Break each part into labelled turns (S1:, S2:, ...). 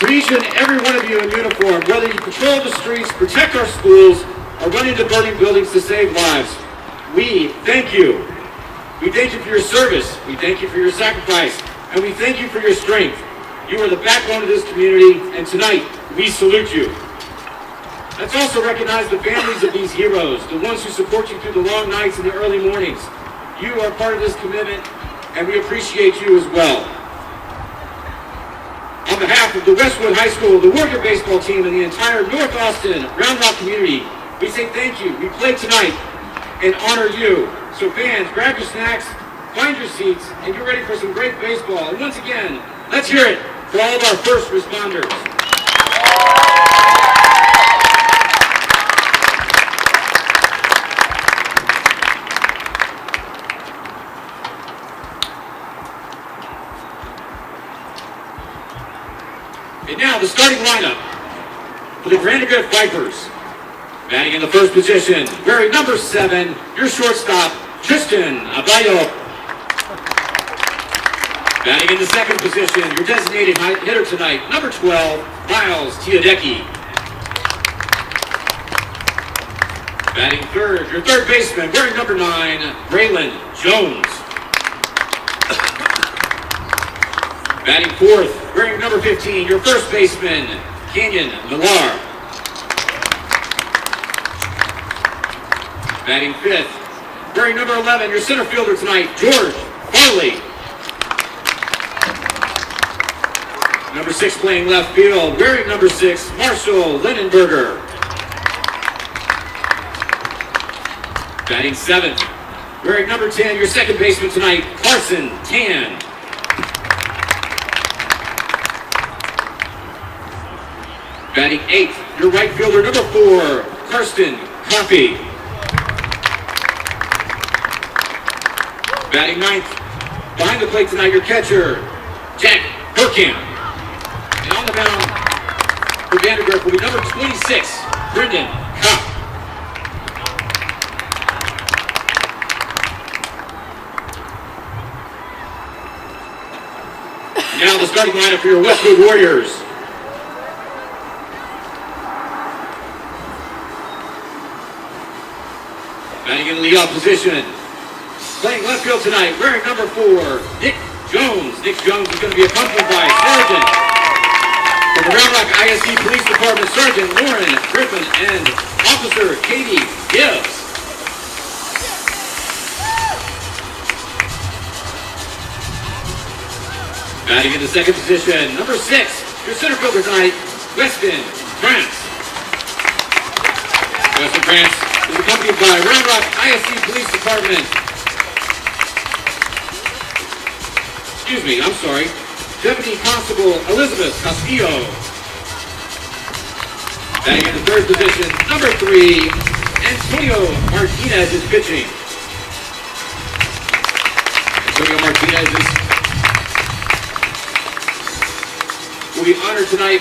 S1: For each and every one of you in uniform, whether you patrol the streets, protect our schools, or run into burning buildings to save lives, we thank you. We thank you for your service. We thank you for your sacrifice. And we thank you for your strength. You are the backbone of this community, and tonight, we salute you. Let's also recognize the families of these heroes, the ones who support you through the long nights and the early mornings. You are part of this commitment, and we appreciate you as well. On behalf of the Westwood High School, the Warrior baseball team, and the entire North Austin Round Rock community, we say thank you. We play tonight and honor you. So fans, grab your snacks, find your seats, and get ready for some great baseball. And once again, let's hear it for all of our first responders. And now the starting lineup for the Vandegrift Vipers. Batting in the first position, wearing number 7, your shortstop, Tristan Abayo. Batting in the second position, your designated hitter tonight, number 12, Miles Tiadecki. Batting third, your third baseman, wearing number 9, Braylon Jones. Batting fourth, wearing number 15, your first baseman, Kenyon Millar. Batting fifth, wearing number 11, your center fielder tonight, George Farley. Number 6 playing left field, wearing number 6, Marshall Linenberger. Batting 7th, wearing number 10, your second baseman tonight, Carson Tan. Batting 8th, your right fielder, number 4, Karsten Coffey. Batting 9th, behind the plate tonight, your catcher, Jack Burkamp. And on the mound for Vandegrift will be number 26, Brendan Kopp. Now the starting lineup for your Westwood Warriors. Batting in the leadoff position. Playing left field tonight, wearing number 4, Nick Jones. Nick Jones is going to be accompanied by Sergeant from the Round Rock ISD Police Department, Sergeant Lauren Griffin and Officer Katie Gibbs. Batting in the second position, number 6, your center fielder tonight, Weston France. Weston France is accompanied by Round Rock ISD Police Department. Deputy Constable Elizabeth Castillo. Batting in the third position, number 3, Antonio Martinez is pitching. Antonio Martinez will be honored tonight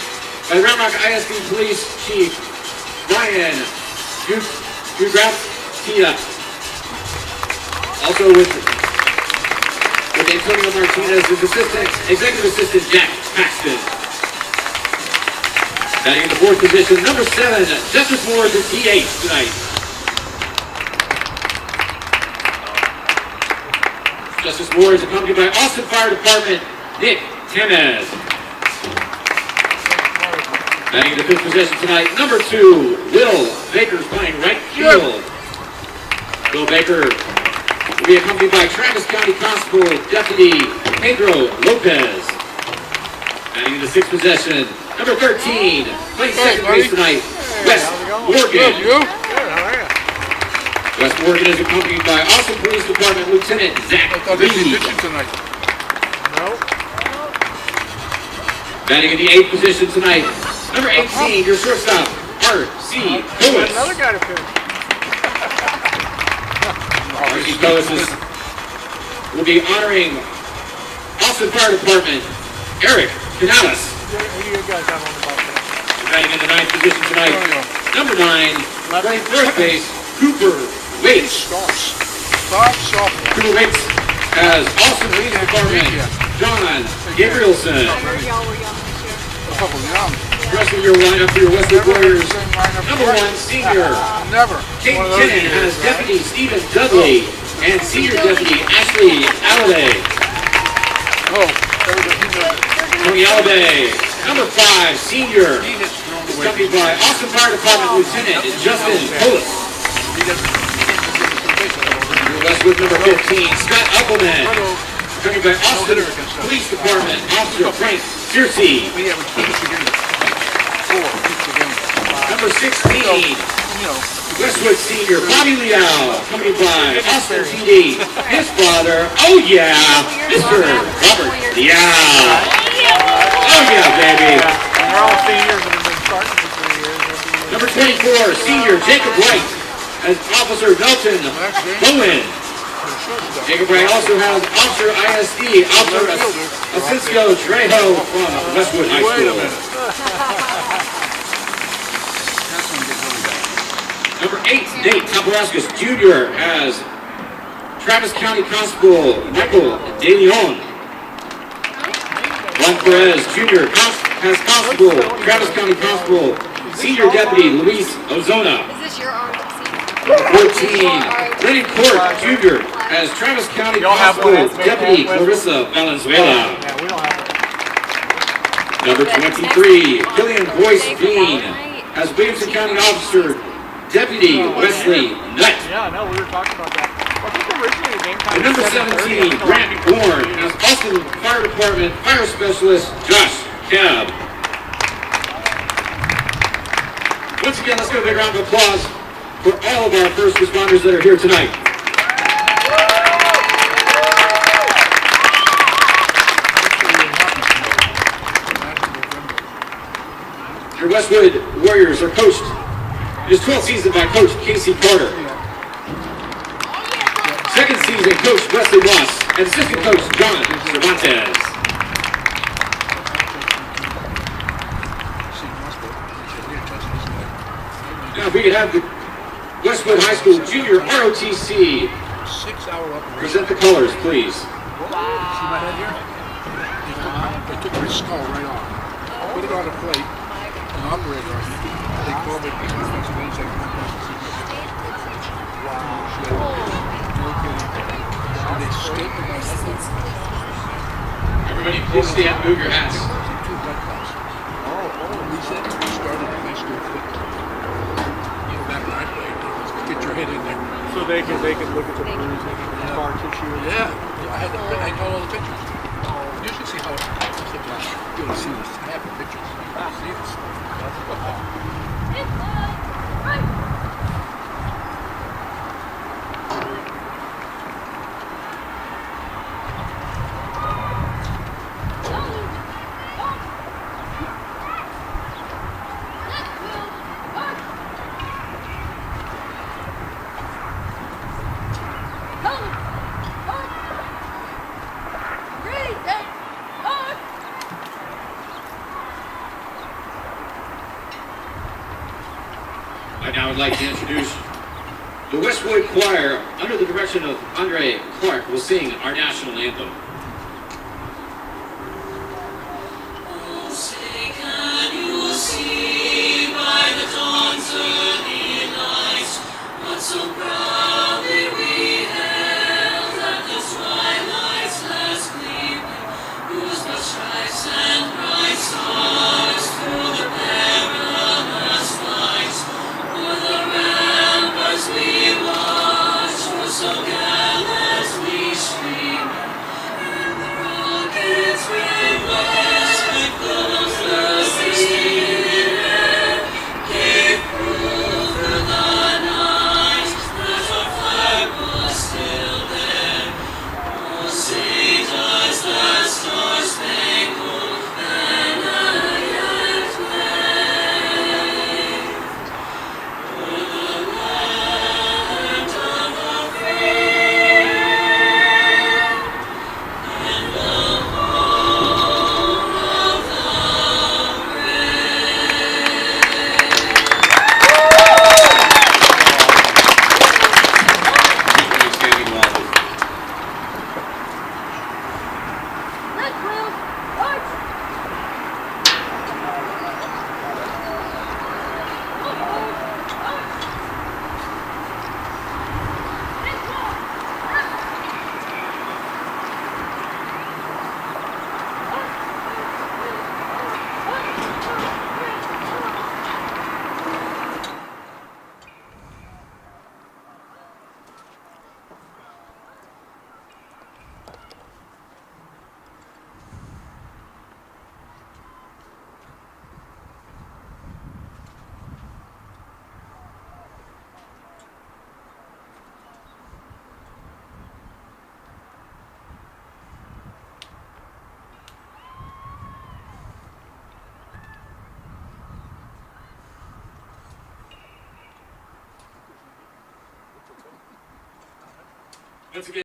S1: by Round Rock ISD Police Chief Brian Dugraftia. Also with Antonio Martinez's executive assistant, Jack Paxton. Batting in the fourth position, number 7, Justice Moore is DH tonight. Justice Moore is accompanied by Austin Fire Department, Nick Tamez. Batting in the fifth position tonight, number 2, Will Baker is playing right field. Will Baker will be accompanied by Travis County Constable Deputy Pedro Lopez. Batting in the sixth position, number 13, playing second base tonight, Wes Morgan. Wes Morgan is accompanied by Austin Police Department Lieutenant Zach Reed. Batting in the eighth position tonight, number 18, your shortstop, R.C. Coas.
S2: Another guy to pitch.
S1: R.C. Coas will be honoring Austin Fire Department, Eric Canales.
S2: Who do you guys have on the ball?
S1: Batting in the ninth position tonight, number 9, playing first base, Cooper Waits. Cooper Waits has Austin Police Department, John Gabrielson. The rest of your lineup for your Westwood Warriors. Number 1, senior Kate McKinnon has Deputy Stephen Dudley and Senior Deputy Ashley Alabay. Tony Alabay. Number 5, senior, accompanied by Austin Fire Department Lieutenant Justin Polis. Westwood number 15, Scott Uppelman, accompanied by Austin Police Department Officer Frank Searcy. Number 16, Westwood senior Bobby Liao, accompanied by Austin TD, his father, oh yeah, Mr. Robert Liao. Oh yeah, baby.
S2: They're all seniors and have been starting for 3 years.
S1: Number 24, senior Jacob Wright as Officer Melton Bowen. Jacob Wright also has Officer ISD, Officer Asincio Trejo from Westwood High School. Number 8, Nate Taparaskis Jr. as Travis County Constable Michael De Leon. Juan Perez Jr. has Constable, Travis County Constable, Senior Deputy Luis Ozona.
S3: Is this your arm?
S1: 14, Lenny Court Jr. as Travis County Constable, Deputy Clarissa Valenzuela.
S2: Yeah, we don't have
S1: Number 23, Killian Boyce Bean as Williamson County Officer, Deputy Wesley Nutt.
S2: Yeah, I know, we were talking about that. Well, I think originally the game time
S1: And number 17, Grant Bourne as Austin Fire Department Fire Specialist Josh Cab. Once again, let's give a big round of applause for all of our first responders that are here tonight. Your Westwood Warriors are coached in his 12th season by Coach Casey Carter. Second season, Coach Wesley Ross and assistant coach John Cervantes. Now, if we could have the Westwood High School Junior ROTC present the colors, please.
S4: See my head here? They took my skull right off. Put it on a plate. An operator on it. They called it defensive end second. Wow. No kidding. And they scraped it on the
S1: Everybody, please stand, move your hats.
S4: two blood clots. We said we started in high school football. Even back when I played, get your head in there.
S2: So they can look at the bruising and scar tissue.
S4: Yeah. I had all the pictures. You should see how it looks like. You want to see this. I have the pictures. See this.
S1: Now I'd like to introduce the Westwood Choir under the direction of Andre Clark will sing our national anthem. Once again.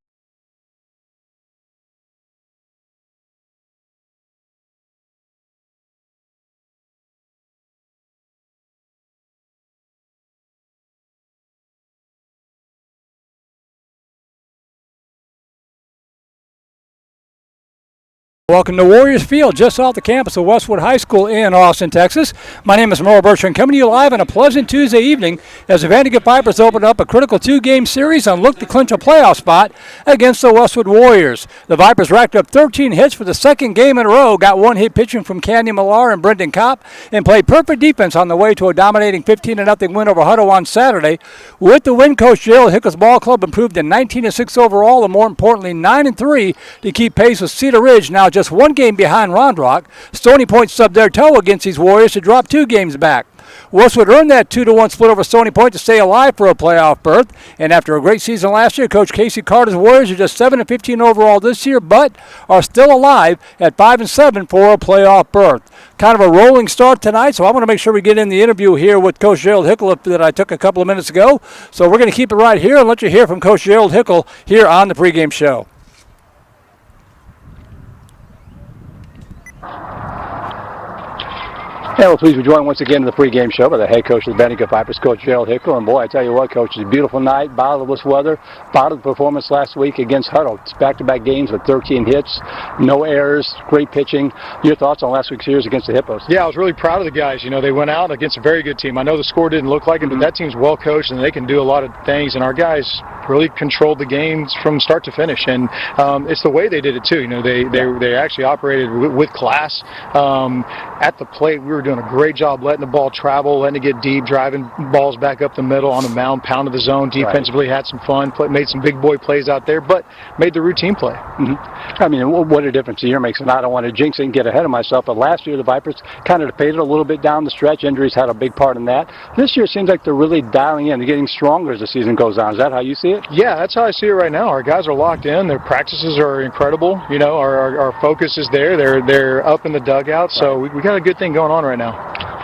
S3: Welcome to Warriors Field, just off the campus of Westwood High School in Austin, Texas. My name is Merle Bertrand, coming to you live on a pleasant Tuesday evening as the Vandegrift Vipers open up a critical two-game series and look to clinch a playoff spot against the Westwood Warriors. The Vipers racked up 13 hits for the second game in a row, got one hit pitching from Candy Millar and Brendan Kopp, and played perfect defense on the way to a dominating 15-0 win over Hutto on Saturday. With the win, Coach Gerald Hickle's ball club improved to 19-6 overall, and more importantly, 9-3 to keep pace with Cedar Ridge, now just one game behind Round Rock. Stony Point stubbed their toe against these Warriors to drop 2 games back. Westwood earned that 2-1 split over Stony Point to stay alive for a playoff berth. And after a great season last year, Coach Casey Carter's Warriors are just 7-15 overall this year, but are still alive at 5-7 for a playoff berth. Kind of a rolling start tonight, so I want to make sure we get in the interview here with Coach Gerald Hickle that I took a couple of minutes ago. So we're going to keep it right here and let you hear from Coach Gerald Hickle here on the pregame show. And we're pleased to be joined once again in the pregame show by the head coach of the Vandegrift Vipers, Coach Gerald Hickle. And boy, I tell you what, Coach, it's a beautiful night, bottomless weather, bottom performance last week against Hutto. It's back-to-back games with 13 hits, no errors, great pitching. Your thoughts on last week's series against the Hippos?
S5: Yeah, I was really proud of the guys. You know, they went out against a very good team. I know the score didn't look like it, but that team's well coached and they can do a lot of things. And our guys really controlled the games from start to finish. And it's the way they did it too. You know, they actually operated with class. At the plate, we were doing a great job letting the ball travel, letting it get deep, driving balls back up the middle on the mound, pounded the zone defensively, had some fun, made some big boy plays out there, but made the routine play.
S3: I mean, what a difference a year makes. And I don't want to jinx it and get ahead of myself, but last year the Vipers kind of faded a little bit down the stretch. Injuries had a big part in that. This year it seems like they're really dialing in. They're getting stronger as the season goes on. Is that how you see it?
S5: Yeah, that's how I see it right now. Our guys are locked in. Their practices are incredible. You know, our focus is there. They're up in the dugout, so we got a good thing going on right now.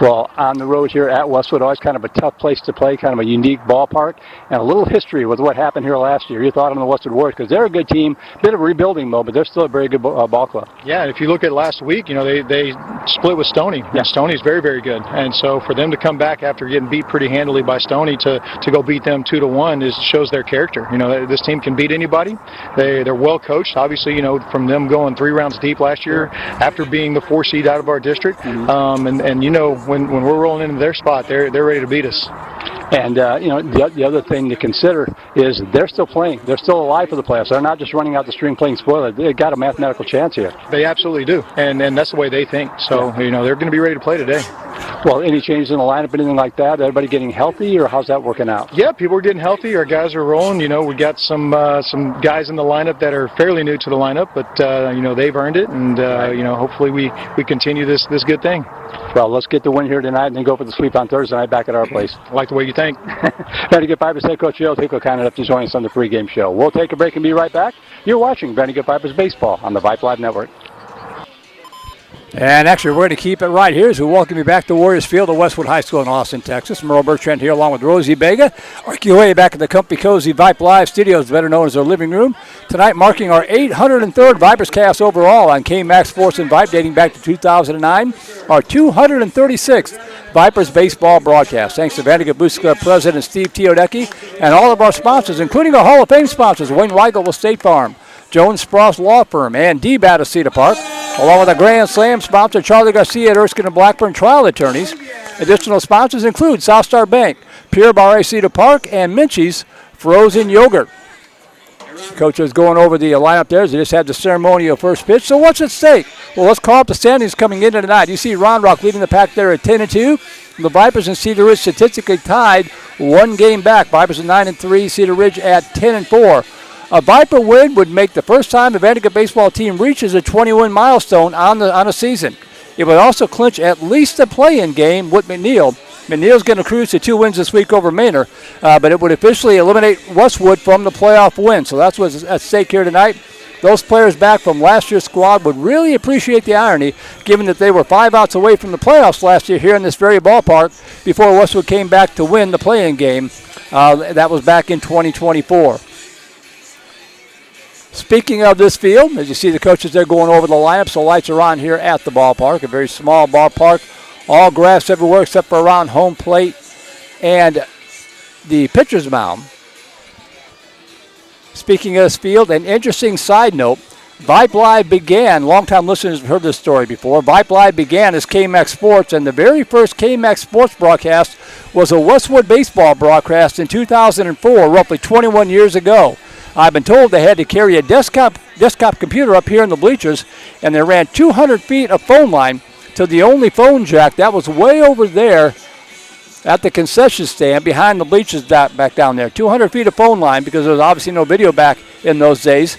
S3: Well, on the road here at Westwood, always kind of a tough place to play, kind of a unique ballpark, and a little history with what happened here last year. Your thought on the Westwood Warriors, because they're a good team, bit of rebuilding mode, but they're still a very good ball club.
S5: Yeah, if you look at last week, you know, they split with Stony, and Stony's very, very good. And so for them to come back after getting beat pretty handily by Stony to go beat them 2-1 shows their character. You know, this team can beat anybody. They're well coached, obviously, you know, from them going 3 rounds deep last year after being the 4 seed out of our district. And you know, when we're rolling into their spot, they're ready to beat us.
S3: And, you know, the other thing to consider is they're still playing. They're still alive for the playoffs. They're not just running out the string playing spoiler. They've got a mathematical chance here.
S5: They absolutely do. And that's the way they think. So, you know, they're going to be ready to play today.
S3: Well, any changes in the lineup, anything like that? Everybody getting healthy, or how's that working out?
S5: Yeah, people are getting healthy. Our guys are rolling. You know, we got some guys in the lineup that are fairly new to the lineup, but, you know, they've earned it. And, you know, hopefully we continue this good thing.
S3: Well, let's get the win here tonight and then go for the sweep on Thursday night back at our place.
S5: I like the way you think.
S3: Vandegrift Vipers head coach Gerald Hickle kind enough to join us on the pregame show. We'll take a break and be right back. You're watching Vandegrift Vipers baseball on the Vype Live Network. And actually, we're going to keep it right here as we welcome you back to Warriors Field at Westwood High School in Austin, Texas. Merle Bertrand here along with Rosie Bega. Our QA back at the comfy, cozy Vype Live studios, better known as our living room. Tonight marking our 803rd Vipers cast overall on K-Max Sports and Vype dating back to 2009. Our 236th Vipers baseball broadcast. Thanks to Vandegrift Boost Club President Steve Teodecki and all of our sponsors, including our Hall of Fame sponsors, Wayne Weigel with State Farm, Jones Sprouse Law Firm, and D-Bat of Cedar Park, along with our Grand Slam sponsor, Charlie Garcia at Erskine and Blackburn Trial Attorneys. Additional sponsors include South Star Bank, Pure Barre Cedar Park, and Minchie's Frozen Yogurt. Coach is going over the lineup there as they just had the ceremonial first pitch. So what's at stake? Well, let's call up the standings coming into tonight. You see Round Rock leading the pack there at 10-2. The Vipers and Cedar Ridge statistically tied 1 game back. Vipers at 9-3, Cedar Ridge at 10-4. A Viper win would make the first time the Vandegrift baseball team reaches a 20-win milestone on a season. It would also clinch at least a play-in game with McNeil. McNeil's going to cruise to 2 wins this week over Manor, but it would officially eliminate Westwood from the playoff win. So that's what's at stake here tonight. Those players back from last year's squad would really appreciate the irony, given that they were 5 outs away from the playoffs last year here in this very ballpark before Westwood came back to win the play-in game. That was back in 2024. Speaking of this field, as you see the coaches there going over the lineups, the lights are on here at the ballpark, a very small ballpark, all grass everywhere except for around home plate and the pitcher's mound. Speaking of this field, an interesting side note, Vype Live began, longtime listeners have heard this story before, Vype Live began as KMAX Sports, and the very first KMAX Sports broadcast was a Westwood baseball broadcast in 2004, roughly 21 years ago. I've been told they had to carry a desktop computer up here in the bleachers, and they ran 200 feet of phone line to the only phone jack that was way over there at the concession stand behind the bleachers back down there. 200 feet of phone line because there was obviously no video back in those days.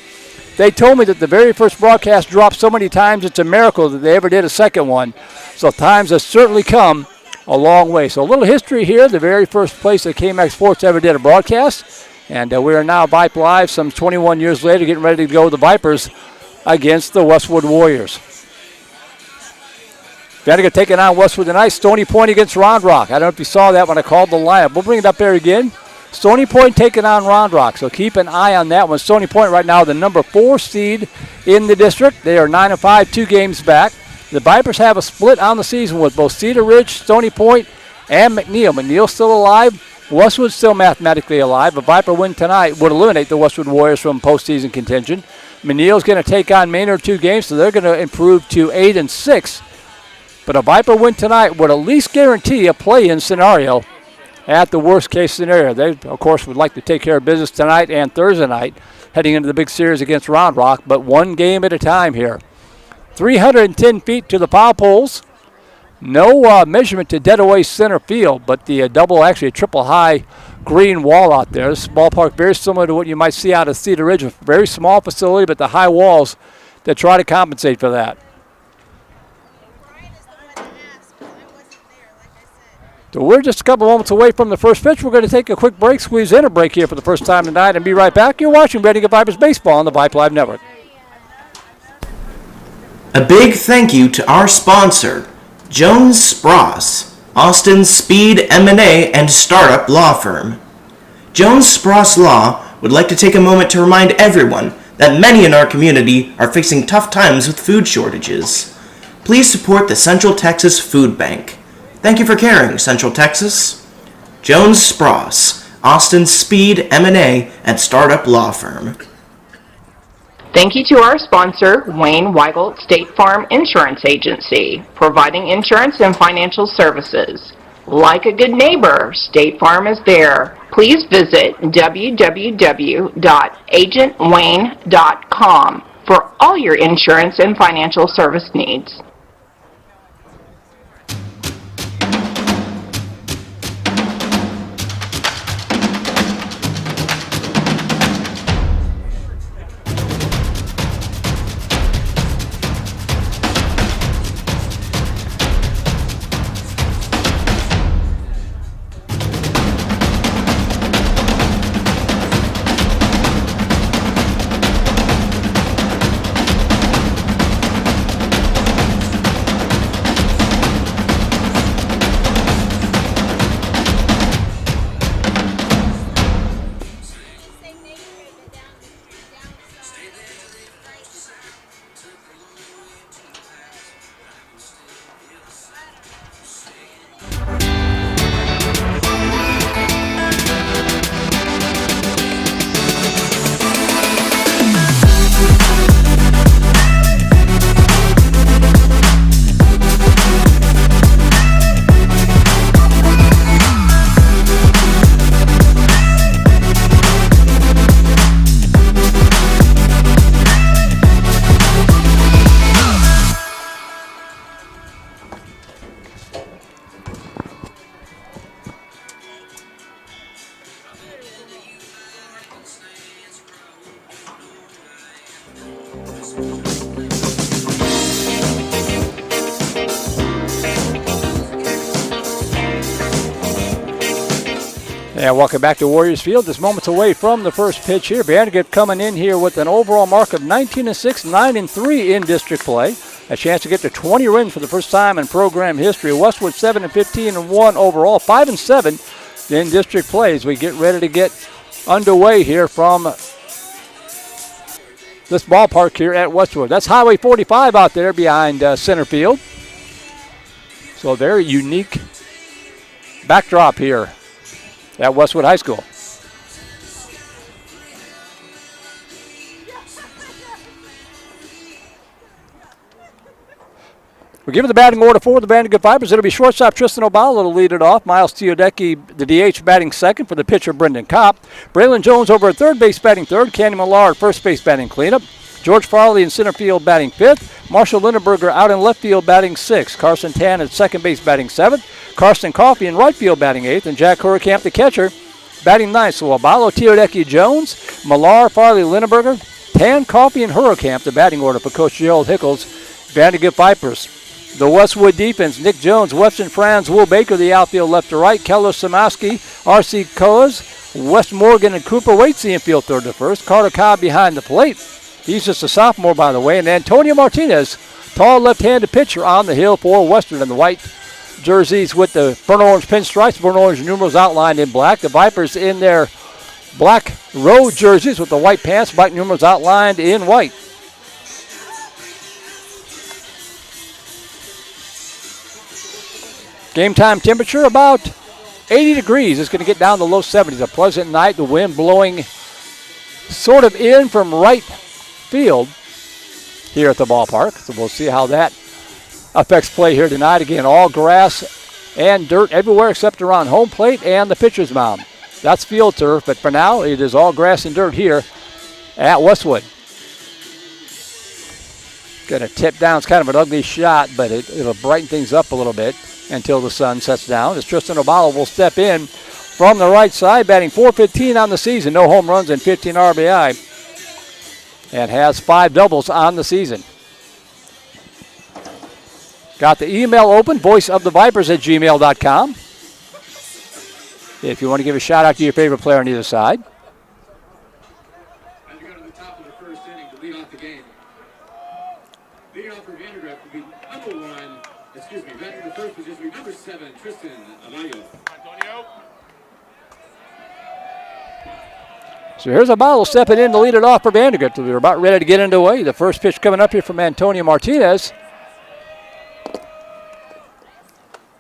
S3: They told me that the very first broadcast dropped so many times it's a miracle that they ever did a second one. So times have certainly come a long way. So a little history here, the very first place that KMAX Sports ever did a broadcast. And we are now Vype Live some 21 years later getting ready to go the Vipers against the Westwood Warriors. Vandegrift taking on Westwood tonight. Stony Point against Round Rock. I don't know if you saw that when I called the lineup. We'll bring it up there again. Stony Point taking on Round Rock, so keep an eye on that one. Stony Point right now the number 4 seed in the district. They are 9-5, 2 games back. The Vipers have a split on the season with both Cedar Ridge, Stony Point, and McNeil. McNeil's still alive. Westwood's still mathematically alive. A Viper win tonight would eliminate the Westwood Warriors from postseason contention. McNeil's going to take on Maynard 2 games, so they're going to improve to 8-6. But a Viper win tonight would at least guarantee a play-in scenario at the worst-case scenario. They, of course, would like to take care of business tonight and Thursday night, heading into the big series against Round Rock, but one game at a time here. 310 feet to the foul poles. No measurement to dead away center field, but the actually a triple high green wall out there. This ballpark very similar to what you might see out of Cedar Ridge. A very small facility, but the high walls that try to compensate for that. So we're just a couple moments away from the first pitch. We're going to take a quick break, squeeze in a break here for the vandegrift time tonight, and be right back. You're watching Vandegrift Vipers Baseball on the Vype Live Network.
S6: A big thank you to our sponsor, Jones Spross, Austin's speed M&A and startup law firm. Jones Spross Law would like to take a moment to remind everyone that many in our community are facing tough times with food shortages. Please support the Central Texas Food Bank. Thank you for caring, Central Texas. Jones Spross, Austin's speed M&A and startup law firm.
S7: Thank you to our sponsor, Wayne Weigelt State Farm Insurance Agency, providing insurance and financial services. Like a good neighbor, State Farm is there. Please visit www.agentwayne.com for all your insurance and financial service needs.
S3: And welcome back to Warriors Field. Just moments away from the first pitch here. Vandegrift coming in here with an overall mark of 19-6, 9-3 in district play. A chance to get to 20 wins for the first time in program history. Westwood 7-15-1 overall, 5-7 in district play as we get ready to get underway here from this ballpark here at Westwood. That's Highway 45 out there behind center field. So a very unique backdrop here at Westwood High School. We're giving the batting order for the Vandegrift Vipers. It'll be shortstop Tristan O'Ball. It'll lead it off. Miles Teodecki, the DH, batting second for the pitcher Brendan Kopp. Braylon Jones over at third base batting third. Candy Millar at first base batting cleanup. George Farley in center field batting fifth. Marshall Lindenberger out in left field batting sixth. Carson Tan at second base batting seventh. Carson Coffey in right field batting eighth. And Jack Hurricamp, the catcher, batting ninth. So O'Ball, Teodecki, Jones, Millar, Farley, Lindenberger, Tan, Coffey, and Hurricamp, the batting order for Coach Gerald Hickles, Vandegrift Vipers. The Westwood defense, Nick Jones, Weston Franz, Will Baker, the outfield left to right, Keller Samowski, R.C. Coas, West Morgan, and Cooper Waits, the infield third to first. Carter Cobb behind the plate. He's just a sophomore, by the way. And Antonio Martinez, tall left-handed pitcher on the hill for Western in the white jerseys with the burnt orange pinstripes, burnt orange numerals outlined in black. The Vipers in their black road jerseys with the white pants, black numerals outlined in white. Game time temperature about 80 degrees. It's going to get down to low 70s. A pleasant night. The wind blowing sort of in from right field here at the ballpark. So we'll see how that affects play here tonight. Again, all grass and dirt everywhere except around home plate and the pitcher's mound. That's field turf, but for now it is all grass and dirt here at Westwood. Going to tip down. It's kind of an ugly shot, but it'll brighten things up a little bit until the sun sets down. As Tristan O'Ball will step in from the right side, batting .415 on the season. No home runs and 15 RBI. And has 5 doubles on the season. Got the email open, voiceofthevipers@gmail.com. If you want to give a shout out to your favorite player on either side.
S1: As we go to the top of the first inning to lead off the game. Leading off for Vandegrift will be number 1. Excuse me, batting in the first position will be number 7, Tristan Avayo.
S3: So here's a ball stepping in to lead it off for Vandegrift. We're about ready to get underway. The first pitch coming up here from Antonio Martinez.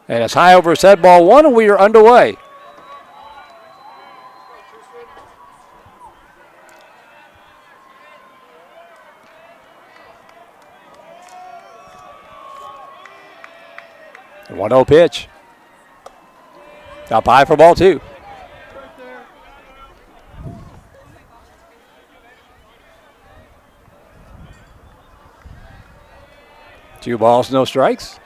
S3: And it's high over his head, ball 1, and we are underway. The 1-0 pitch. Up high for ball 2. Two balls, no strikes.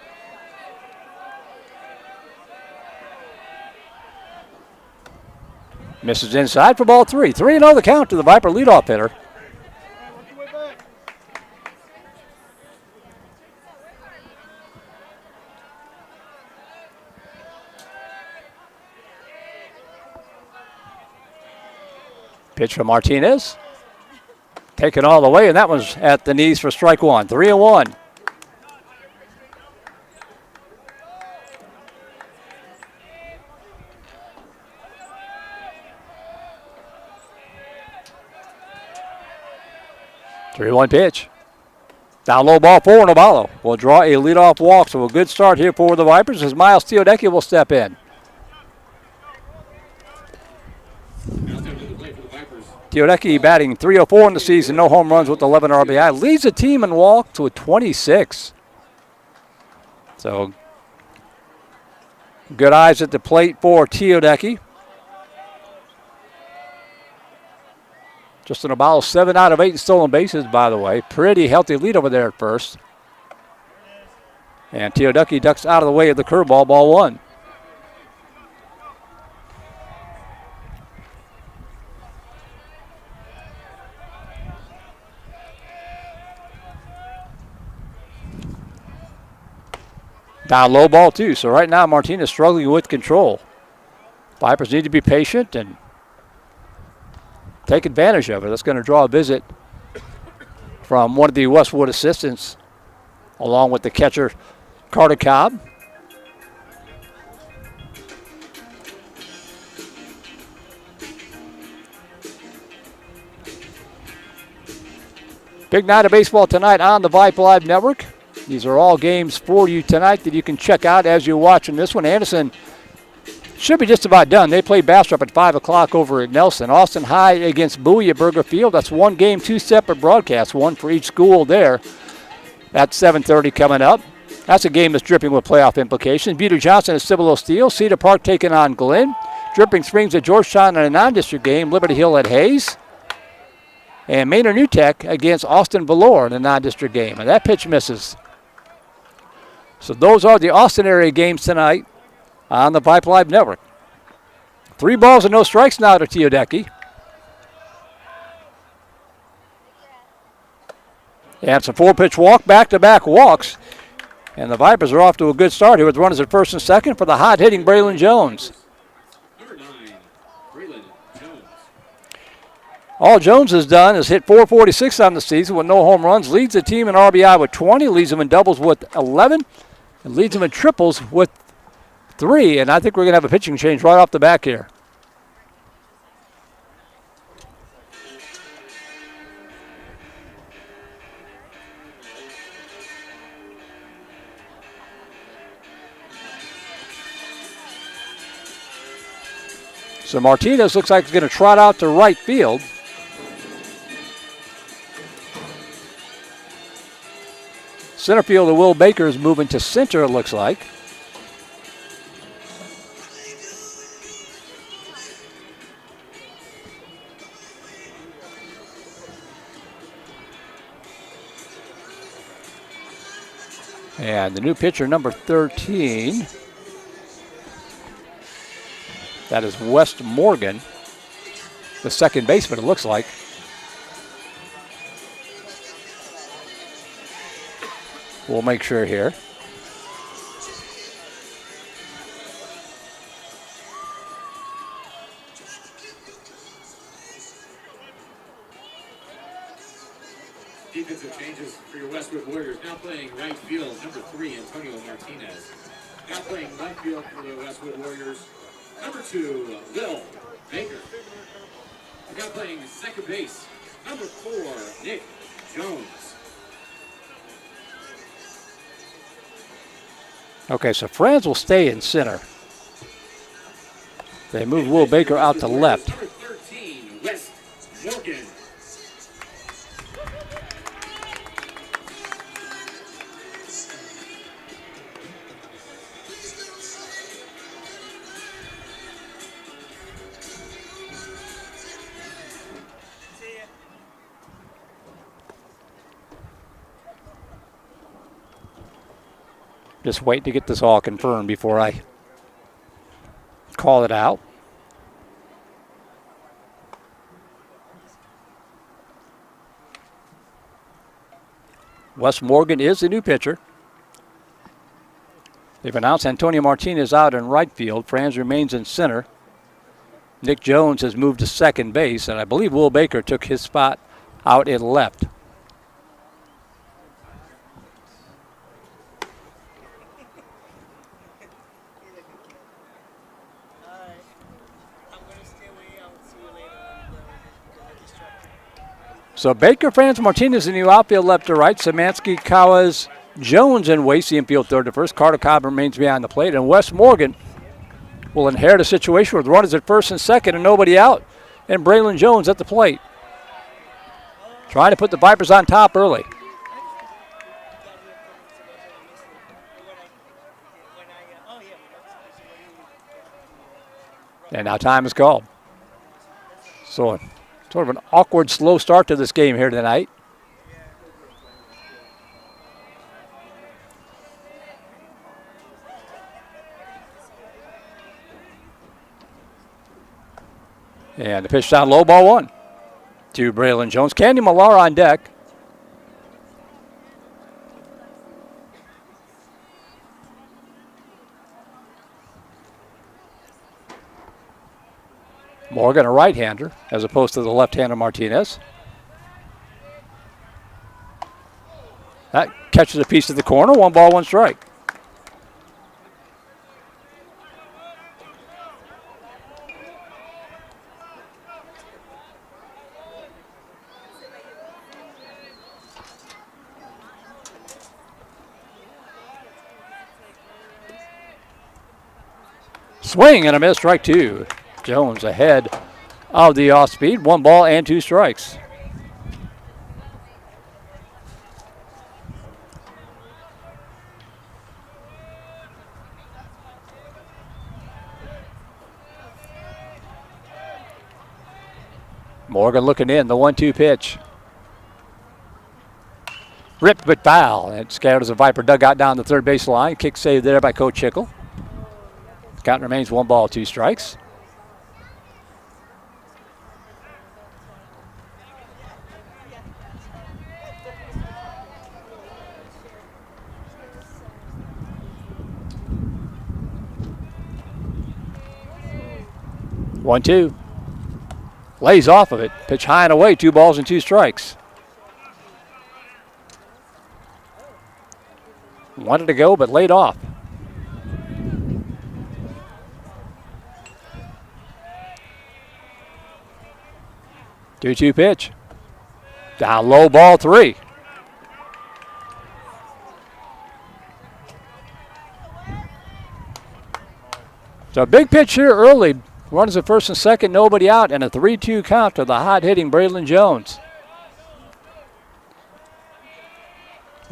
S3: Misses inside for ball 3. 3-0 the count to the Viper leadoff hitter. Pitch from Martinez. Taken all the way, and that one's at the knees for strike 1. 3-1. Three-one pitch. Down low, ball 4, and O'Ball will draw a leadoff walk. So a good start here for the Vipers as Miles Teodecki will step in. Teodecki batting .304 in the season, no home runs with 11 RBI. Leads the team in walks with 26. So good eyes at the plate for Teodecki. Tristan O'Ball, 7 out of 8 stolen bases, by the way. Pretty healthy lead over there at first. And Teodecki ducks out of the way of the curveball, ball 1. Down low, ball 2. So right now Martinez struggling with control. Vipers need to be patient and take advantage of it. That's going to draw a visit from one of the Westwood assistants along with the catcher Carter Cobb. Big night of baseball tonight on the Vype Live Network. These are all games for you tonight that you can check out as you're watching this one. Anderson should be just about done. They play Bastrop at 5 o'clock over at Nelson. Austin High against Bowie at Burger Field. That's one game, two separate broadcasts, one for each school there. That's 7:30 coming up. That's a game that's dripping with playoff implications. Butte Johnson at Cibolo Steel. Cedar Park taking on Glenn. Dripping Springs at Georgetown in a non-district game. Liberty Hill at Hayes. And Maynard New Tech against Austin Valor in a non-district game. And that pitch misses. So those are the Austin area games tonight on the Vype Live Network. 3 balls and no strikes now to Teodecki. And some 4-pitch walk, back-to-back walks. And the Vipers are off to a good start here with runners at first and second for the hot-hitting Braylon Jones.
S1: Number 9, Braylon Jones.
S3: All Jones has done is hit .446 on the season with no home runs. Leads the team in RBI with 20, leads them in doubles with 11, and leads them in triples with 3. And I think we're going to have a pitching change right off the back here. So Martinez looks like he's going to trot out to right field. Center fielder Will Baker is moving to center, it looks like. And the new pitcher, number 13. That is West Morgan, the second baseman, it looks like. We'll make sure here.
S1: Defensive changes for your Westwood Warriors. Now playing right field, number 3, Antonio Martinez. Now playing left field for the Westwood Warriors, number 2, Will Baker. Now playing second base, number 4, Nick Jones.
S3: Okay, so Franz will stay in center. They move Will Baker out to left.
S1: Number 13, West Morgan.
S3: Just wait to get this all confirmed before I call it out. Wes Morgan is the new pitcher. They've announced Antonio Martinez out in right field. Franz remains in center. Nick Jones has moved to second base, and I believe Will Baker took his spot out in left. So Baker, Franz, Martinez in the outfield left to right. Szymanski, Cowes, Jones, and Wasey infield third to first. Carter Cobb remains behind the plate. And Wes Morgan will inherit a situation with runners at first and second and nobody out. And Braylon Jones at the plate. Trying to put the Vipers on top early. And now time is called. So sort of an awkward, slow start to this game here tonight. And the pitch down low, ball 1 to Braylon Jones. Candy Millar on deck. Morgan, a right-hander, as opposed to the left-hander Martinez. That catches a piece of the corner. 1 ball, 1 strike. Swing and a miss, strike two. Jones ahead of the off speed. 1 ball and 2 strikes. Morgan looking in, the 1-2 pitch. Ripped but foul. It scatters a Viper dugout down the third base line. Kick saved there by Coach Hickle. Count remains 1 ball, 2 strikes. One, 2. Lays off of it. Pitch high and away. 2 balls and 2 strikes. Wanted to go, but laid off. Two-two pitch. Down low, ball 3. So a big pitch here early. Runs at first and second, nobody out, and a 3-2 count to the hot-hitting Braylon Jones.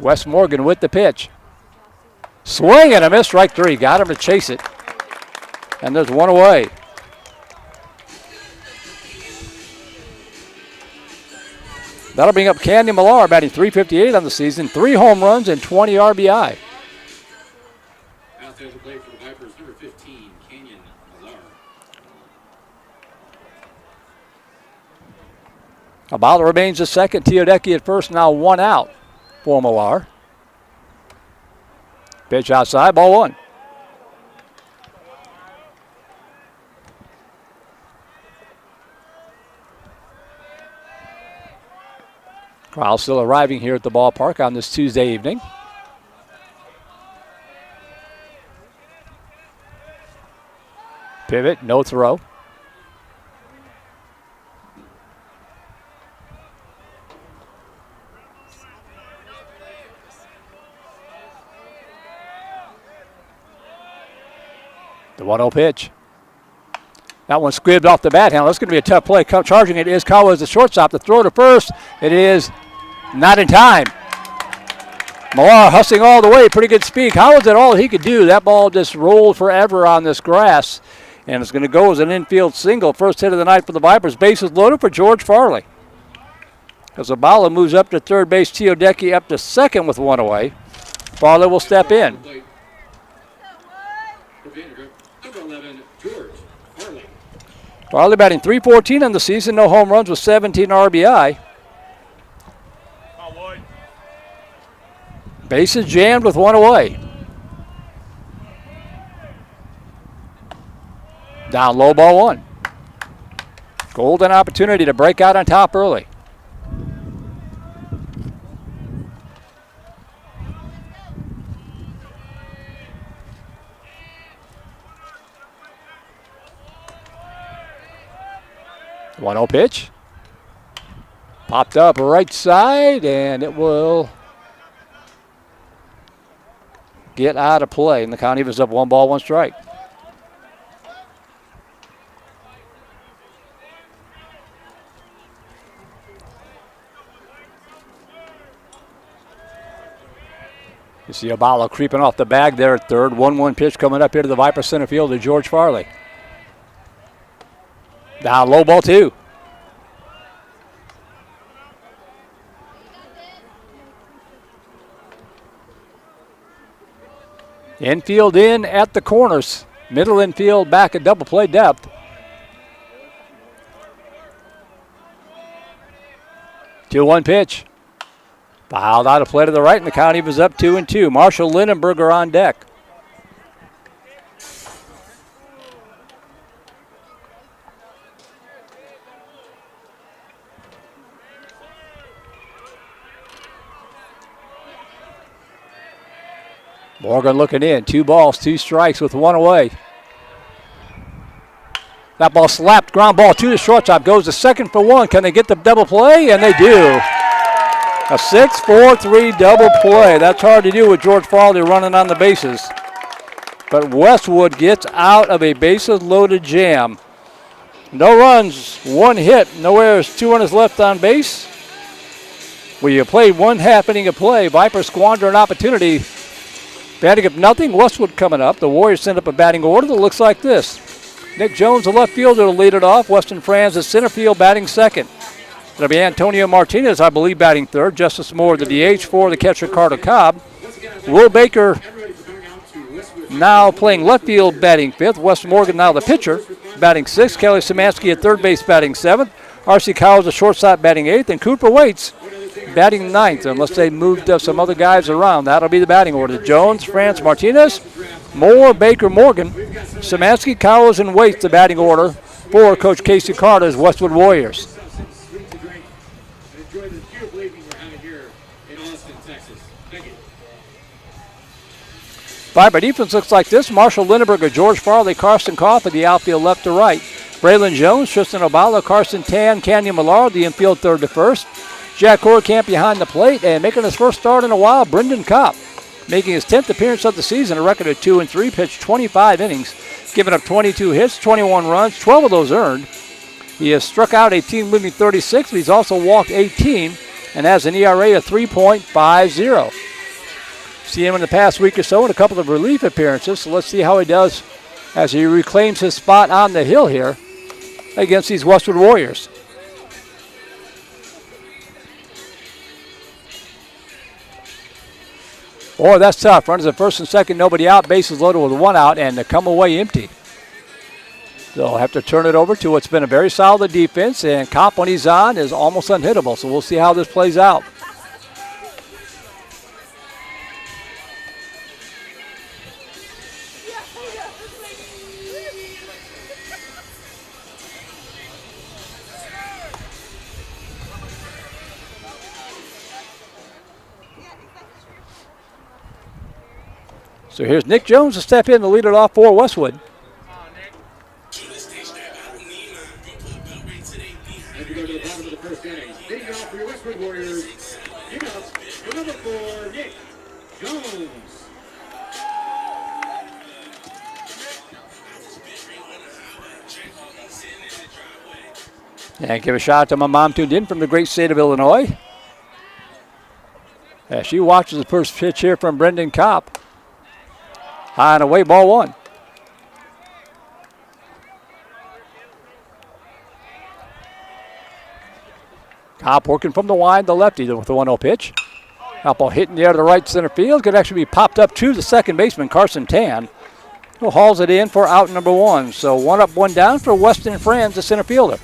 S3: Wes Morgan with the pitch. Swing and a miss, strike 3. Got him to chase it. And there's 1 away. That'll bring up Candy Millar, batting .358 on the season, 3 home runs and 20 RBI.
S1: Out there to play for the Vipers, number 15, Canyon Millar.
S3: Abala remains the second. Teodecki at first, now 1 out for Millar. Pitch outside, ball 1. Crowd still arriving here at the ballpark on this Tuesday evening. Pivot, no throw. The 1-0 pitch. That one squibbed off the bat handle. That's going to be a tough play. Charging it is Kawa as the shortstop. The throw to first. It is not in time. Millar hustling all the way. Pretty good speed. Kawa did all he could do. That ball just rolled forever on this grass. And it's going to go as an infield single. First hit of the night for the Vipers. Bases loaded for George Farley. As Abala moves up to third base, Teodecki up to second with 1 away. Farley will step in.
S1: Number 11, George Farley.
S3: Farley batting .314 on the season. No home runs with 17 RBI. Bases jammed with 1 away. Down low, ball 1. Golden opportunity to break out on top early. One 0 pitch. Popped up right side, and it will get out of play. And the count evens up 1 ball, 1 strike. You see Abala creeping off the bag there at third. 1-1 pitch coming up here to the Viper center field to George Farley. Down low, ball 2. Infield in at the corners. Middle infield back at double play depth. 2-1 pitch. Fouled out of play to the right, and the count evens up 2-2. Marshall Lindenberger on deck. Morgan looking in. 2 balls, 2 strikes with 1 away. That ball slapped. Ground ball to the shortstop. Goes to second for 1. Can they get the double play? And they do. A 6-4-3 double play. That's hard to do with George Farley running on the bases. but Westwood gets out of a bases-loaded jam. No runs, 1 hit, no errors, 2 runners left on base. We played 1 half inning of play. Vipers squander an opportunity. Vandegrift nothing, Westwood coming up. The Warriors send up a batting order that looks like this. Nick Jones, the left fielder, will lead it off. Weston Franz, the center field, batting second. It'll be Antonio Martinez, I believe, batting third. Justice Moore, the DH, for the catcher, Carter Cobb. Will Baker now playing left field, batting fifth. Wes Morgan now the pitcher, batting sixth. Kelly Szymanski at third base, batting seventh. R.C. Cowles, the shortstop, batting eighth. And Cooper Waits batting ninth, unless they moved some other guys around. That'll be the batting order. Jones, France, Martinez, Moore, Baker, Morgan, Szymanski, Cowles, and Waits, the batting order for Coach Casey Carter's Westwood Warriors. Vype defense looks like this. Marshall Lindenberger, George Farley, Carson Koff at the outfield left to right. Braylon Jones, Tristan Obala, Carson Tan, Canyon Millard, the infield third to first. Jack Horkamp behind the plate, and making his first start in a while, Brendan Kopp, making his 10th appearance of the season, a record of 2-3, pitched 25 innings, giving up 22 hits, 21 runs, 12 of those earned. He has struck out 18, leaving 36, but he's also walked 18 and has an ERA of 3.50. See him in the past week or so in a couple of relief appearances, so let's see how he does as he reclaims his spot on the hill here against these Westwood Warriors. Boy, that's tough. Runners at first and second, nobody out, bases loaded with 1 out, and to come away empty. They'll have to turn it over to what's been a very solid defense, and Kopp, when he's on, is almost unhittable, so we'll see how this plays out. So here's Nick Jones to step in to lead it off for Westwood. And give a shout out to my mom tuned in from the great state of Illinois. As she watches the first pitch here from Brendan Kopp. High and away, ball 1. Kopp working from the wide, the lefty with the 1-0 pitch. That ball hitting the air to the right center field. Could actually be popped up to the second baseman, Carson Tan, who hauls it in for out number 1. So 1 up, 1 down for Weston Franz, the center fielder.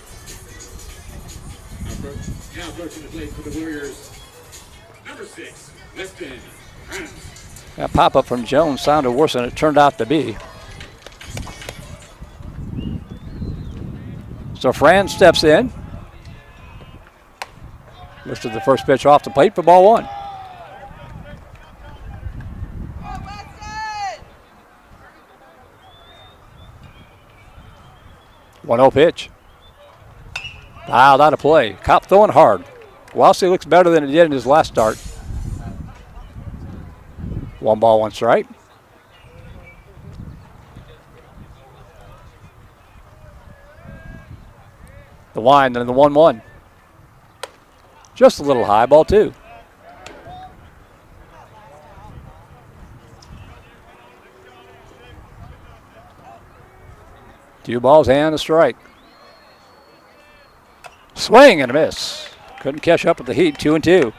S1: Now approaching the plate for the Warriors, number 6, Weston Franz.
S3: That pop-up from Jones sounded worse than it turned out to be. So Franz steps in. Lifted the first pitch off the plate for ball 1. One 1-0 pitch. Fouled out of play. Kopp throwing hard. Walsey looks better than he did in his last start. 1 ball, 1 strike. The wind and the 1-1. Just a little high, ball 2. Two balls and a strike. Swing and a miss. Couldn't catch up with the heat, 2-2.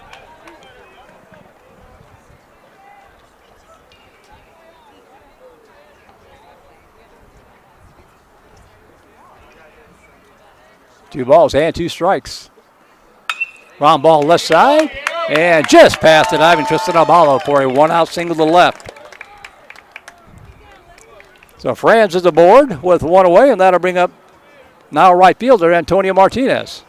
S3: Two balls and 2 strikes. Round ball left side. And just past it, Ivan Tristan Obala for a 1-out single to left. So Franz is aboard with 1 away, and that'll bring up now right fielder Antonio Martinez.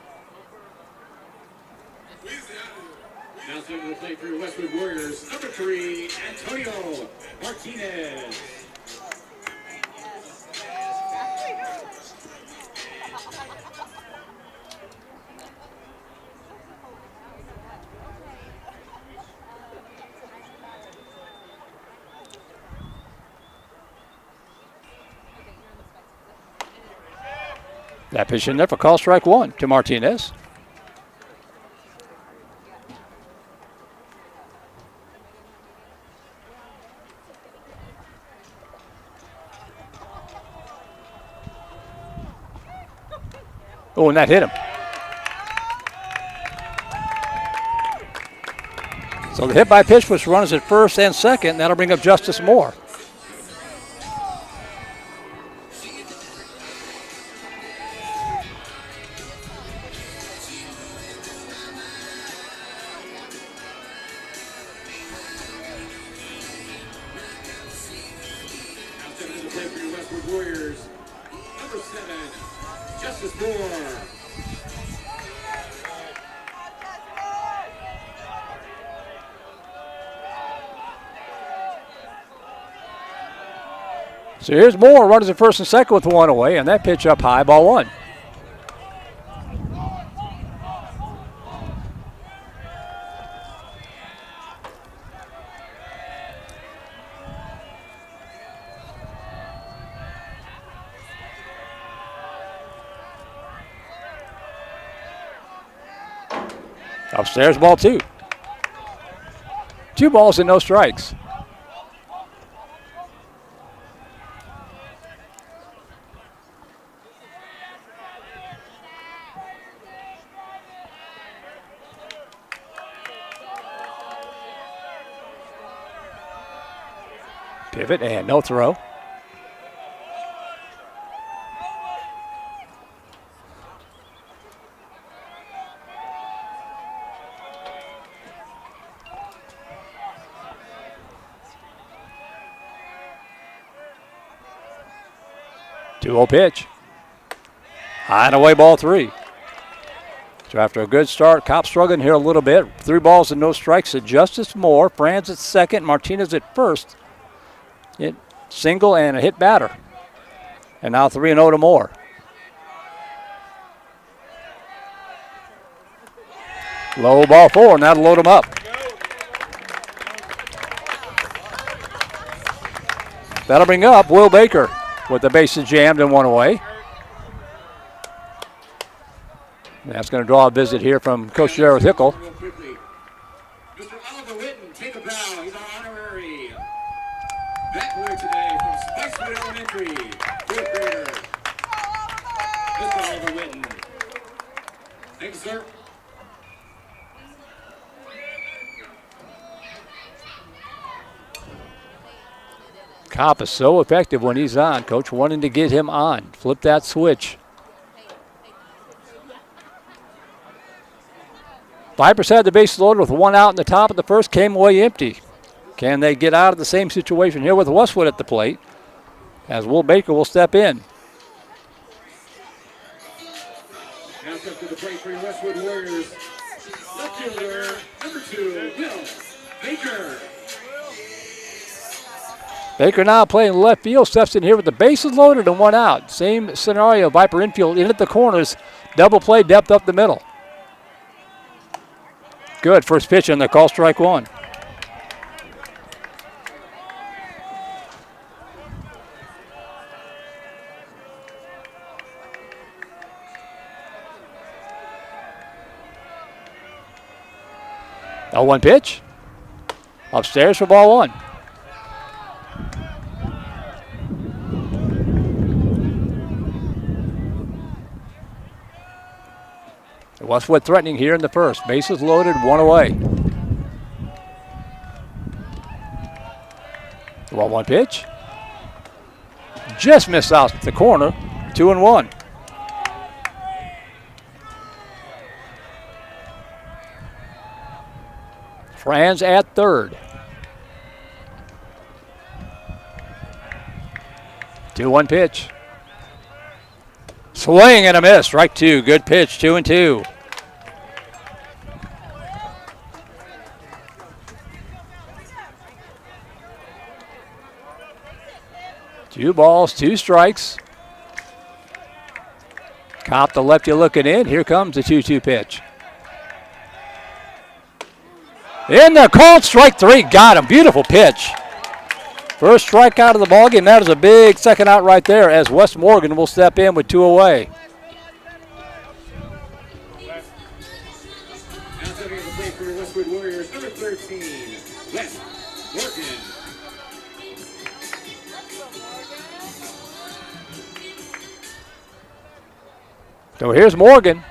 S1: Now to the plate for Westwood Warriors, number 3, Antonio Martinez.
S3: That pitch in there for call strike one to Martinez. Oh, and that hit him. So the hit by pitch puts runners at first and second. That'll bring up Justice Moore.
S1: Westwood Warriors, number 7, Justice Moore.
S3: So here's Moore, runners at first and second with one away, and that pitch up high, ball one. Upstairs, ball two. 2 balls and no strikes. Pivot and no throw. Two-0 pitch. High and away, ball 3. So after a good start, Cobb struggling here a little bit. 3 balls and no strikes to Justice Moore. Franz at second, Martinez at first. Hit single and a hit batter. And now 3-0 to Moore. Low, ball 4, and that'll load him up. That'll bring up Will Baker with the bases jammed and 1 away. That's going to draw a visit here from Coach Jareth Hickle.
S1: Mr. Oliver Witten, take a bow. He's our honorary vet boy today from Spicewood Elementary. 4th grader. Mr. Oliver Witten. Thank you, sir.
S3: Kopp is so effective when he's on. Coach wanting to get him on. Flip that switch. Vipers had the bases loaded with 1 out in the top of the first, came away empty. Can they get out of the same situation here with Westwood at the plate as Will Baker will step in?
S1: Now step to the plate for your Westwood Warriors. Left fielder, number 2, Will Baker.
S3: Baker now playing left field, steps in here with the bases loaded and 1 out. Same scenario, Viper infield in at the corners, double play, depth up the middle. Good, first pitch on the call, strike 1. A 1 pitch. Upstairs for ball 1. Westwood threatening here in the first. Bases loaded, 1 away. The 1-1 pitch. Just missed out the corner. 2-1. Franz at third. 2-1 pitch. Swing and a miss. Strike 2. Good pitch. 2-2. Two balls, 2 strikes. Kopp the lefty looking in. Here comes the 2-2 pitch. In the called, strike 3. Got him. Beautiful pitch. First strikeout of the ballgame. That is a big second out right there as Wes Morgan will step in with 2 away. So here's Morgan.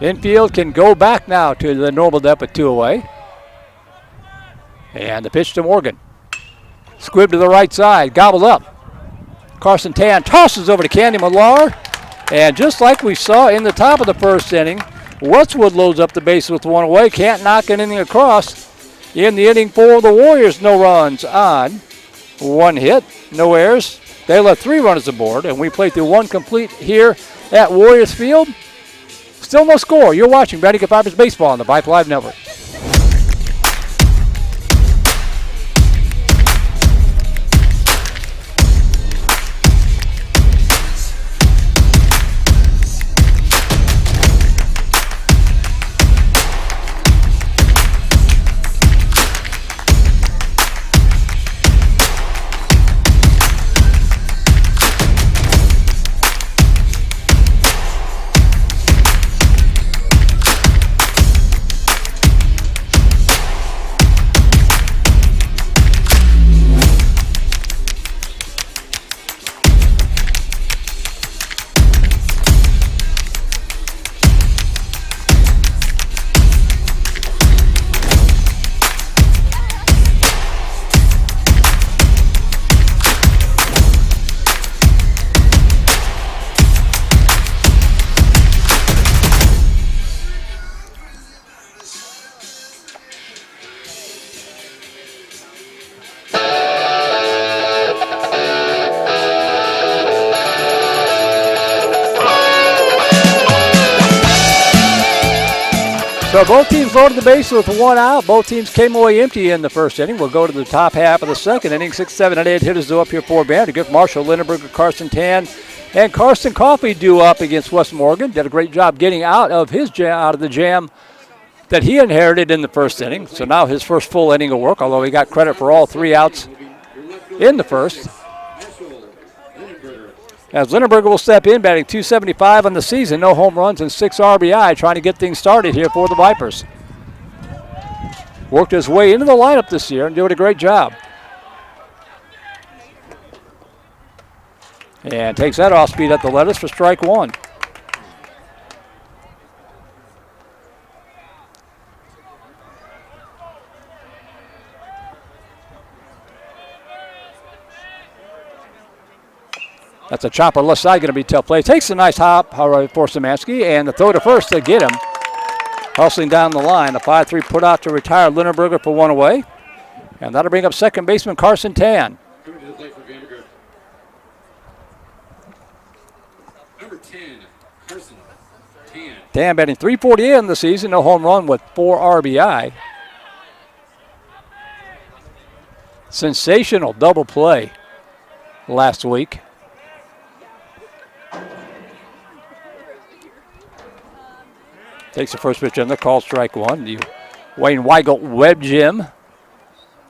S3: Infield can go back now to the normal depth with 2 away. And the pitch to Morgan. Squib to the right side, gobbled up. Carson Tan tosses over to Candy Millar. And just like we saw in the top of the first inning, Westwood loads up the base with 1 away. Can't knock anything across. In the inning for the Warriors, no runs on 1 hit, no errors. They left 3 runners aboard, and we played through 1 complete here at Warriors Field. Still no score. You're watching Vandegrift Vipers Baseball on the Vype Live Network. So both teams loaded the base with 1 out. Both teams came away empty in the first inning. We'll go to the top half of the second inning. 6, 7, and 8 hitters due up here for Vandegrift. Marshall Lindenberger, Carson Tan, and Carson Coffey due up against West Morgan. Did a great job getting out of the jam that he inherited in the first inning. So now his first full inning of work, although he got credit for all 3 outs in the first. As Lindenberger will step in, batting .275 on the season, no home runs and 6 RBI, trying to get things started here for the Vipers. Worked his way into the lineup this year and doing a great job. And takes that off speed at the lettuce for strike 1. That's a chopper left side, going to be a tough play. Takes a nice hop for Szymanski, and the throw to first to get him. Hustling down the line, a 5-3 put out to retire Lindenberger for 1 away. And that'll bring up second baseman Carson Tan.
S1: Coming to the plate for Vandegrift. Number 10, Carson Tan.
S3: Tan batting .348 in the season, no home run with 4 RBI. Sensational double play last week. Takes the first pitch in the call, strike 1. Wayne Weigelt webbed him.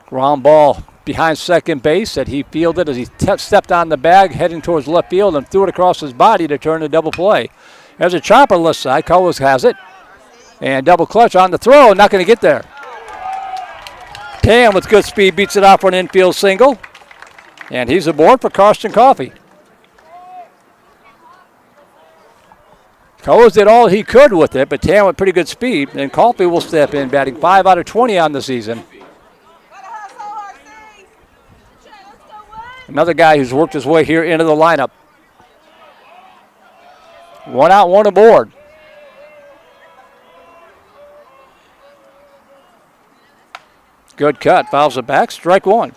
S3: Ground ball behind second base that he fielded as he stepped on the bag, heading towards left field, and threw it across his body to turn the double play. There's a chopper left side. Carlos has it. And double clutch on the throw, not going to get there. Tan with good speed beats it out for an infield single. And he's aboard for Carson Coffey. Coles did all he could with it, but Tan with pretty good speed. And Coffey will step in, batting 5 out of 20 on the season. Another guy who's worked his way here into the lineup. 1 out, 1 aboard. Good cut, fouls it back, strike 1.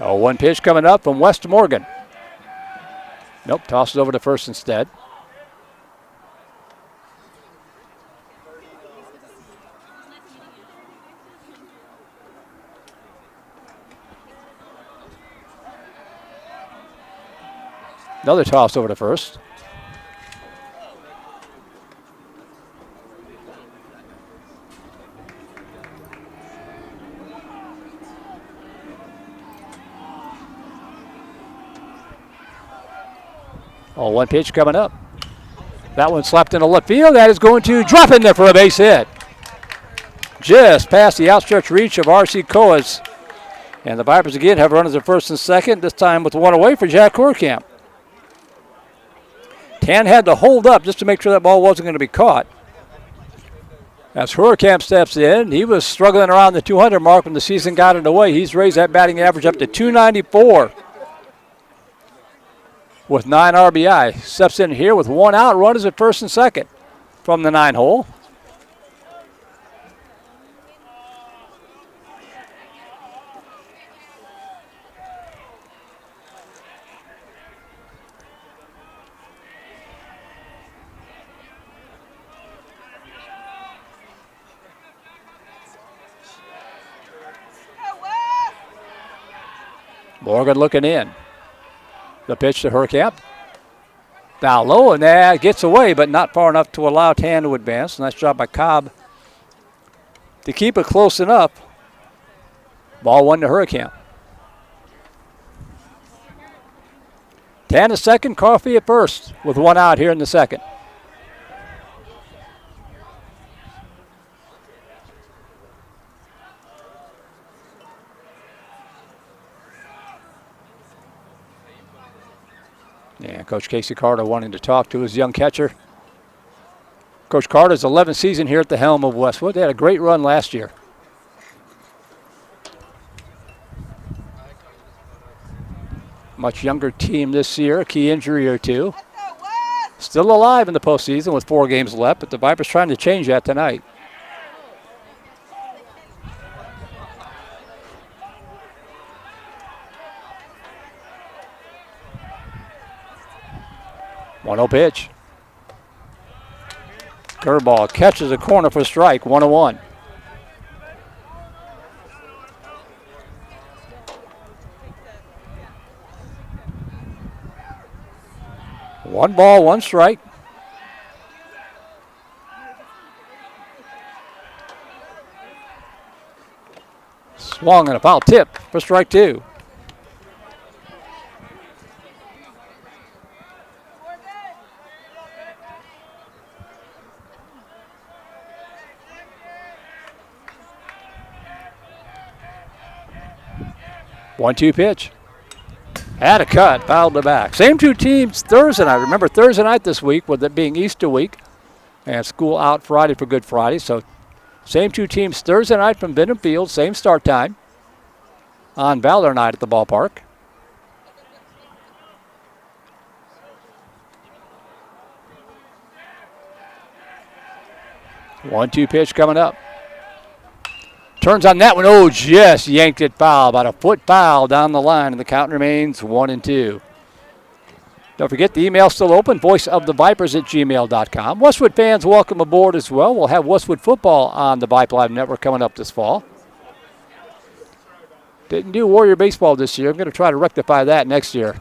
S3: Oh, 1 pitch coming up from West Morgan. Nope, tosses over to first instead. Another toss over to first. Oh, 1 pitch coming up. That one slapped into left field. That is going to drop in there for a base hit. Just past the outstretched reach of R.C. Coas. And the Vipers again have runners at first and second, this time with one away for Jack Horkamp. Tan had to hold up just to make sure that ball wasn't going to be caught. As Horkamp steps in, he was struggling around the 200 mark when the season got underway. He's raised that batting average up to 294 with 9 RBI. Steps in here with one out, runners at first and second from the 9 hole. Morgan looking in. The pitch to Horkamp. Now low, and that gets away, but not far enough to allow Tan to advance. Nice job by Cobb to keep it close enough. Ball 1 to Horkamp. Tan at second, Coffee at first with one out here in the second. Yeah, Coach Casey Carter wanting to talk to his young catcher. Coach Carter's 11th season here at the helm of Westwood. They had a great run last year. Much younger team this year, a key injury or two. Still alive in the postseason with 4 games left, but the Vipers trying to change that tonight. One-0 pitch. Curveball catches a corner for strike. 1-1. One ball, one strike. Swung and a foul tip for strike 2. One-two pitch. Had a cut, fouled the back. Same 2 teams Thursday night. Remember Thursday night this week with it being Easter week and school out Friday for Good Friday. So same 2 teams Thursday night from Benham Field, same start time on Valor night at the ballpark. One-two pitch coming up. Turns on that one. Oh, just yanked it foul. About a foot foul down the line, and the count remains 1-2. Don't forget, the email's still open, voiceofthevipers@gmail.com. Westwood fans, welcome aboard as well. We'll have Westwood football on the Vype Live Network coming up this fall. Didn't do Warrior baseball this year. I'm going to try to rectify that next year.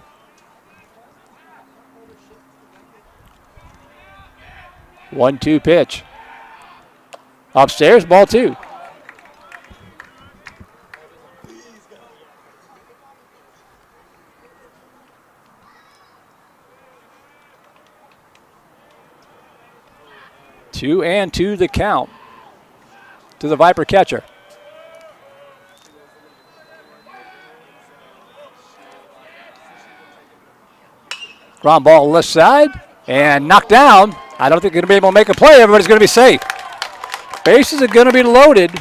S3: One-two pitch. Upstairs, ball 2. Two and 2 the count to the Viper catcher. Ground ball left side and knocked down. I don't think they're going to be able to make a play. Everybody's going to be safe. Bases are going to be loaded.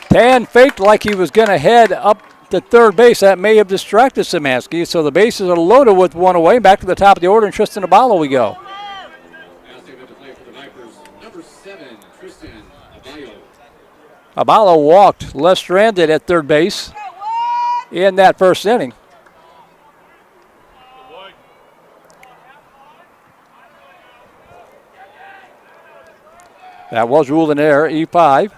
S3: Tan faked like he was going to head up to third base. That may have distracted Szymanski. So the bases are loaded with one away. Back to the top of the order, and Tristan Abalo we go. Abalo walked left stranded at third base in that first inning. That was ruled an error, E5.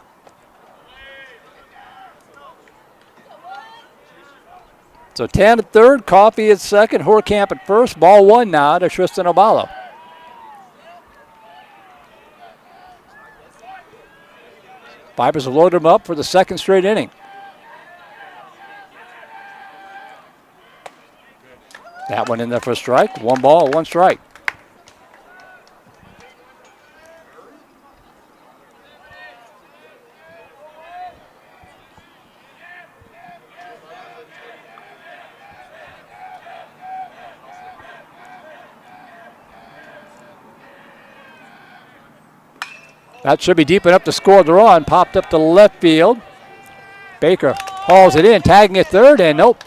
S3: So Tan at third, Coffee at second, Horkamp at first. Ball 1 now to Tristan Abalo. Vipers have loaded him up for the second straight inning. That one in there for a strike. 1 ball, 1 strike. That should be deep enough to score the run. Popped up to left field. Baker hauls it in, tagging at third, and nope.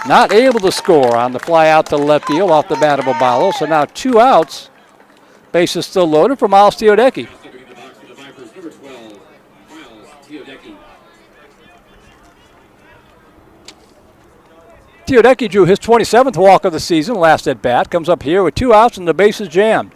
S3: Not able to score on the fly out to left field off the bat of Obalo. So now 2 outs. Bases still loaded for Miles Teodecki. Teodecki drew his 27th walk of the season last at bat. Comes up here with 2 outs and the bases jammed.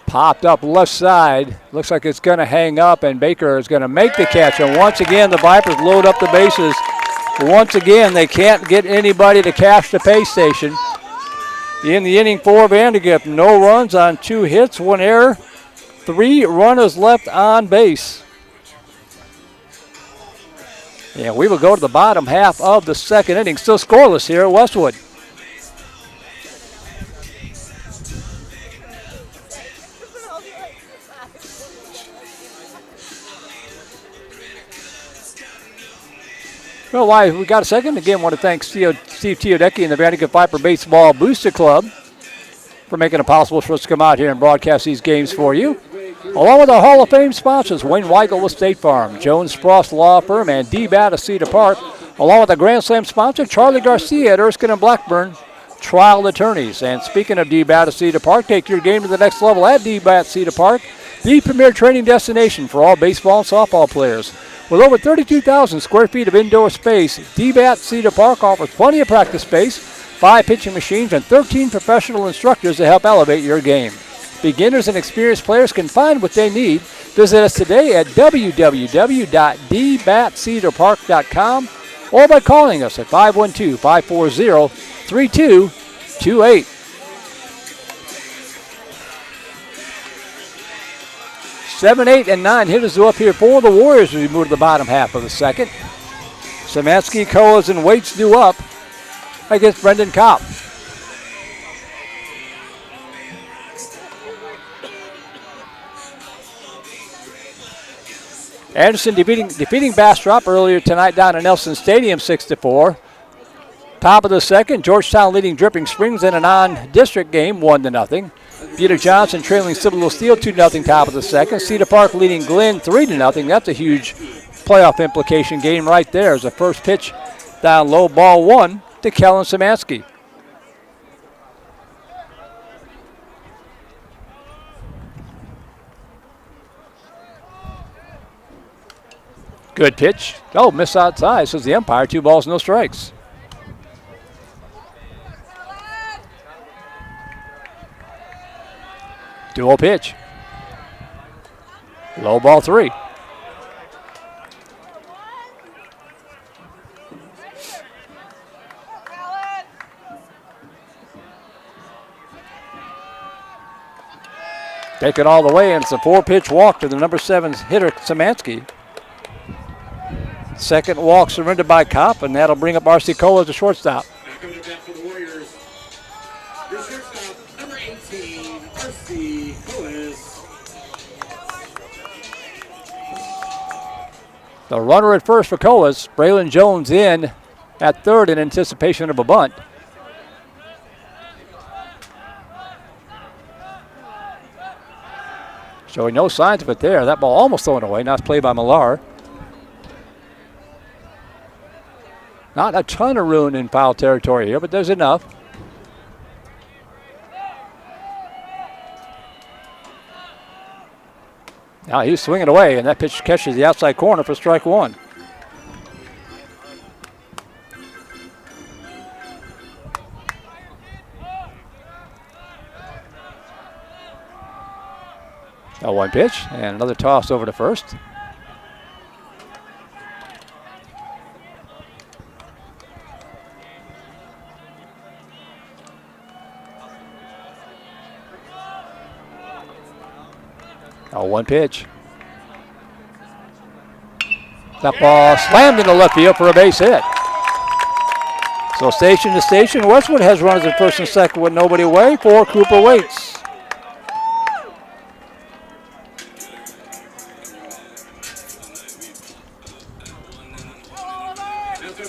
S3: Popped up left side. Looks like it's going to hang up, and Baker is going to make the catch. And once again, the Vipers load up the bases. Once again, they can't get anybody to cash the pay station. In the inning for Vandegrift, no runs on 2 hits, 1 error, 3 runners left on base. And we will go to the bottom half of the second inning. Still scoreless here at Westwood. Well, why we got a second. Again, want to thank Steve Teodecki and the Vandegrift Viper Baseball Booster Club for making it possible for us to come out here and broadcast these games for you. Along with our Hall of Fame sponsors, Wayne Weigel with State Farm, Jones Spross Law Firm, and D-Bat of Cedar Park. Along with the Grand Slam sponsor, Charlie Garcia at Erskine and Blackburn Trial Attorneys. And speaking of D-Bat of Cedar Park, take your game to the next level at D-Bat Cedar Park, the premier training destination for all baseball and softball players. With over 32,000 square feet of indoor space, D-Bat Cedar Park offers plenty of practice space, 5 pitching machines, and 13 professional instructors to help elevate your game. Beginners and experienced players can find what they need. Visit us today at www.dbatcedarpark.com or by calling us at 512-540-3228. 7, 8, and 9 hitters are up here for the Warriors as we move to the bottom half of the second. Szymanski, Coas, and Waits due up against Brendan Kopp. Anderson defeating Bastrop earlier tonight down at Nelson Stadium 6-4. Top of the second, Georgetown leading Dripping Springs in a non-district game 1-0. Peter Johnson trailing Citadel Steel 2-0 top of the second. Cedar Park leading Glenn 3-0. That's a huge playoff implication game right there as the first pitch down low, ball 1 to Kellen Szymanski. Good pitch. Oh, miss outside, says the umpire. 2 balls, no strikes. Dual pitch. Low ball 3. Take it all the way, and it's a 4-pitch walk to the number 7 hitter, Szymanski. Second walk surrendered by Kopp, and that'll bring up R.C. Cole as the shortstop.
S1: Coming up for the Warriors. Your shortstop, number 18, R.C. Coles.
S3: The runner at first for Coas. Braylon Jones in at third in anticipation of a bunt. Showing no signs of it there. That ball almost thrown away. Nice play by Millar. Not a ton of room in foul territory here, but there's enough. Now he's swinging away, and that pitch catches the outside corner for strike 1. A 1 pitch, and another toss over to first. A 1 pitch. That ball slammed into left field for a base hit. So station to station, Westwood has runners at first and second with nobody away for Cooper Waits.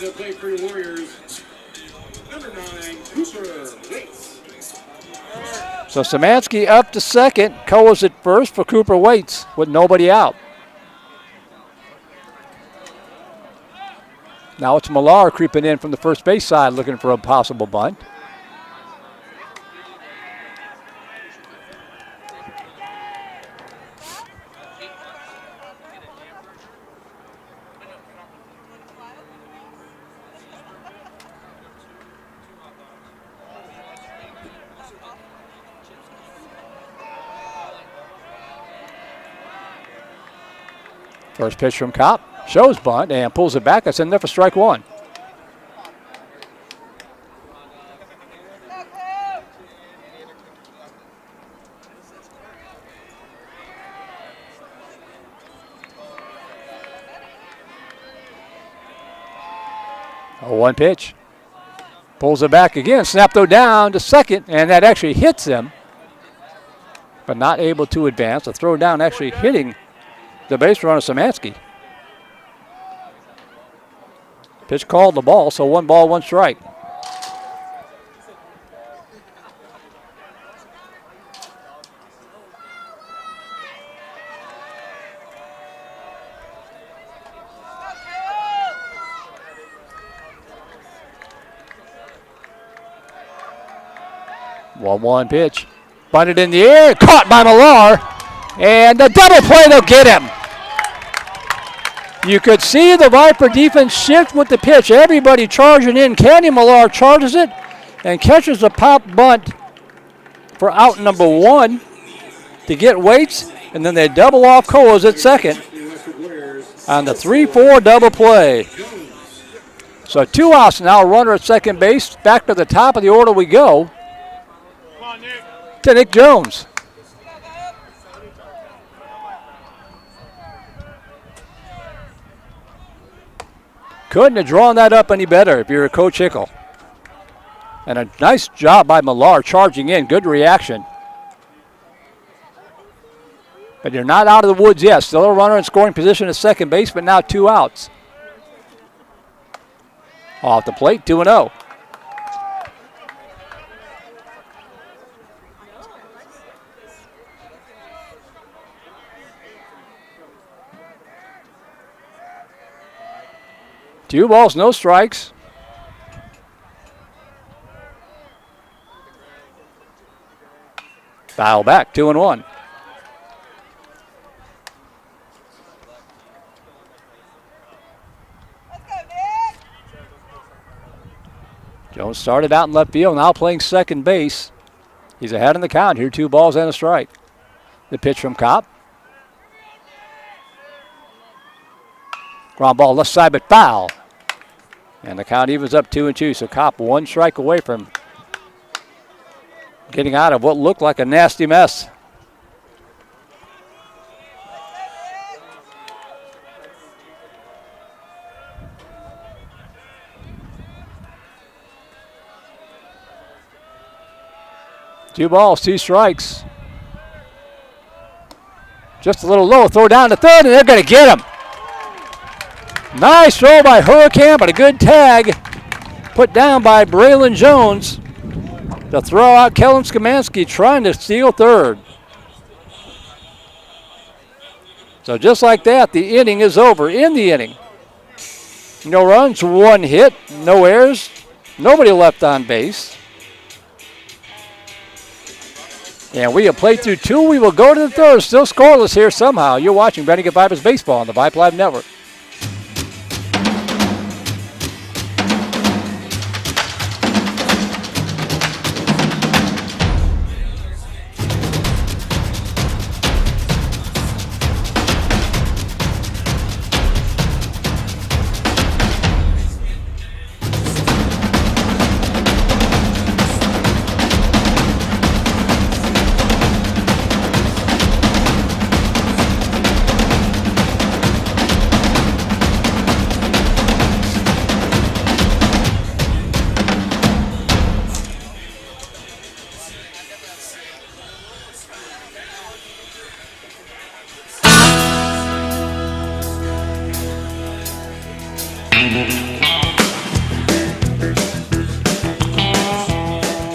S1: to play for your Warriors, number 9, Cooper Waits.
S3: So Szymanski up to second. Coa's at first for Cooper Waits with nobody out. Now it's Millar creeping in from the first base side looking for a possible bunt. First pitch from Kopp. Shows bunt and pulls it back. That's in there for strike one. Oh, one pitch. Pulls it back again. Snap though down to second, and that actually hits him, but not able to advance. The throw down actually hitting the base runner, Szymanski. Pitch called the ball, so 1 ball, 1 strike. One pitch. Bunted in the air, caught by Millar, and the double play will get him. You could see the Viper defense shift with the pitch. Everybody charging in. Kenny Millar charges it and catches the pop bunt for out number 1 to get Waits, and then they double off Coas at second on the 3-4 double play. So 2 outs now, runner at second base. Back to the top of the order we go to Nick Jones. Couldn't have drawn that up any better if you're a Coach Hickle. And a nice job by Millar charging in. Good reaction. But you're not out of the woods yet. Still a runner in scoring position at second base, but now 2 outs. Off the plate, 2-0. Two balls, no strikes. Foul back, 2-1. Jones started out in left field, now playing second base. He's ahead in the count here, 2 balls and a strike. The pitch from Kopp. Ground ball left side, but foul. And the count evens up 2-2, so Kopp 1 strike away from getting out of what looked like a nasty mess. Two balls, 2 strikes. Just a little low, throw down to third, and they're going to get him. Nice throw by Hurricane, but a good tag put down by Braylon Jones to throw out Kellen Szymanski trying to steal third. So just like that, the inning is over. In the inning, no runs, 1 hit, no errors, nobody left on base. And we have played through 2. We will go to the third. Still scoreless here somehow. You're watching Vandegrift Vipers Baseball on the Vype Live Network.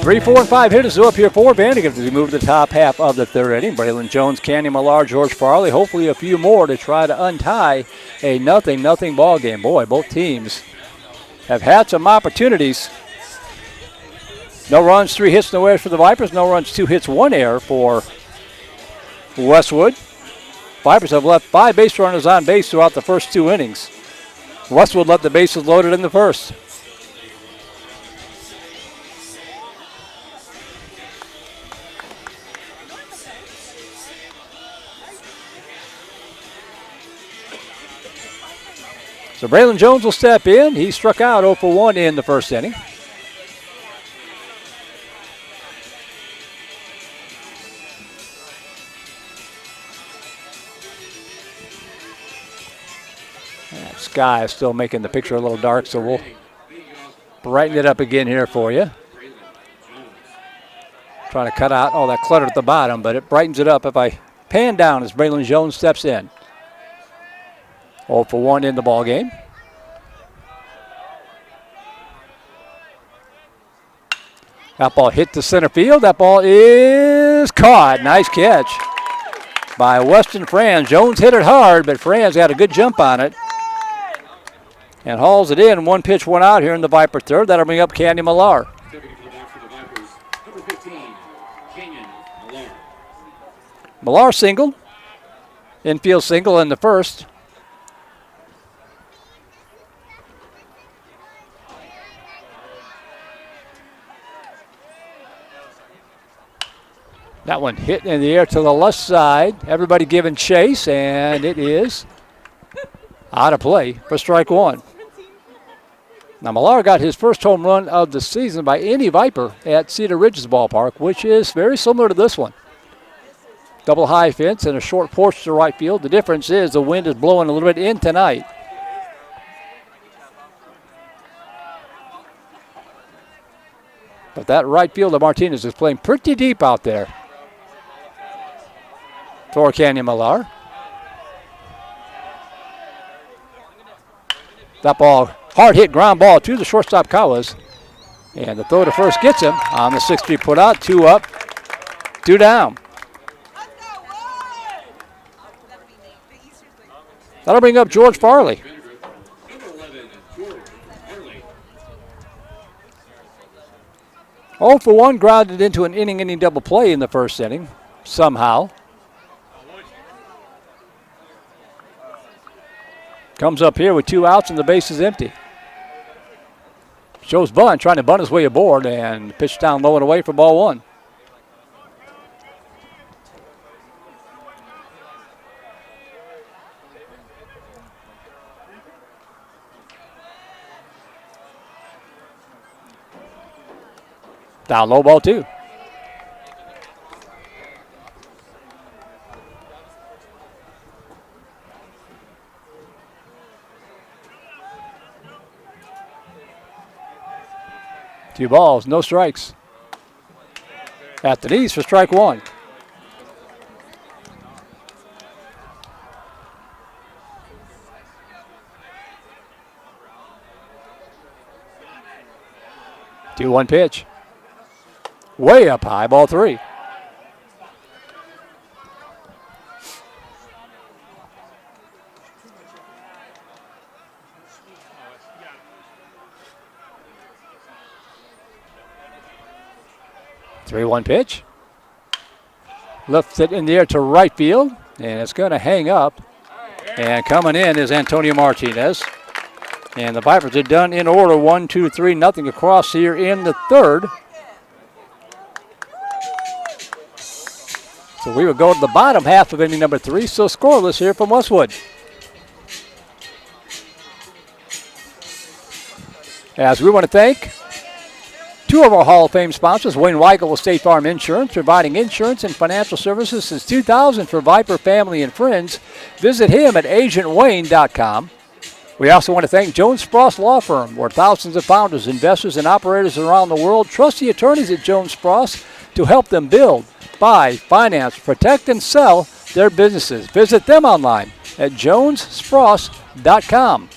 S3: 3, 4, and 5 hitters up here for Vandegrift as we move to the top half of the third inning. Braylon Jones, Candy Millar, George Farley, hopefully a few more to try to untie a 0-0 ball game. Boy, both teams have had some opportunities. No runs, 3 hits, no errors for the Vipers. No runs, 2 hits, 1 error for Westwood. Vipers have left 5 base runners on base throughout the first 2 innings. Westwood left the bases loaded in the first. So Braylon Jones will step in. He struck out 0 for 1 in the first inning. That sky is still making the picture a little dark, so we'll brighten it up again here for you. Trying to cut out all that clutter at the bottom, but it brightens it up if I pan down as Braylon Jones steps in. 0 for 1 in the ball game. That ball hit the center field. That ball is caught. Nice catch by Weston Franz. Jones hit it hard, but Franz had a good jump on it and hauls it in. 1 pitch, 1 out here in the Viper third. That'll bring up Candy Millar. Millar singled. Infield single in the first. That one hit in the air to the left side. Everybody giving chase, and it is out of play for strike 1. Now, Millar got his first home run of the season by any Viper at Cedar Ridge's ballpark, which is very similar to this one. Double high fence and a short porch to right field. The difference is the wind is blowing a little bit in tonight. But that right fielder, Martinez, is playing pretty deep out there for Canyon Millar. That ball, hard hit ground ball to the shortstop Kawas. And the throw to first gets him on the 6-3 put out. 2 up, 2 down. That'll bring up George Farley. Oh for 1 grounded into an inning double play in the first inning, somehow. Comes up here with 2 outs and the base is empty. Shows bunt, trying to bunt his way aboard and pitch down low and away for ball 1. Down low, ball 2. Two balls, no strikes. At the knees for strike 1. Two 1 pitch. Way up high, ball 3. Three 1 pitch. Lifts it in the air to right field, and it's going to hang up. And coming in is Antonio Martinez. And the Vipers are done in order, 1, 2, 3, nothing across here in the third. So we will go to the bottom half of inning number 3, still scoreless here from Westwood. As we want to thank 2 of our Hall of Fame sponsors, Wayne Weigel with State Farm Insurance, providing insurance and financial services since 2000 for Viper family and friends. Visit him at agentwayne.com. We also want to thank Jones Spross Law Firm, where thousands of founders, investors, and operators around the world trust the attorneys at Jones Spross to help them build, buy, finance, protect, and sell their businesses. Visit them online at jonesspross.com.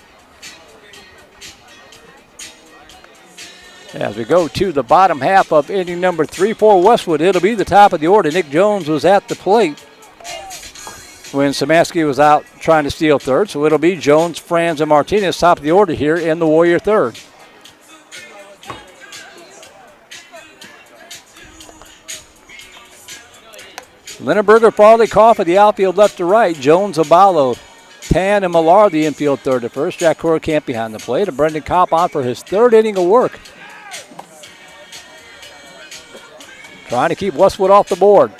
S3: As we go to the bottom half of inning number 3 for Westwood, it'll be the top of the order. Nick Jones was at the plate when Samansky was out trying to steal third. So it'll be Jones, Franz, and Martinez top of the order here in the Warrior third. Lindenberger, Farley, Coffey, the outfield left to right. Jones, Abalo, Tan, and Millar, the infield third to first. Jack Camp behind the plate. And Brendan Kopp on for his third inning of work. Trying to keep Westwood off the board.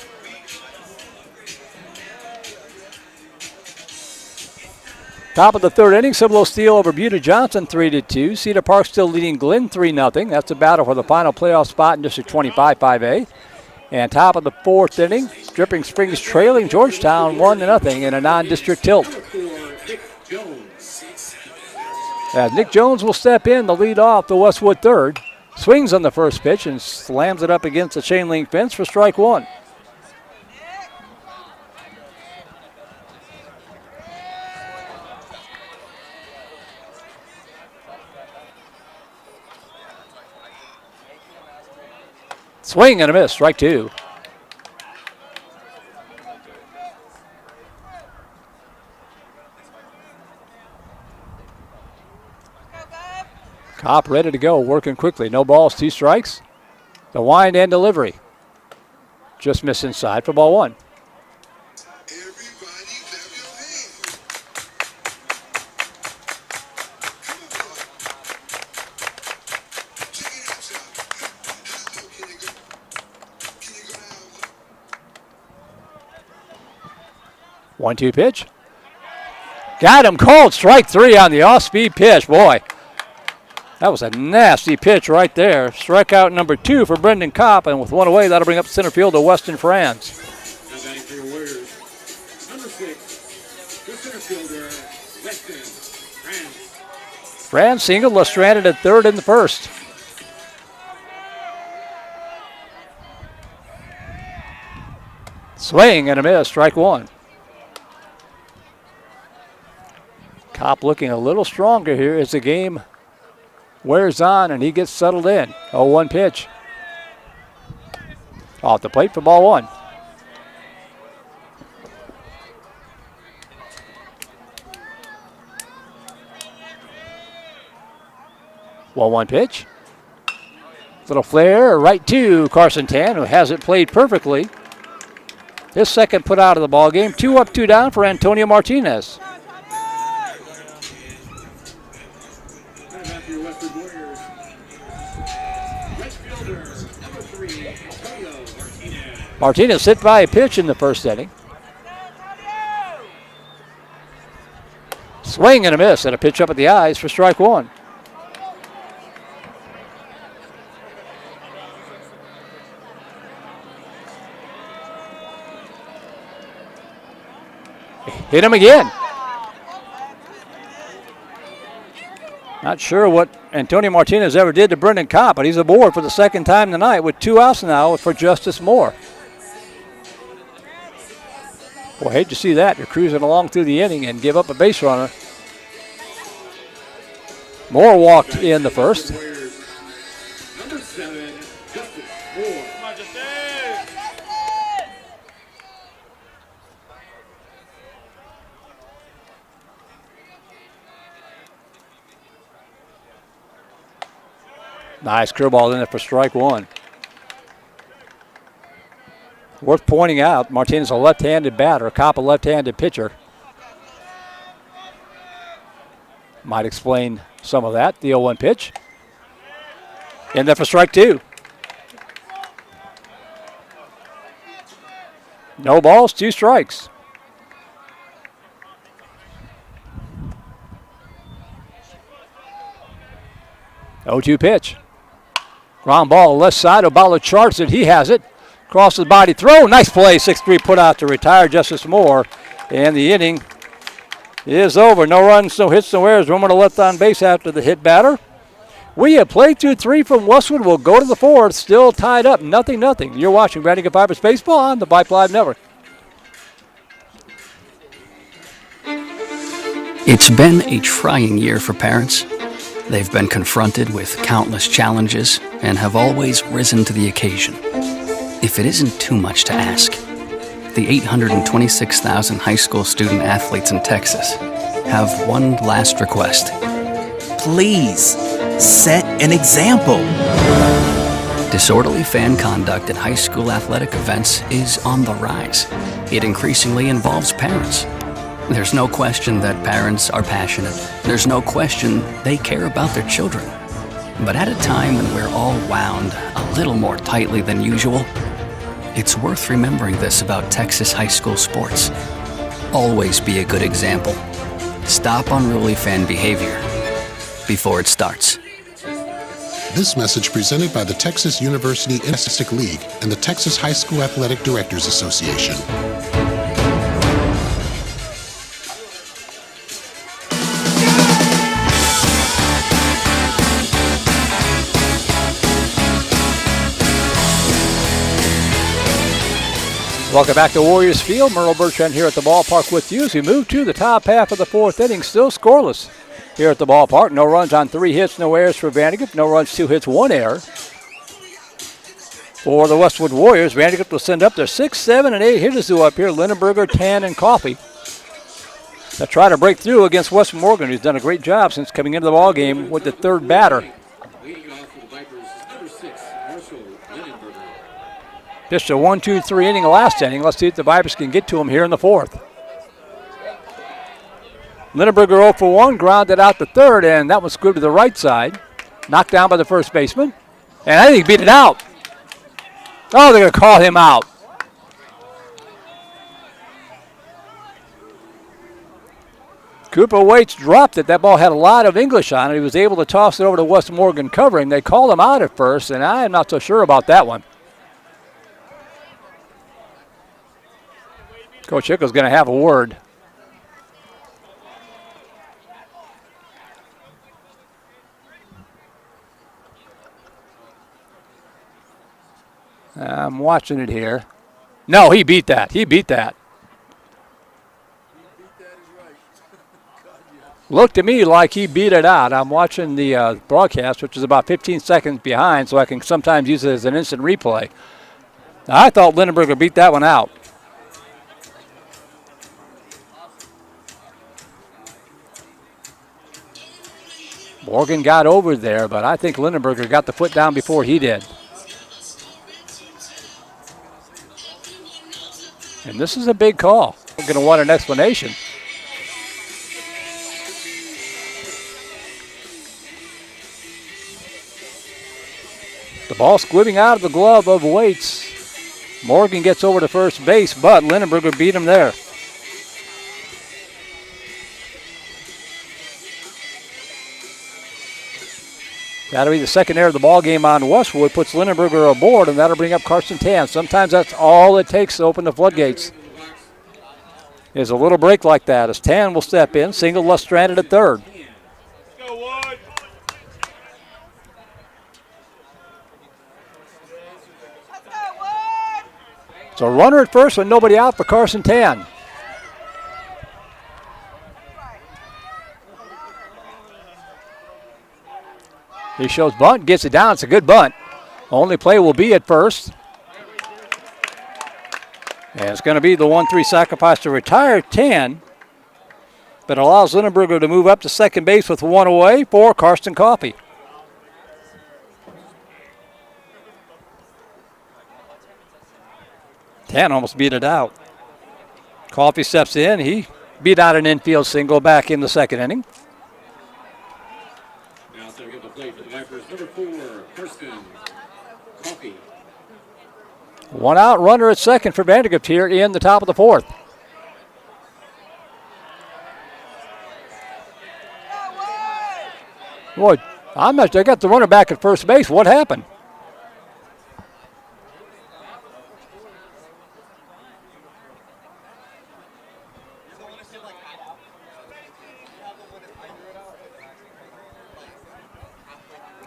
S3: Top of the third inning, Cibolo steal over Buda Johnson 3-2. Cedar Park still leading Glenn 3-0. That's a battle for the final playoff spot in District 25 5A. And top of the fourth inning, Dripping Springs trailing Georgetown 1-0 in a non-district tilt. As Nick Jones will step in to lead off the Westwood third. Swings on the first pitch and slams it up against the chain link fence for strike one. Swing and a miss, strike two. Kopp ready to go, working quickly. No balls, 2 strikes. The wind and delivery. Just missed inside for ball one. One-two pitch. Got him called. Strike three on the off-speed pitch. Boy, that was a nasty pitch right there. Strikeout number 2 for Brendan Kopp, and with one away, that'll bring up center field to Weston Franz. Franz singled, Lestranded at third in the first. Swing and a miss, strike one. Kopp looking a little stronger here as the game wears on and he gets settled in. 0-1 pitch. Off the plate for ball one. One pitch. Little flare right to Carson Tan, who has it played perfectly. His second put out of the ball game. 2 up, 2 down for Antonio Martinez. Martinez hit by a pitch in the first inning. Swing and a miss, and a pitch up at the eyes for strike one. Hit him again. Not sure what Antonio Martinez ever did to Brendan Kopp, but he's aboard for the second time tonight with 2 outs now for Justice Moore. Boy, hate to see that. You're cruising along through the inning and give up a base runner. Moore walked in the first.
S1: Number 7, Justice Moore. Come on, Justice.
S3: Nice curveball in there for strike one. Worth pointing out, Martinez a left-handed batter, Kopp a left-handed pitcher. Might explain some of that. The 0-1 pitch. In there for strike two. No balls, 2 strikes. Oh-2 pitch. Ground ball left side. Obalo charts it. He has it. Across the body throw. Nice play. 6-3 put out to retire Justice Moore. And the inning is over. No runs, no hits, no errors. Roman left on base after the hit batter. We have played 2-3 from Westwood. We'll go to the fourth. Still tied up. 0-0. You're watching Vandegrift Vipers Baseball on the Vype Live Network.
S8: It's been a trying year for parents. They've been confronted with countless challenges and have always risen to the occasion. If it isn't too much to ask, the 826,000 high school student athletes in Texas have one last request.
S9: Please, set an example.
S8: Disorderly fan conduct at high school athletic events is on the rise. It increasingly involves parents. There's no question that parents are passionate. There's no question they care about their children. But at a time when we're all wound a little more tightly than usual, it's worth remembering this about Texas high school sports. Always be a good example. Stop unruly fan behavior before it starts.
S10: This message presented by the Texas University Athletic League and the Texas High School Athletic Directors Association.
S3: Welcome back to Warriors Field. Merle Bertrand here at the ballpark with you as we move to the top half of the fourth inning. Still scoreless here at the ballpark. No runs on 3 hits, no errors for Vandegrift. No runs, 2 hits, 1 error. For the Westwood Warriors, Vandegrift will send up their 6, 7, and 8 hitters who up here. Lindenberger, Tan, and Coffey. They'll try to break through against West Morgan, who's done a great job since coming into the ballgame with the third batter. Just a 1-2-3 inning last inning. Let's see if the Vipers can get to him here in the fourth. Lindenberger 0 for 1, grounded out the third, and that was good to the right side. Knocked down by the first baseman. And I think he beat it out. Oh, they're going to call him out. Cooper Waits dropped it. That ball had a lot of English on it. He was able to toss it over to West Morgan covering. They called him out at first, and I'm not so sure about that one. Coach Hickle's going to have a word. I'm watching it here. No, he beat that. He beat that. Looked to me like he beat it out. I'm watching the broadcast, which is about 15 seconds behind, so I can sometimes use it as an instant replay. I thought Lindenberger beat that one out. Morgan got over there, but I think Lindenberger got the foot down before he did. And this is a big call. We're going to want an explanation. The ball squibbing out of the glove of Waits. Morgan gets over to first base, but Lindenberger beat him there. That'll be the second error of the ball game on Westwood. Puts Lindenberger aboard, and that'll bring up Carson Tan. Sometimes that's all it takes to open the floodgates. Is a little break like that as Tan will step in. Single left stranded at third. So runner at first with nobody out for Carson Tan. He shows bunt, gets it down. It's a good bunt. Only play will be at first. And it's going to be the 1-3 sacrifice to retire Tan, but allows Lindenberger to move up to second base with one away for Karsten Coffey. Tan almost beat it out. Coffey steps in. He beat out an infield single back in the second inning.
S1: Play for the Vipers, number 4, Karsten Coffey.
S3: One out runner at second for Vandegrift here in the top of the fourth. Boy, they got the runner back at first base. What happened?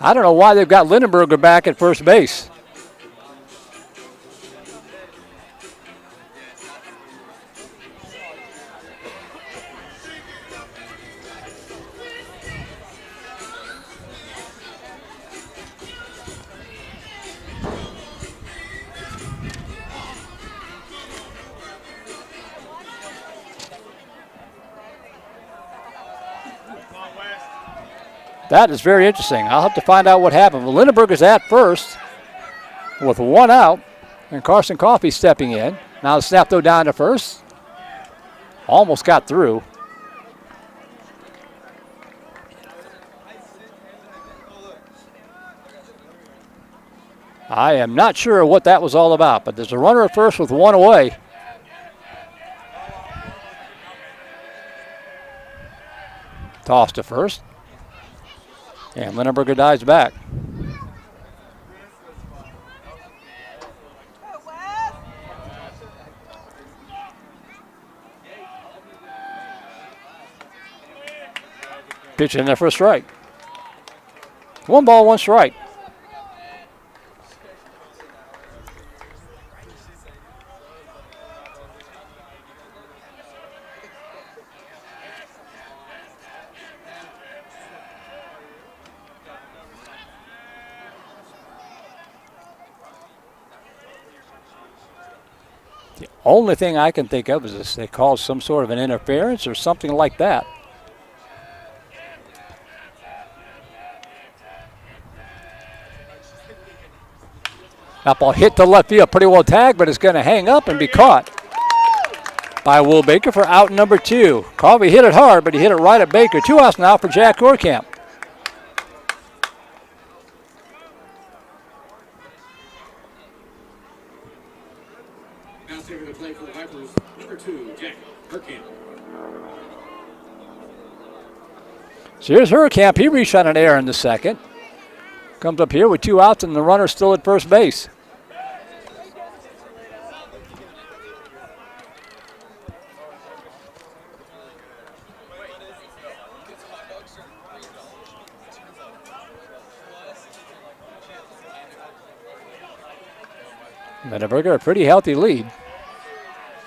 S3: I don't know why they've got Lindenberger back at first base. That is very interesting. I'll have to find out what happened. Well, Lindenberg is at first with one out, and Carson Coffey stepping in. Now the snap, though, down to first. Almost got through. I am not sure what that was all about, but there's a runner at first with one away. Toss to first. And Lindenberger dives back. Pitch in there for a strike. 1 ball, 1 strike. The only thing I can think of is this, they call some sort of an interference or something like that. That ball hit to left field, pretty well tagged, but it's going to hang up and be caught by Will Baker for out number 2. Coffey hit it hard, but he hit it right at Baker. 2 outs now for Jack Horkamp.
S1: Now saving the play for the Vipers, number 2, Jack Horkamp.
S3: So here's Horkamp. He reached on an error in the second. Comes up here with 2 outs and the runner still at first base. Lindenberger, a pretty healthy lead.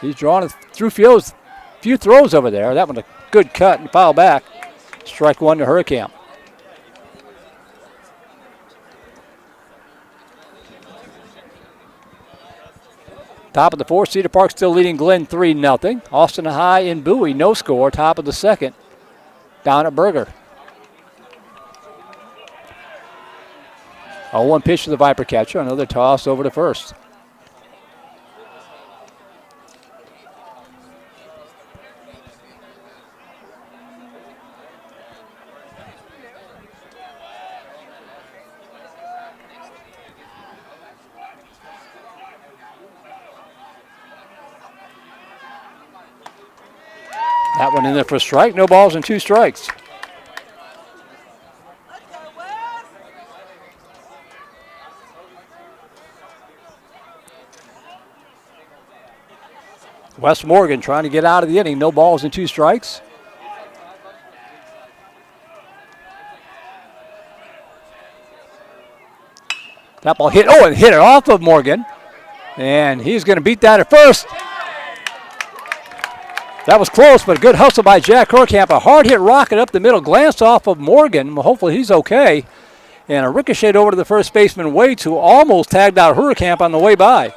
S3: He's drawn through fields, few throws over there. That one a good cut and foul back. Strike 1 to Horkamp. Top of the 4th, Cedar Park still leading Glenn 3-0. Austin High and Bowie, no score. Top of the 2nd, down at Berger. 0-1 pitch to the Viper catcher. Another toss over to first. That one in there for a strike. No balls and 2 strikes. Wes Morgan trying to get out of the inning. No balls and 2 strikes. That ball hit. Oh, and hit it off of Morgan. And he's going to beat that at first. That was close, but a good hustle by Jack Horkamp. A hard hit rocket up the middle, glanced off of Morgan. Well, hopefully he's okay. And a ricochet over to the first baseman, Waits, who almost tagged out Horkamp on the way by.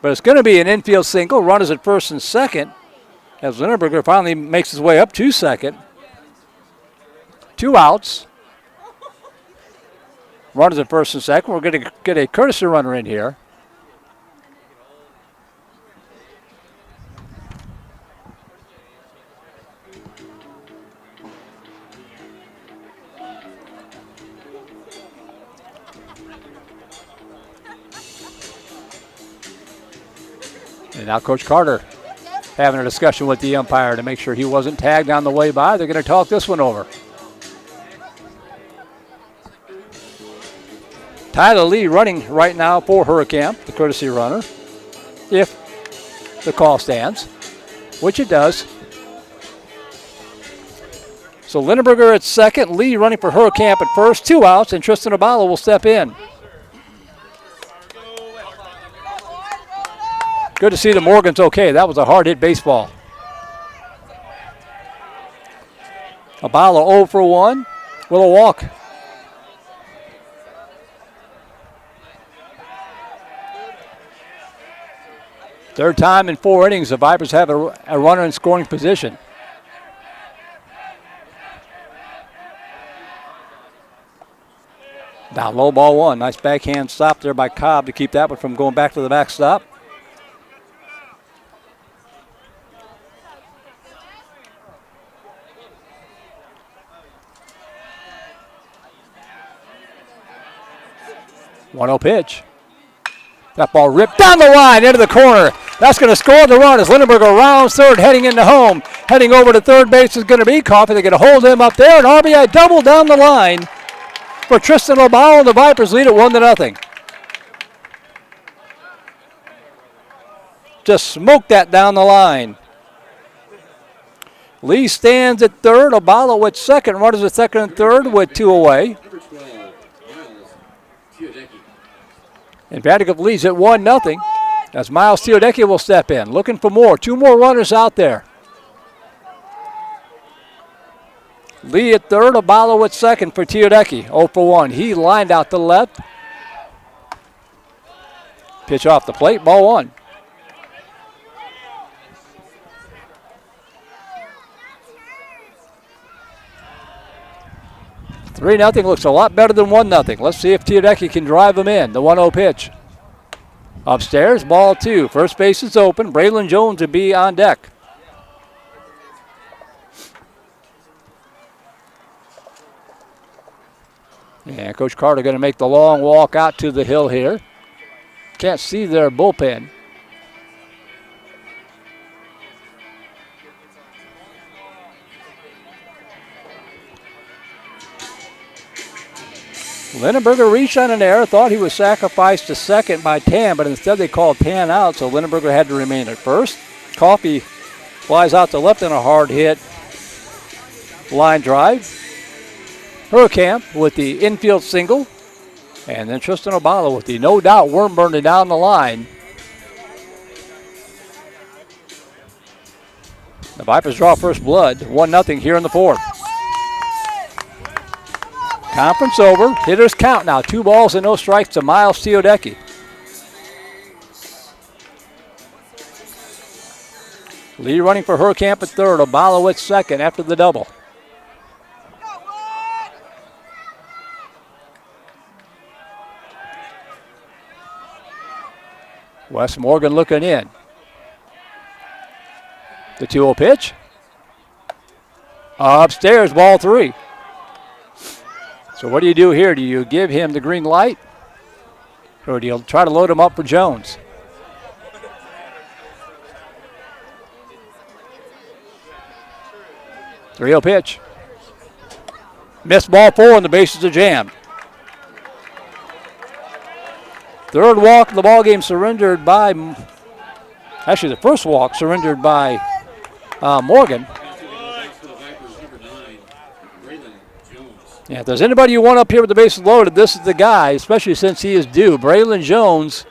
S3: But it's going to be an infield single. Runners at first and second as Lindenberger finally makes his way up to second. 2 outs. Runners at first and second. We're going to get a courtesy runner in here. And now Coach Carter having a discussion with the umpire to make sure he wasn't tagged on the way by. They're going to talk this one over. Tyler Lee running right now for Horkamp, the courtesy runner, if the call stands, which it does. So Lindenberger at second, Lee running for Horkamp at first, 2 outs, and Tristan Abala will step in. Good to see the Morgan's okay. That was a hard hit baseball. Abala 0 for 1 with a walk. Third time in 4 innings, the Vipers have a runner in scoring position. Now low ball one. Nice backhand stop there by Cobb to keep that one from going back to the backstop. One-oh pitch. That ball ripped down the line into the corner. That's going to score the run as Lindenberger rounds third, heading into home. Heading over to third base is going to be Coffey. They're going to hold him up there. An RBI double down the line for Tristan Lobau, and the Vipers lead it 1-0. Just smoked that down the line. Lee stands at third. Obalo at second. Runners at second and third with 2 away. And Vandegrift leads at 1-0 as Miles Teodecki will step in. Looking for more. 2 more runners out there. Lee at third, Obalo at second for Teodecki. 0 for 1. He lined out to left. Pitch off the plate, ball 1. Three 0 looks a lot better than 1-0. Let's see if Teodecki can drive him in. The 1-0 pitch. Upstairs, ball 2. First base is open. Braylon Jones will be on deck. And Coach Carter going to make the long walk out to the hill here. Can't see their bullpen. Lindenberger reached on an error, thought he was sacrificed to second by Tan, but instead they called Tan out, so Lindenberger had to remain at first. Coffey flies out to left in a hard hit. Line drive. Hurkamp with the infield single. And then Tristan Obalo with the no doubt worm burning down the line. The Vipers draw first blood, 1-0 here in the fourth. Conference over. Hitters count now. 2 balls and no strikes to Miles Teodecki. Lee running for Hurkamp at third. Obalo at second after the double. Wes Morgan looking in. The 2-0 pitch. Upstairs, ball 3. So what do you do here? Do you give him the green light? Or do you try to load him up for Jones? The 3-0 pitch. Missed ball 4 and the bases are jammed. Third walk of the ball game surrendered by, actually the first walk surrendered by Morgan. Yeah, if there's anybody you want up here with the bases loaded, this is the guy, especially since he is due. Braylon Jones,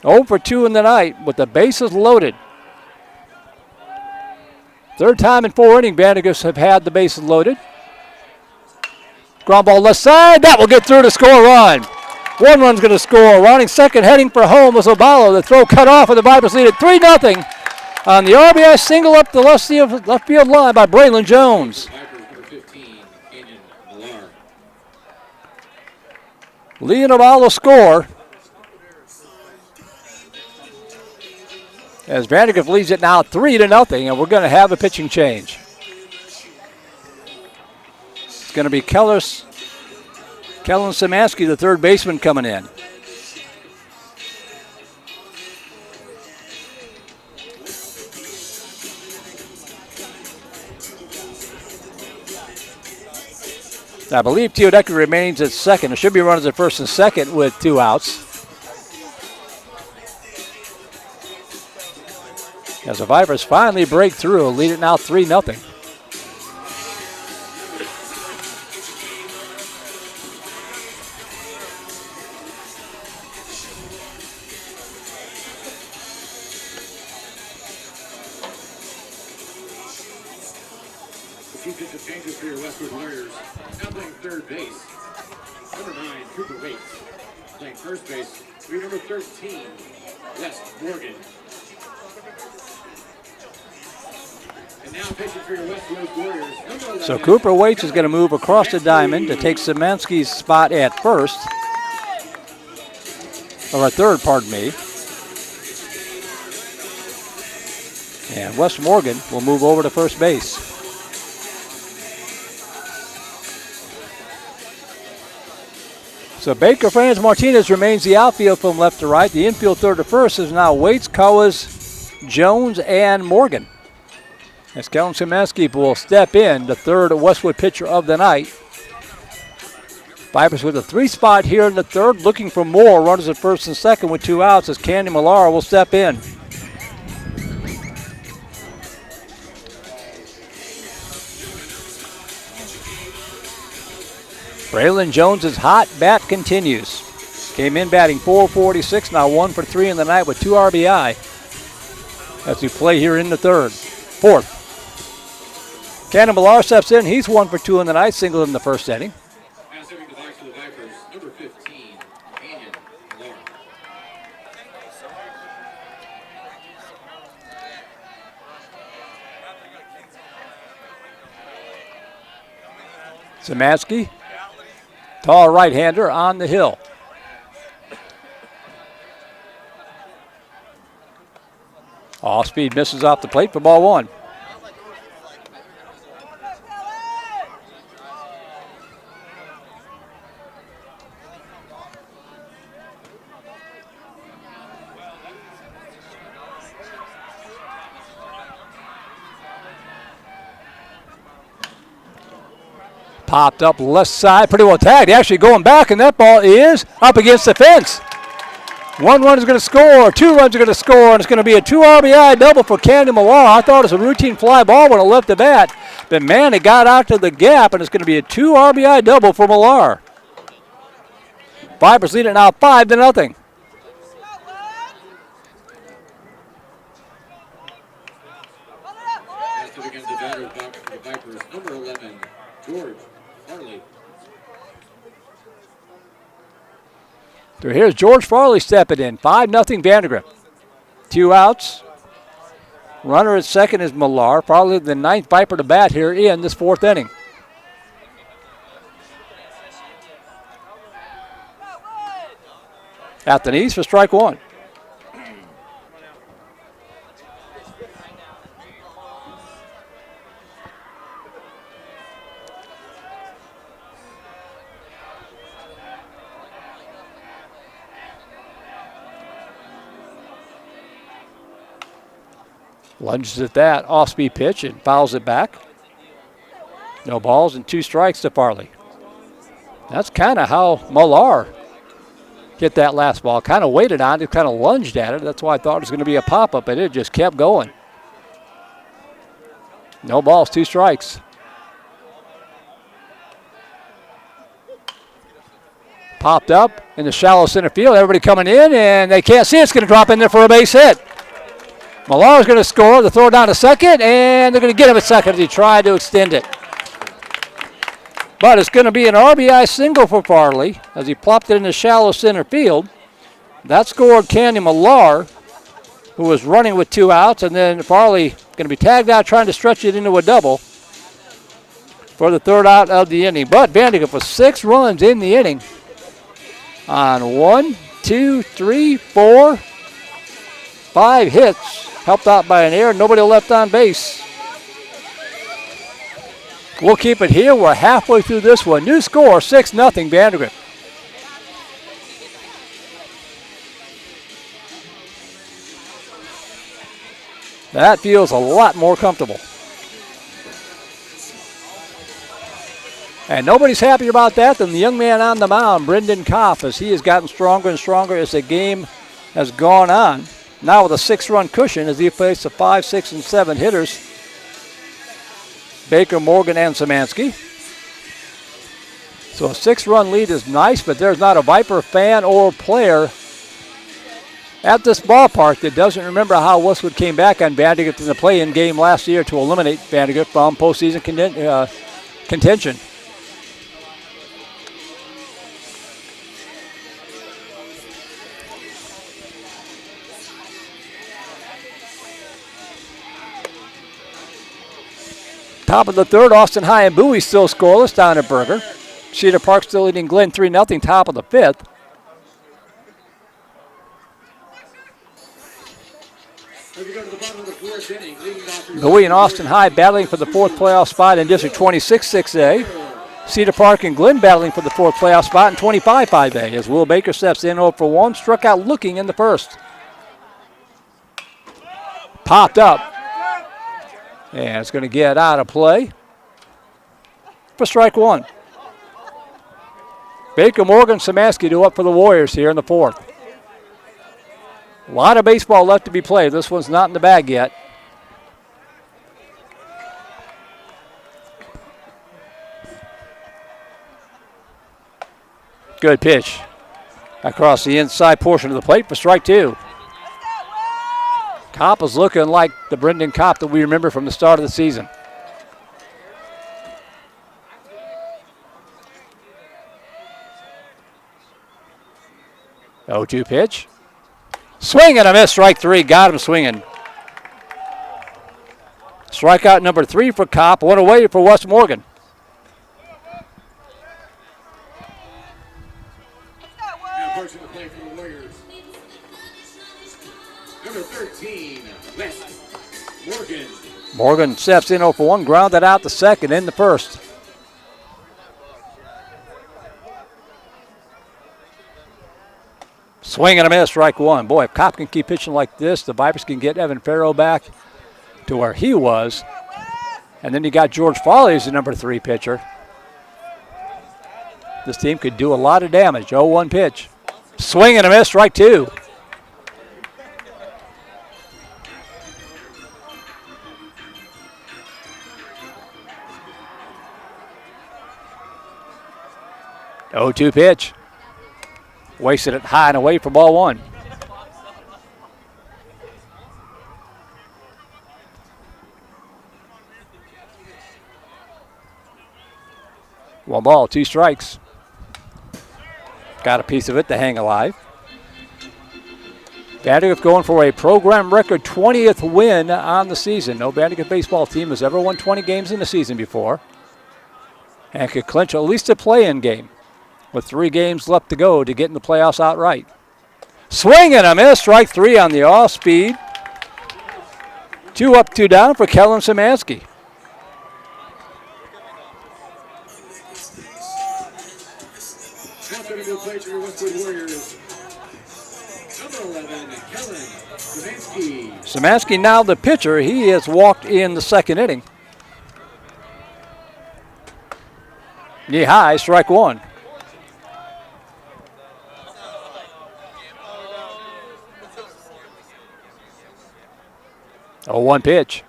S3: 0 for 2 in the night with the bases loaded. Third time in 4 innings, Vandegrift have had the bases loaded. Ground ball left side, that will get through to score a run. 1 run's going to score. Running second, heading for home was Obalo. The throw cut off, and the Vipers lead at 3-0 on the RBI single up the left field line by Braylon Jones. Lee and Obalo score as Vandegrift leads it now 3-0, and we're going to have a pitching change. It's going to be Kellen Szymanski, the third baseman, coming in. I believe Teodecki remains at second. There should be runners at first and second with 2 outs. As the Vipers finally break through, lead it now 3-0.
S1: The two pitcher changes for your Westwood Warriors. Now playing third base, number 9, Cooper Waits. Playing first base, number 13, Wes Morgan. And now pitching for your Westwood Warriors, number 11.
S3: So Cooper Waits is going to move across the diamond to take Szymanski's spot at first. Or at third, pardon me. And Wes Morgan will move over to first base. So Baker Franz Martinez remains the outfield from left to right. The infield third to first is now Waits, Cowas, Jones, and Morgan. As Kellen Szymanski will step in, the third Westwood pitcher of the night. Vipers with a 3 spot here in the third, looking for more runners at first and second with 2 outs as Candy Millar will step in. Braylon Jones' hot bat continues. Came in batting .446, now 1 for 3 in the night with 2 RBI as we play here in the fourth. Cannon Millar steps in. He's 1 for 2 in the night, single in the first inning.
S1: Now stepping to the box for the Vipers, number 15, Canyon Millar.
S3: Szymanski, tall right-hander on the hill. Off speed misses off the plate for ball 1. Popped up left side, pretty well tagged. Actually going back, and that ball is up against the fence. 1 run is going to score, 2 runs are going to score, and it's going to be a 2 RBI double for Candy Millar. I thought it was a routine fly ball when it left the bat, but man, it got out to the gap, and it's going to be a 2 RBI double for Millar. Vipers lead it now 5-0.
S1: As to begin the batter's box for the Vipers, number 11, George Farley.
S3: So here's George Farley stepping in. 5-0 Vandegrift. 2 outs. Runner at second is Millar. Probably the 9th Viper to bat here in this 4th inning. At the knees for strike 1. Lunges at that off-speed pitch and fouls it back. No balls and 2 strikes to Farley. That's kind of how Millar hit that last ball. Kind of waited on it, kind of lunged at it. That's why I thought it was going to be a pop-up, but it just kept going. No balls, 2 strikes. Popped up in the shallow center field. Everybody coming in, and they can't see it. It's going to drop in there for a base hit. Millar's going to score. The throw down to second, and they're going to get him at second as he tried to extend it. But it's going to be an RBI single for Farley as he plopped it in the shallow center field. That scored Candy Millar, who was running with 2 outs, and then Farley going to be tagged out trying to stretch it into a double for the 3rd out of the inning. But Vandegrift with 6 runs in the inning on 1, 2, 3, 4, 5 hits. Helped out by an error. Nobody left on base. We'll keep it here. We're halfway through this one. New score, 6-0 Vandegrift. That feels a lot more comfortable. And nobody's happier about that than the young man on the mound, Brendan Koff, as he has gotten stronger and stronger as the game has gone on. Now with a 6-run cushion as he faces the 5, 6, and 7 hitters, Baker, Morgan, and Szymanski. So a 6-run lead is nice, but there's not a Viper fan or player at this ballpark that doesn't remember how Westwood came back on Vandegrift in the play-in game last year to eliminate Vandegrift from postseason contention. Top of the third, Austin High and Bowie still scoreless down at Berger. Cedar Park still leading Glenn 3-0, top of the fifth. Bowie and Austin High battling for the fourth playoff spot in District 26 6A. Cedar Park and Glenn battling for the fourth playoff spot in 25 5A as Will Baker steps in 0 for 1, struck out looking in the first. Popped up. And it's going to get out of play for strike one. Baker, Morgan, Samansky do up for the Warriors here in the fourth. A lot of baseball left to be played. This one's not in the bag yet. Good pitch across the inside portion of the plate for strike two. Kopp is looking like the Brendan Kopp that we remember from the start of the season. Oh, 2 pitch. Swing and a miss, strike three. Got him swinging. Strikeout number 3 for Kopp. One away for Wes Morgan.
S1: Number 13, West Morgan.
S3: Morgan steps in 0 for 1, grounded out the second in the first. Swing and a miss, strike one. Boy, if Kopp can keep pitching like this, the Vipers can get Evan Farrow back to where he was. And then you got George Farley as the number 3 pitcher. This team could do a lot of damage. 0-1 pitch. Swing and a miss, strike two. Oh, 2 pitch. Wasted it high and away for ball one. One ball, 2 strikes. Got a piece of it to hang alive. Vandegrift going for a program record 20th win on the season. No Vandegrift baseball team has ever won 20 games in the season before. And could clinch at least a play-in game with 3 games left to go to get in the playoffs outright. Swing and a miss, strike 3 on the off speed. 2 up, 2 down for Kellen Samansky.
S1: Play Westwood Warriors. Number 11, Kellen Samansky.
S3: Samansky now the pitcher. He has walked in the second inning. Knee high, strike one. Oh, 1 pitch.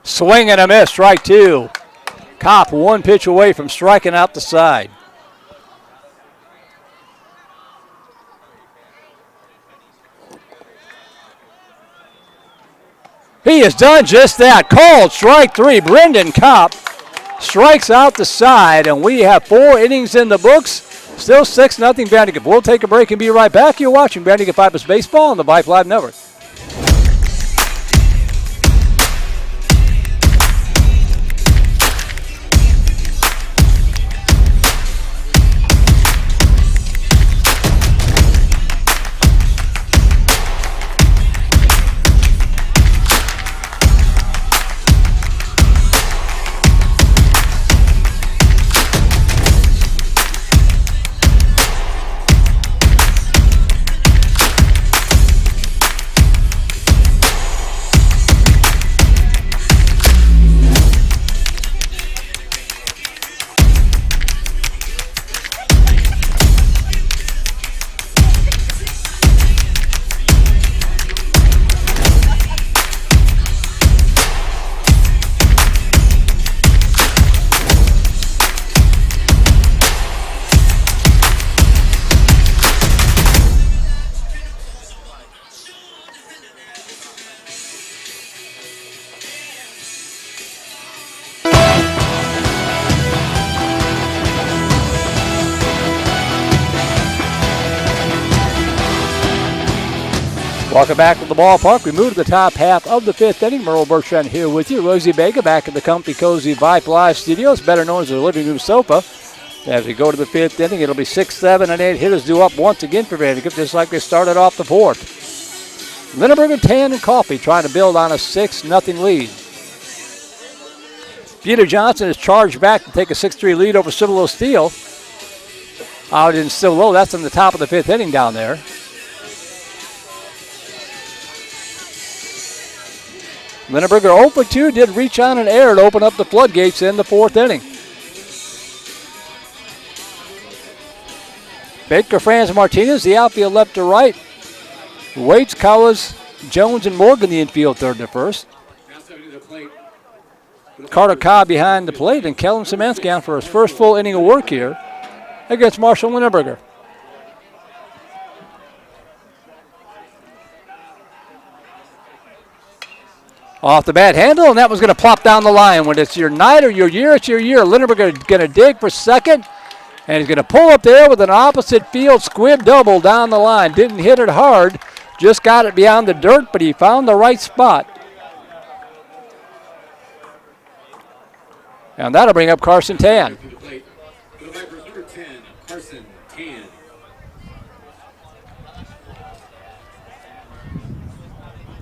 S3: Swing and a miss, strike two. Kopp 1 pitch away from striking out the side. He has done just that. Called strike 3. Brendan Kopp strikes out the side, and we have 4 innings in the books. Still 6-0 Vandegrift. We'll take a break and be right back. You're watching Vandegrift Vipers Baseball on the Vype Live Network. Welcome back to the ballpark. We move to the top half of the fifth inning. Merle Bertrand here with you. Rosie Vega back at the comfy, cozy Vype Live studios, better known as the living room sofa. As we go to the fifth inning, it'll be 6, 7, and 8 hitters due up once again for Vandegrift, just like they started off the fourth. Lindenberger, Tan, and Coffee trying to build on a 6-0 lead. Peter Johnson is charged back to take a 6-3 lead over Cibolo Steele. Out in Cibolo, that's in the top of the fifth inning down there. Lindenberger 0 for 2 did reach on an error to open up the floodgates in the fourth inning. Baker, Franz, Martinez, the outfield left to right. Waits, Cowles, Jones, and Morgan the infield third to first. Carter Cobb behind the plate, and Kellen Szymanski on for his first full inning of work here against Marshall Lindenberger. Off the bat handle, and that was going to plop down the line. When it's your night or your year, it's your year. Lindenberger going to dig for second, and he's going to pull up there with an opposite field squib double down the line. Didn't hit it hard, just got it beyond the dirt, but he found the right spot. And that'll bring up Carson Tan.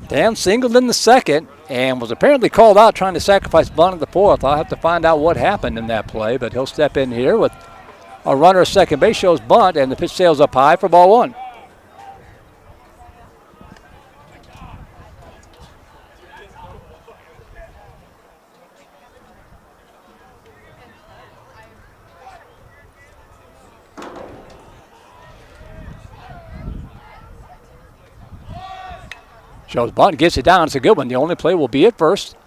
S3: Dan singled in the second and was apparently called out trying to sacrifice bunt in the fourth. I'll have to find out what happened in that play, but he'll step in here with a runner at second base, shows bunt, and the pitch sails up high for ball one. Shows bunt, gets it down. It's a good one. The only play will be at first.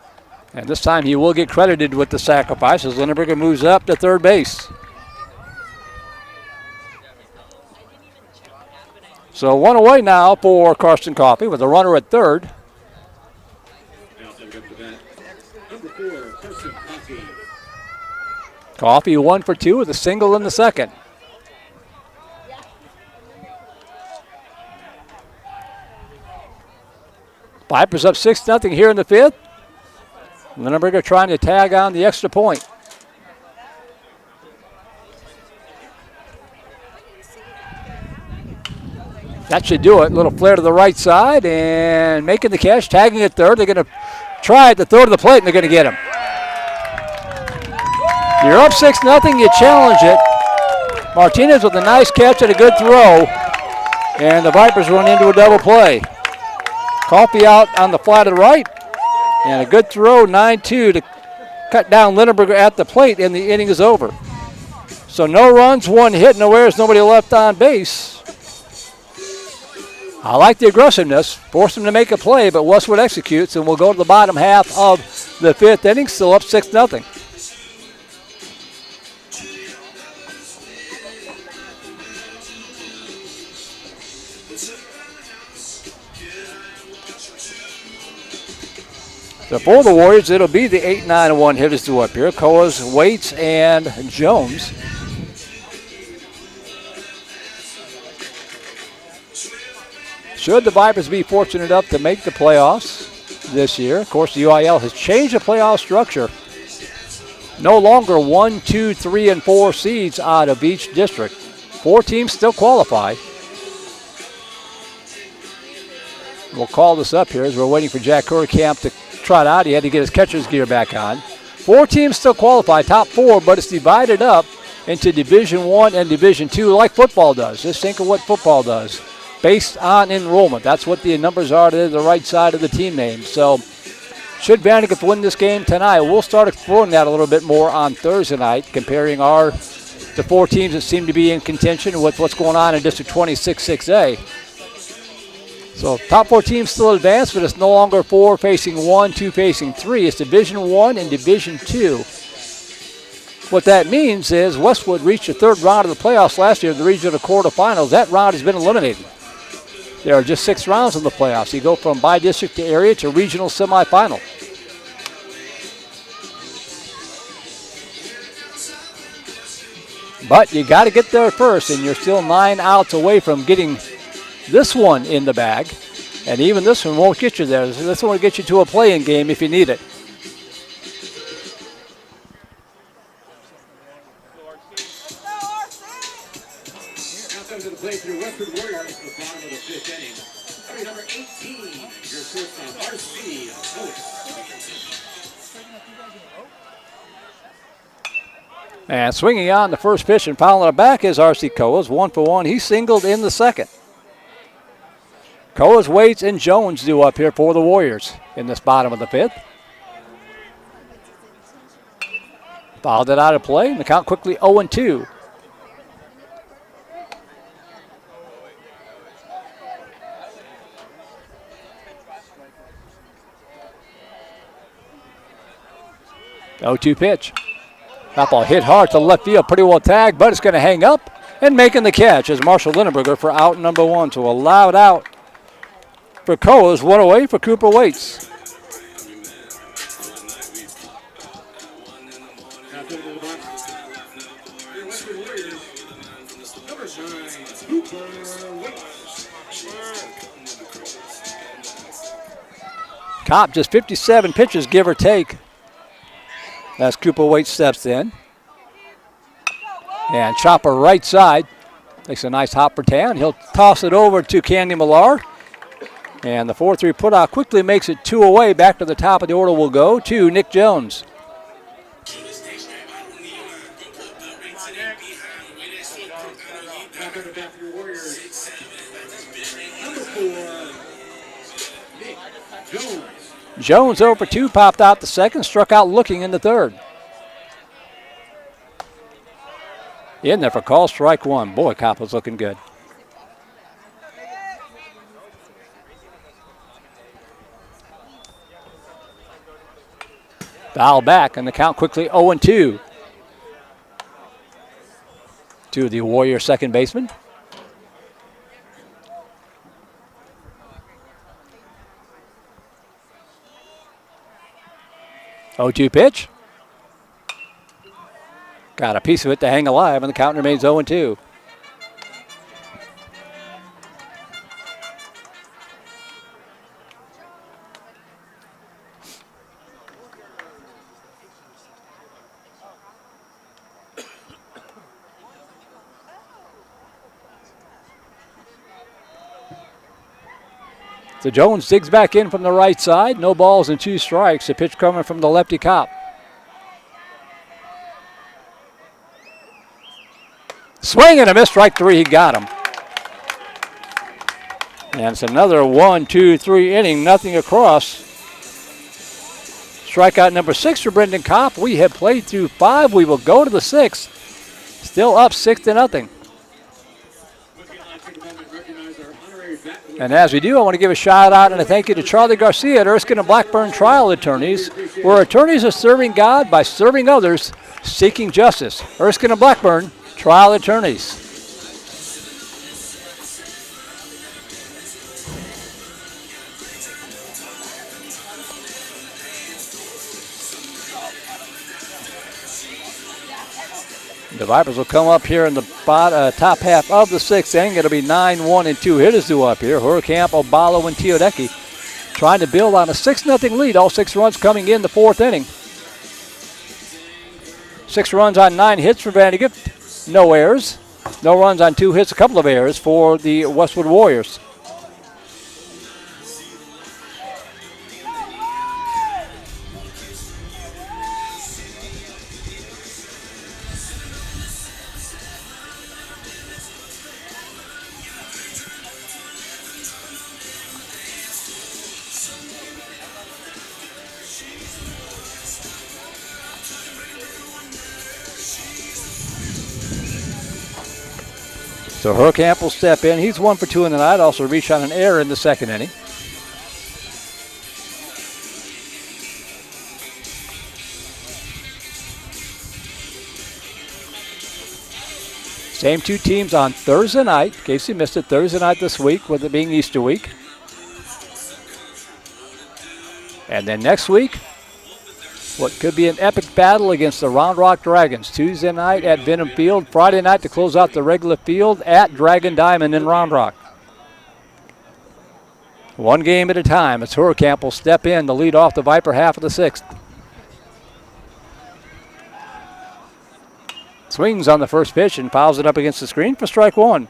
S3: And this time he will get credited with the sacrifice as Lindenberger moves up to third base. So one away now for Carson Coffey with a runner at third. Coffey 1 for 2 with a single in the second. Vipers up 6-0 here in the fifth. Lindenberger trying to tag on the extra point. That should do it. A little flare to the right side and making the catch, tagging at third. They're going to try at the third of the plate and they're going to get him. You're up 6-0, you challenge it. Martinez with a nice catch and a good throw. And the Vipers run into a double play. Coffey out on the fly to the right. And a good throw, 9-2 to cut down Lindenberger at the plate, and the inning is over. So no runs, 1 hit, no errors, nobody left on base. I like the aggressiveness. Force him to make a play, but Westwood executes, and we'll go to the bottom half of the fifth inning, still up 6-0. So for the Warriors, it'll be the 8-9-1 hitters due up here. Coas, Waits, and Jones. Should the Vipers be fortunate enough to make the playoffs this year, of course, the UIL has changed the playoff structure. No longer 1, 2, 3, and 4 seeds out of each district. 4 teams still qualify. We'll call this up here as we're waiting for Jack Hurkamp to trot out. He had to get his catcher's gear back on. 4 teams still qualify, top 4, but it's divided up into Division I and Division II like football does. Just think of what football does. Based on enrollment. That's what the numbers are to the right side of the team name. So should Vandegrift win this game tonight, we'll start exploring that a little bit more on Thursday night, comparing the 4 teams that seem to be in contention with what's going on in District 26-6A. So top 4 teams still advanced, but it's no longer 4 facing 1, 2 facing 3. It's Division I and Division II. What that means is Westwood reached the third round of the playoffs last year in the regional quarterfinals. That round has been eliminated. There are just 6 rounds in the playoffs. You go from by-district to area to regional semifinal. But you got to get there first, and you're still 9 outs away from getting this one in the bag. And even this one won't get you there. This one will get you to a playing game if you need it.
S1: Now comes to the play for your Westwood Warriors at the bottom of the 5th inning. Every number 18, your shortstop, RC Oaks.
S3: And swinging on the first pitch and fouling it back is R.C. Coas, 1 for 1. He singled in the second. Coas, Waits, and Jones due up here for the Warriors in this bottom of the 5th. Fouled it out of play, and the count quickly 0-2. Oh, 2 pitch. That ball hit hard to left field, pretty well tagged, but it's going to hang up and making the catch is Marshall Lindenberger for out number 1. So a loud out for Coas, 1 away for Cooper Waits. Cop just 57 pitches, give or take. As Cooper Waits steps in. And chopper right side. Makes a nice hop for town. He'll toss it over to Candy Millar. And the 4-3 putout quickly makes it 2 away. Back to the top of the order will go to Nick Jones. Jones over 2, popped out the second, struck out looking in the third. In there for call, strike 1. Boy, Coppell's looking good. Foul back, and the count quickly 0-2 to the Warrior second baseman. Oh, 2 pitch. Got a piece of it to hang alive, and the count remains 0-2. So Jones digs back in from the right side. No balls and 2 strikes. A pitch coming from the lefty Cop. Swing and a miss. Strike 3. He got him. And it's another 1, 2, 3 inning. Nothing across. Strikeout number 6 for Brendan Kopp. We have played through 5. We will go to the 6th. Still up 6-0. And as we do, I want to give a shout out and a thank you to Charlie Garcia at Erskine and Blackburn Trial Attorneys, where attorneys are serving God by serving others, seeking justice. Erskine and Blackburn Trial Attorneys. The Vipers will come up here in the top half of the 6th inning. It'll be 9-1 and 2 hitters due up here. Hurricamp, Obalo, and Teodecki trying to build on a 6-0 lead. All 6 runs coming in the 4th inning. 6 runs on 9 hits for Vandegrift. No errors. No runs on 2 hits, a couple of errors for the Westwood Warriors. So Hurricamp will step in. He's 1 for 2 in the night. Also reached on an error in the 2nd inning. Same 2 teams on Thursday night. In case you missed it, Thursday night this week, with it being Easter week. And then next week, what could be an epic battle against the Round Rock Dragons. Tuesday night at Venom Field. Friday night to close out the regular field at Dragon Diamond in Round Rock. One game at a time as Hurricamp will step in to lead off the Viper half of the 6th. Swings on the first pitch and fouls it up against the screen for strike one.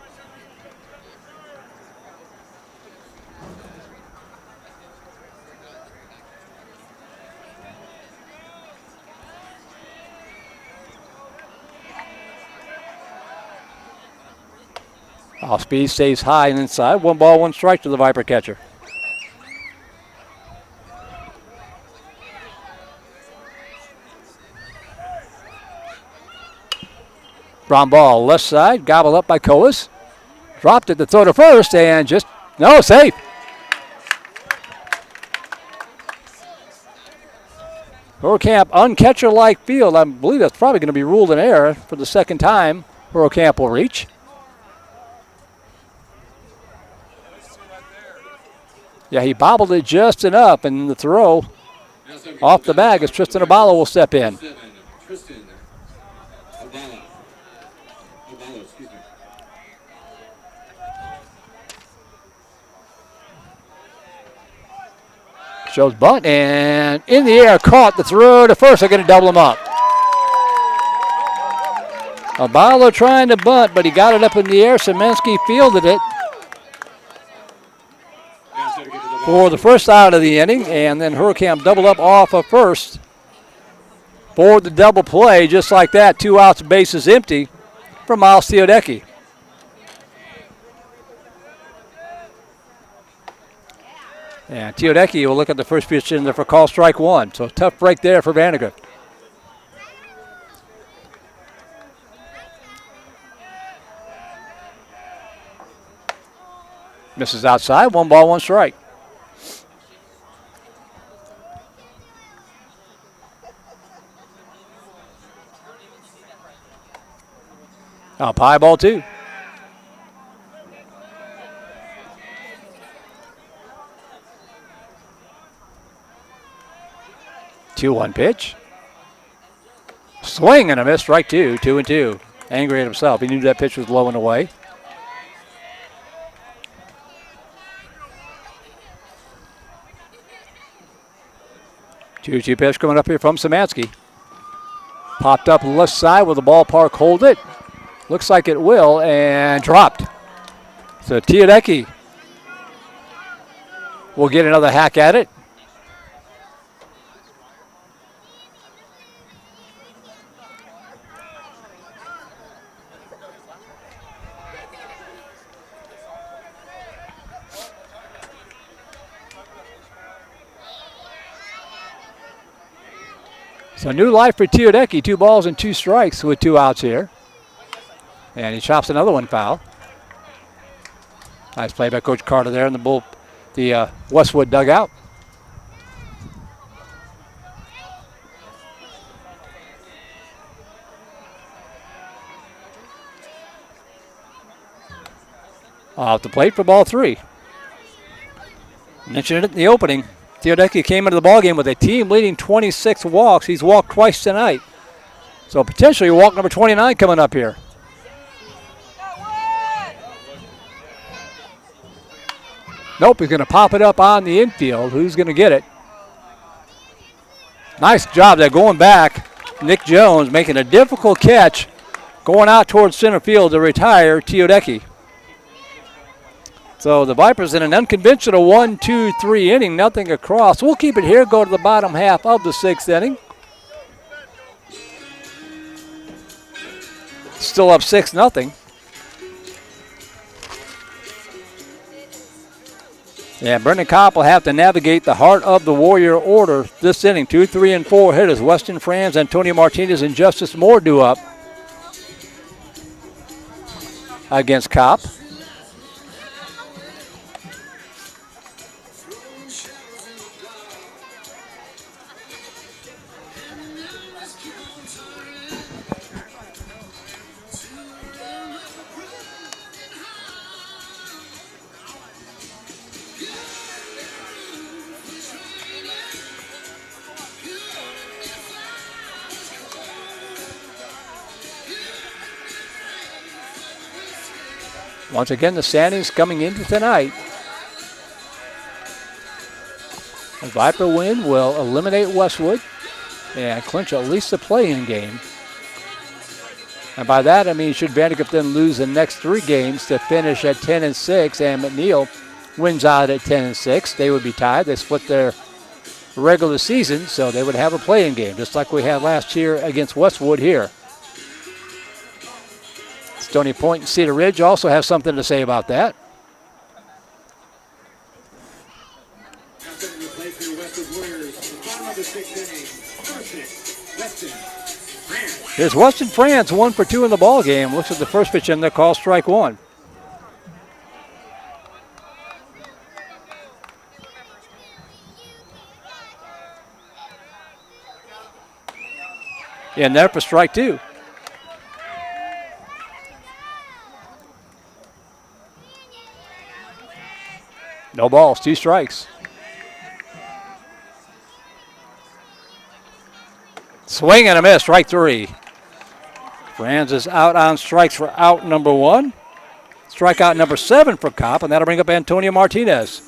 S3: Off speed stays high and inside. 1 ball, 1 strike to the Viper catcher. Ground ball left side, gobbled up by Coas. Dropped it to throw to first and just, no, safe. Hurricamp uncatcher-like field. I believe that's probably going to be ruled an error for the second time. Hurricamp will reach. Yeah, he bobbled it just enough, and the throw off the bag as Tristan Abalo will step in. Shows bunt, and in the air, caught the throw to first. They're going to double him up. Abalo trying to bunt, but he got it up in the air. Semensky fielded it for the first out of the inning, and then Hurricamp doubled up off of first for the double play. Just like that, 2 outs, bases empty for Miles Teodecki. And Teodecki will look at the first pitch in there for call strike one. So tough break there for Vandegrift. Misses outside, 1 ball, 1 strike. Up high, ball 2. Two-one pitch. Swing and a miss, strike 2, 2-2. Angry at himself. He knew that pitch was low and away. Two pitch coming up here from Szymanski. Popped up left side. Will the ballpark hold it? Looks like it will, and dropped. So Teodecki will get another hack at it. So new life for Teodecki, 2 balls and 2 strikes with 2 outs here. And he chops another one foul. Nice play by Coach Carter there in the Westwood dugout. Off the plate for ball 3. Mentioned it in the opening. Teodecki came into the ballgame with a team-leading 26 walks. He's walked twice tonight. So potentially walk number 29 coming up here. Nope, he's going to pop it up on the infield. Who's going to get it? Nice job there going back. Nick Jones making a difficult catch, going out towards center field to retire Teodecki. So the Vipers in an unconventional 1-2-3 inning, nothing across. We'll keep it here, go to the bottom half of the 6th inning. Still up 6-0. Yeah, Brendan Kopp will have to navigate the heart of the Warrior order this inning. 2, 3, and 4 hitters. Weston Franz, Antonio Martinez, and Justice Moore due up against Kopp. Once again, the standings coming into tonight. A Viper win will eliminate Westwood and clinch at least the play-in game. And by that, I mean, should Vandegrift then lose the next 3 games to finish at 10-6, and McNeil wins out at 10-6, they would be tied. They split their regular season, so they would have a play-in game, just like we had last year against Westwood here. Stony Point and Cedar Ridge also have something to say about that. Here's Weston France, 1 for 2 in the ball game. Looks at the first pitch in there, call strike 1. In there for strike 2. No balls, 2 strikes. Swing and a miss, strike 3. Franz is out on strikes for out number 1. Strikeout number 7 for Kopp, and that'll bring up Antonio Martinez.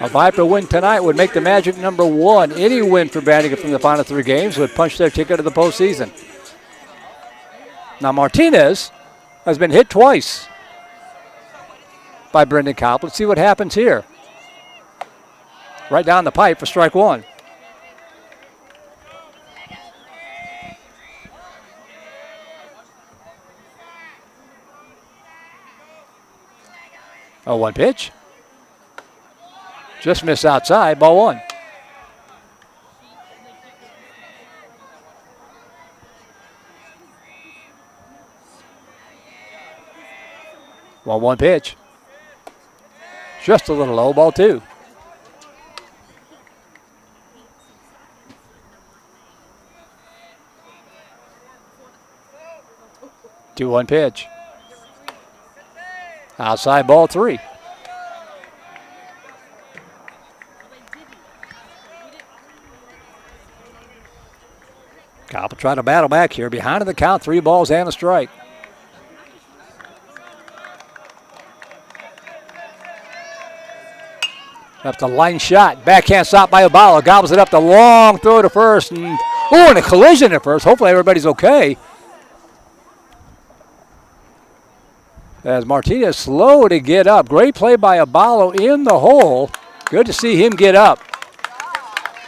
S3: A Viper win tonight would make the Magic number 1. Any win for Vandegrift from the final 3 games would punch their ticket to the postseason. Now Martinez has been hit twice by Brendan Kopp. Let's see what happens here. Right down the pipe for strike 1. Oh, 1 pitch. Just missed outside, ball 1. Well, 1 pitch. Just a little low, ball 2. Two 1 pitch. Outside ball 3. Kopp will try to battle back here. Behind in the count, 3 balls and a strike. Up the line shot. Backhand stop by Abalo. Gobbles it up the long throw to first. And a collision at first. Hopefully everybody's okay. As Martinez slow to get up. Great play by Abalo in the hole. Good to see him get up.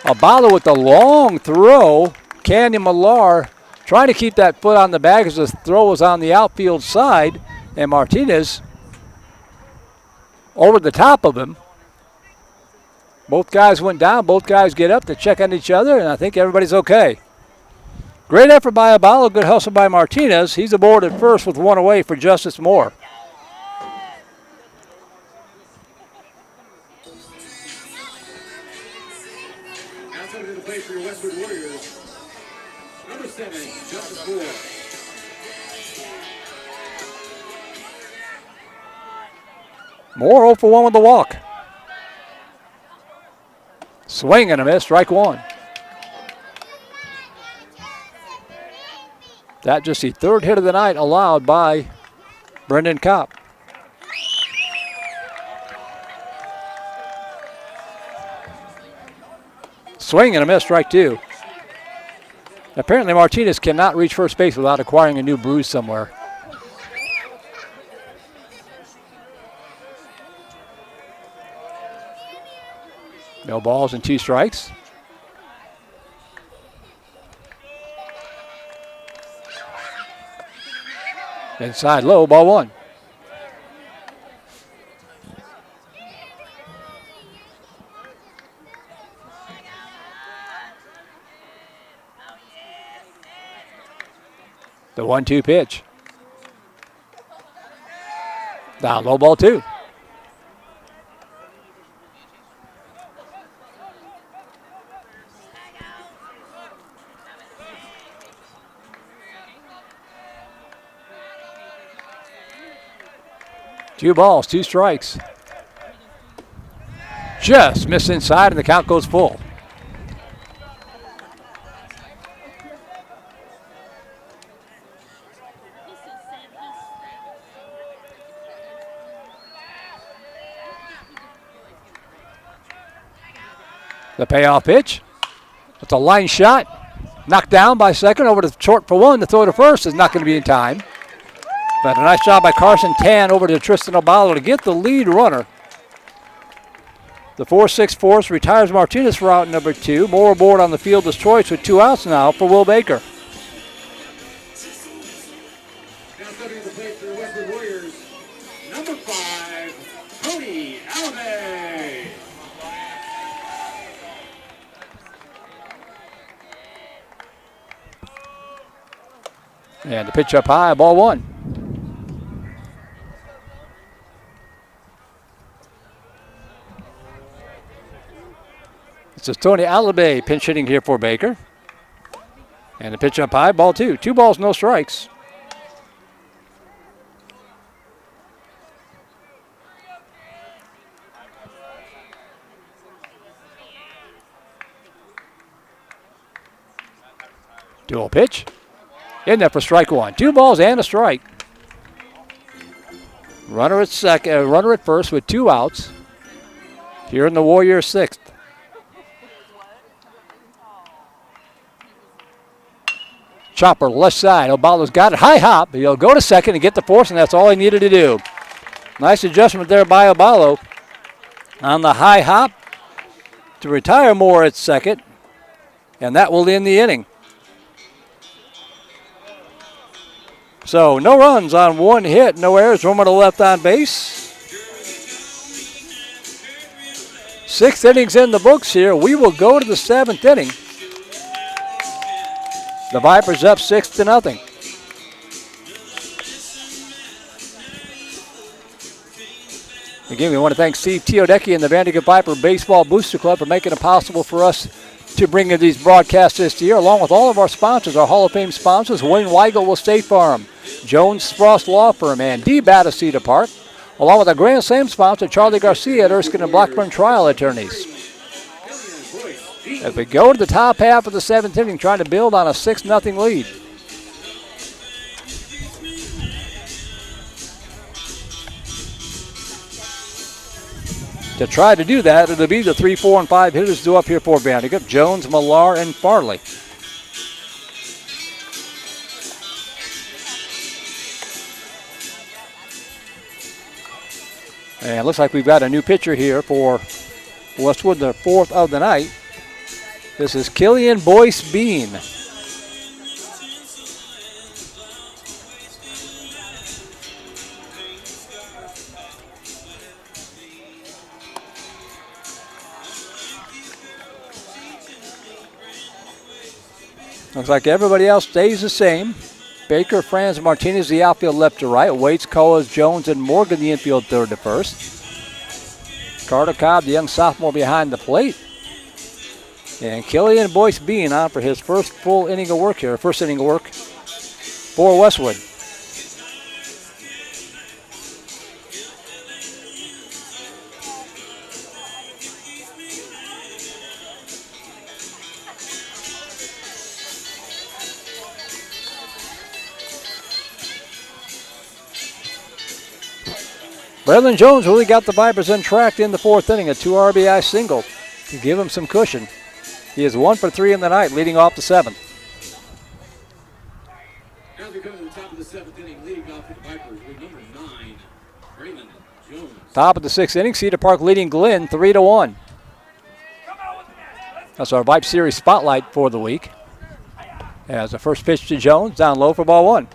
S3: Abalo with the long throw. Canyon Millar trying to keep that foot on the bag as the throw was on the outfield side. And Martinez over the top of him. Both guys went down. Both guys get up to check on each other, and I think everybody's okay. Great effort by Abalo. Good hustle by Martinez. He's aboard at first with 1 away for Justice Moore.
S1: Outside of the plate for your Westwood Warriors, number 7, Justice Moore.
S3: Moore 0 for 1 with the walk. Swing and a miss, strike 1. That just the 3rd hit of the night allowed by Brendan Kopp. Swing and a miss, strike 2. Apparently Martinez cannot reach first base without acquiring a new bruise somewhere. No balls and 2 strikes. Inside low, ball 1. The 1-2 pitch. Down low, ball 2. Two balls, 2 strikes. Just missed inside, and the count goes full. The payoff pitch. It's a line shot. Knocked down by second, over to short for one. The throw to first is not going to be in time. But a nice job by Carson Tan over to Tristan Obalo to get the lead runner. The 4-6 force retires Martinez for out number 2. Moore aboard on the fielder's choice with 2 outs now for Will Baker.
S1: Now stepping to the plate for the Westwood Warriors, number 5, Cody Alabay.
S3: And the pitch up high, ball 1. This is Tony Alabay pinch hitting here for Baker. And the pitch up high, ball 2. 2 balls, no strikes. Dual pitch. In there for strike 1. 2 balls and a strike. Runner at first with 2 outs. Here in the Warriors' 6th. Chopper left side. Obalo's got it. High hop. He'll go to second and get the force, and that's all he needed to do. Nice adjustment there by Obalo on the high hop to retire Moore at second, and that will end the inning. So no runs on 1 hit, no errors, one to left on base. 6th innings in the books here. We will go to the 7th inning. The Vipers up 6-0. Again, we want to thank Steve Teodecki and the Vandegrift Viper Baseball Booster Club for making it possible for us to bring you these broadcasts this year, along with all of our sponsors, our Hall of Fame sponsors, Wayne Weigel with State Farm, Jones Spross Law Firm, and D-Bat of Cedar Park, along with our Grand Slam sponsor, Charlie Garcia at Erskine and Blackburn Trial Attorneys. As we go to the top half of the 7th inning, trying to build on a 6-0 lead. To try to do that, it'll be the 3, 4, and 5 hitters due up here for Vandegrift: Jones, Millar, and Farley. And it looks like we've got a new pitcher here for Westwood, the 4th of the night. This is Killian Boyce Bean. Looks like everybody else stays the same. Baker, Franz, Martinez, the outfield left to right. Waits, Coas, Jones, and Morgan, the infield third to first. Carter Cobb, the young sophomore, behind the plate. And Killian Boyce Bean on for his first full inning of work here, first inning of work for Westwood. Braylon Jones really got the Vipers untracked in the 4th inning, a 2 RBI single to give him some cushion. He is 1 for 3 in the night, leading off the 7th.
S1: As we come to the top of the 7th inning, leading off for the Vipers with number 9, Braylon Jones.
S3: Top of the 6th inning, Cedar Park leading Glenn 3-1. That's our Vype Series spotlight for the week. As the first pitch to Jones, down low for ball 1.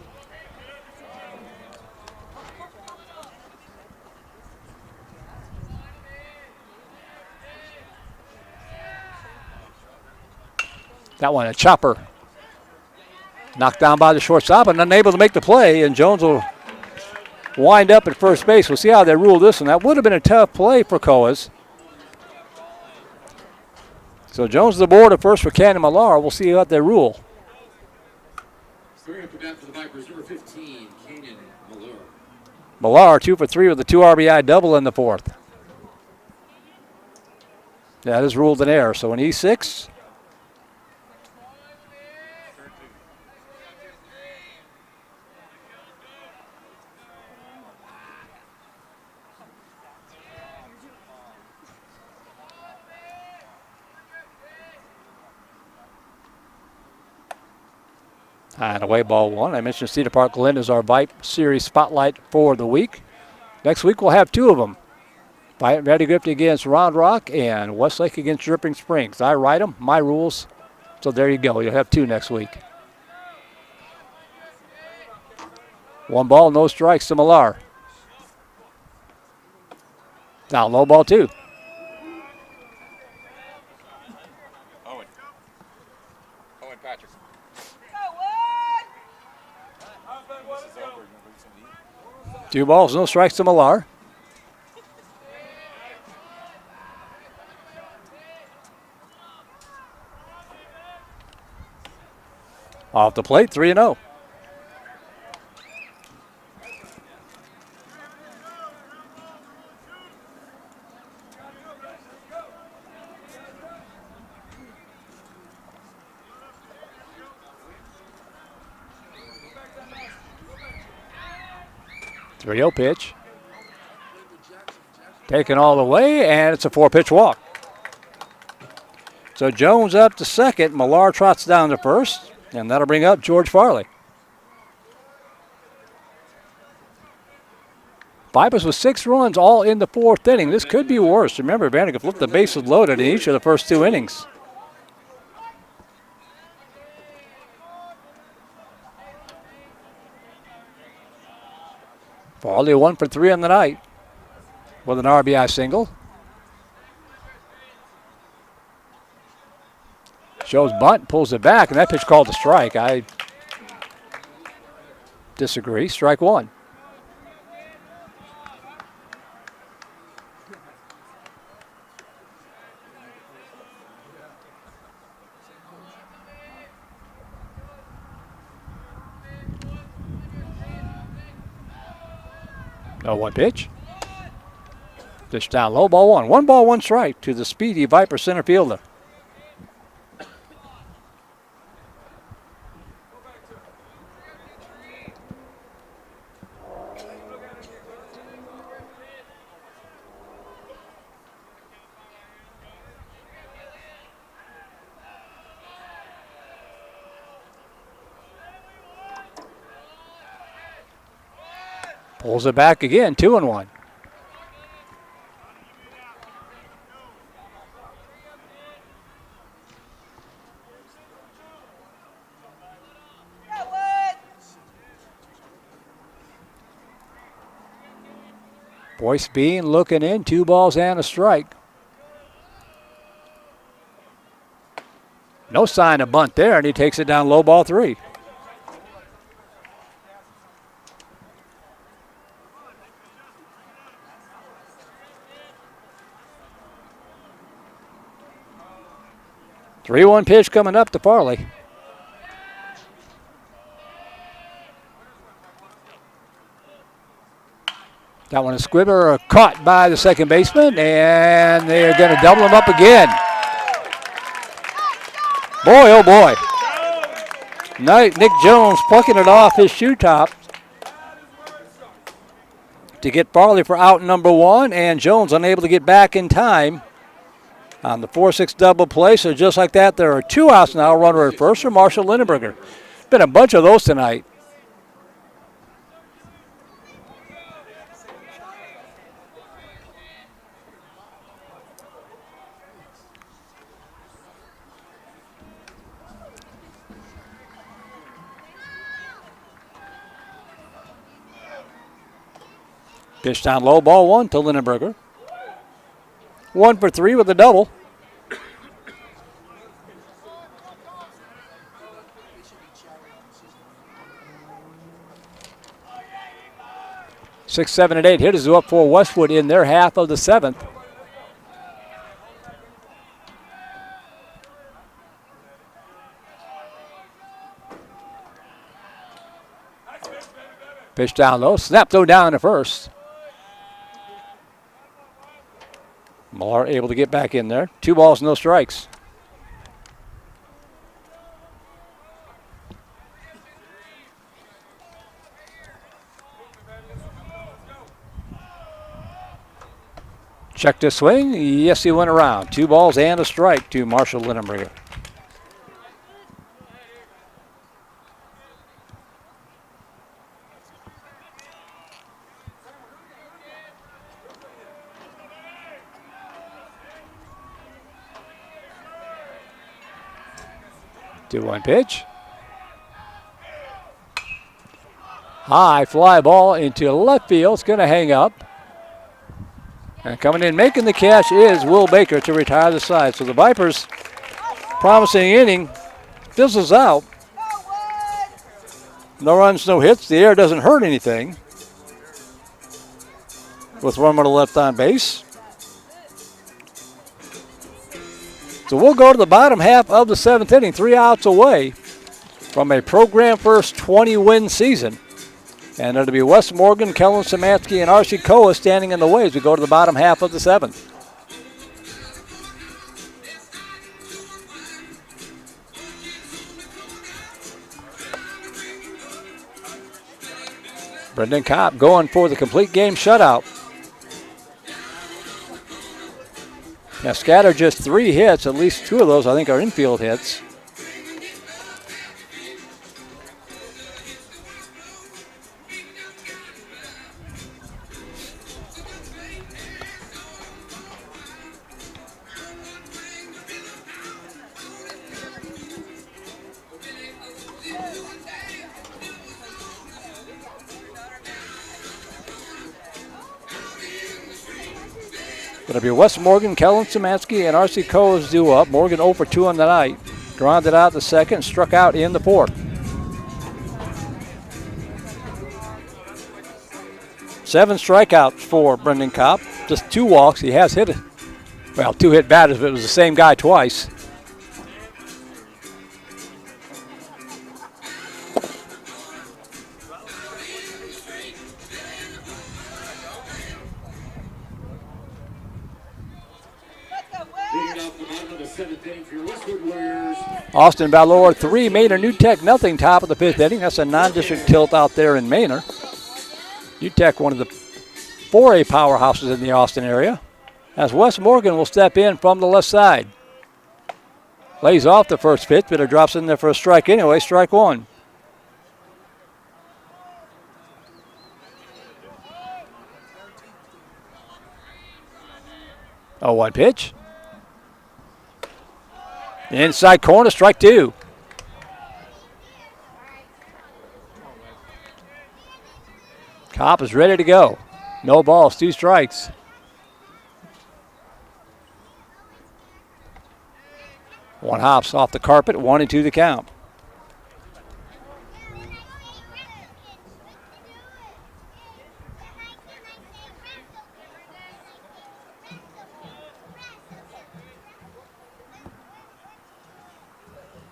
S3: That one, a chopper. Knocked down by the shortstop and unable to make the play, and Jones will wind up at first base. We'll see how they rule this one. That would have been a tough play for Coas. So Jones is aboard at first for Cannon Millar. We'll see what they rule.
S1: Squaring up the bat for the Vipers, number 15, Cannon Millar.
S3: Millar 2 for 3 with a 2 RBI double in the 4th. That is ruled an error. So an E6. And away ball one. I mentioned Cedar Park Glen is our Vype Series Spotlight for the week. Next week we'll have two of them. Vandegrift against Round Rock and Westlake against Dripping Springs. I write them, my rules. So there you go. You'll have two next week. 1 ball, no strikes to Millar. Down low ball 2.
S11: Owen Patrick.
S3: 2 balls, no strikes to Millar. Off the plate, 3-0. Three-0 pitch. Taken all the way, and it's a 4-pitch walk. So Jones up to second. Millar trots down to first, and that'll bring up George Farley. Vipers with 6 runs all in the 4th inning. This could be worse. Remember, Vandegrift left the bases loaded in each of the first 2 innings. Farley 1 for 3 on the night with an RBI single. Shows bunt, pulls it back, and that pitch called a strike. I disagree. Strike 1. No 1 pitch. Pitch down low, ball 1. 1 ball, 1 strike to the speedy Viper center fielder. Pulls it back again, 2-1. Boyce Bean looking in, 2 balls and a strike. No sign of bunt there, and he takes it down low, ball 3. Three-one pitch coming up to Farley. That one is Squibber caught by the second baseman, and they're going to double him up again. Boy, oh boy. Nick Jones plucking it off his shoe top to get Farley for out number 1, and Jones unable to get back in time on the 4-6 double play. So just like that, there are 2 outs now. Runner at first for Marshall Lindenberger. Been a bunch of those tonight. Pitch down low, ball 1 to Lindenberger. 1 for 3 with a double. Six, 7, and 8 hitters are up for Westwood in their half of the 7th. Pitch down low, snap though down to first. Millar able to get back in there. 2 balls, no strikes. Check this swing. Yes, he went around. 2 balls and a strike to Marshall Lindenberger. 2-1 pitch. High fly ball into left field. It's going to hang up. And coming in making the catch is Will Baker to retire the side. So the Vipers, promising inning, fizzles out. No runs, no hits. The air doesn't hurt anything. With one runner left on base. So we'll go to the bottom half of the 7th inning, 3 outs away from a program first 20-win season. And it'll be Wes Morgan, Kellen Samansky, and R.C. Koa standing in the way as we go to the bottom half of the 7th. Brendan Kopp going for the complete game shutout. Now scattered just 3 hits, at least 2 of those I think are infield hits. It'll be Wes Morgan, Kellen Samansky, and R.C. Koa's due up. Morgan 0 for 2 on the night. Grounded out the second, struck out in the 4th. 7 strikeouts for Brendan Kopp. Just 2 walks. He has hit, 2 hit batters, but it was the same guy twice. Austin Valor 3, Manor New Tech nothing, top of the 5th inning. That's a non-district tilt out there in Manor. New Tech, one of the 4A powerhouses in the Austin area. As Wes Morgan will step in from the left side. Lays off the first pitch, but it drops in there for a strike anyway, strike 1. Oh, 1 pitch. Inside corner, strike 2. Kopp is ready to go. No balls, 2 strikes. One hops off the carpet, 1-2 the count.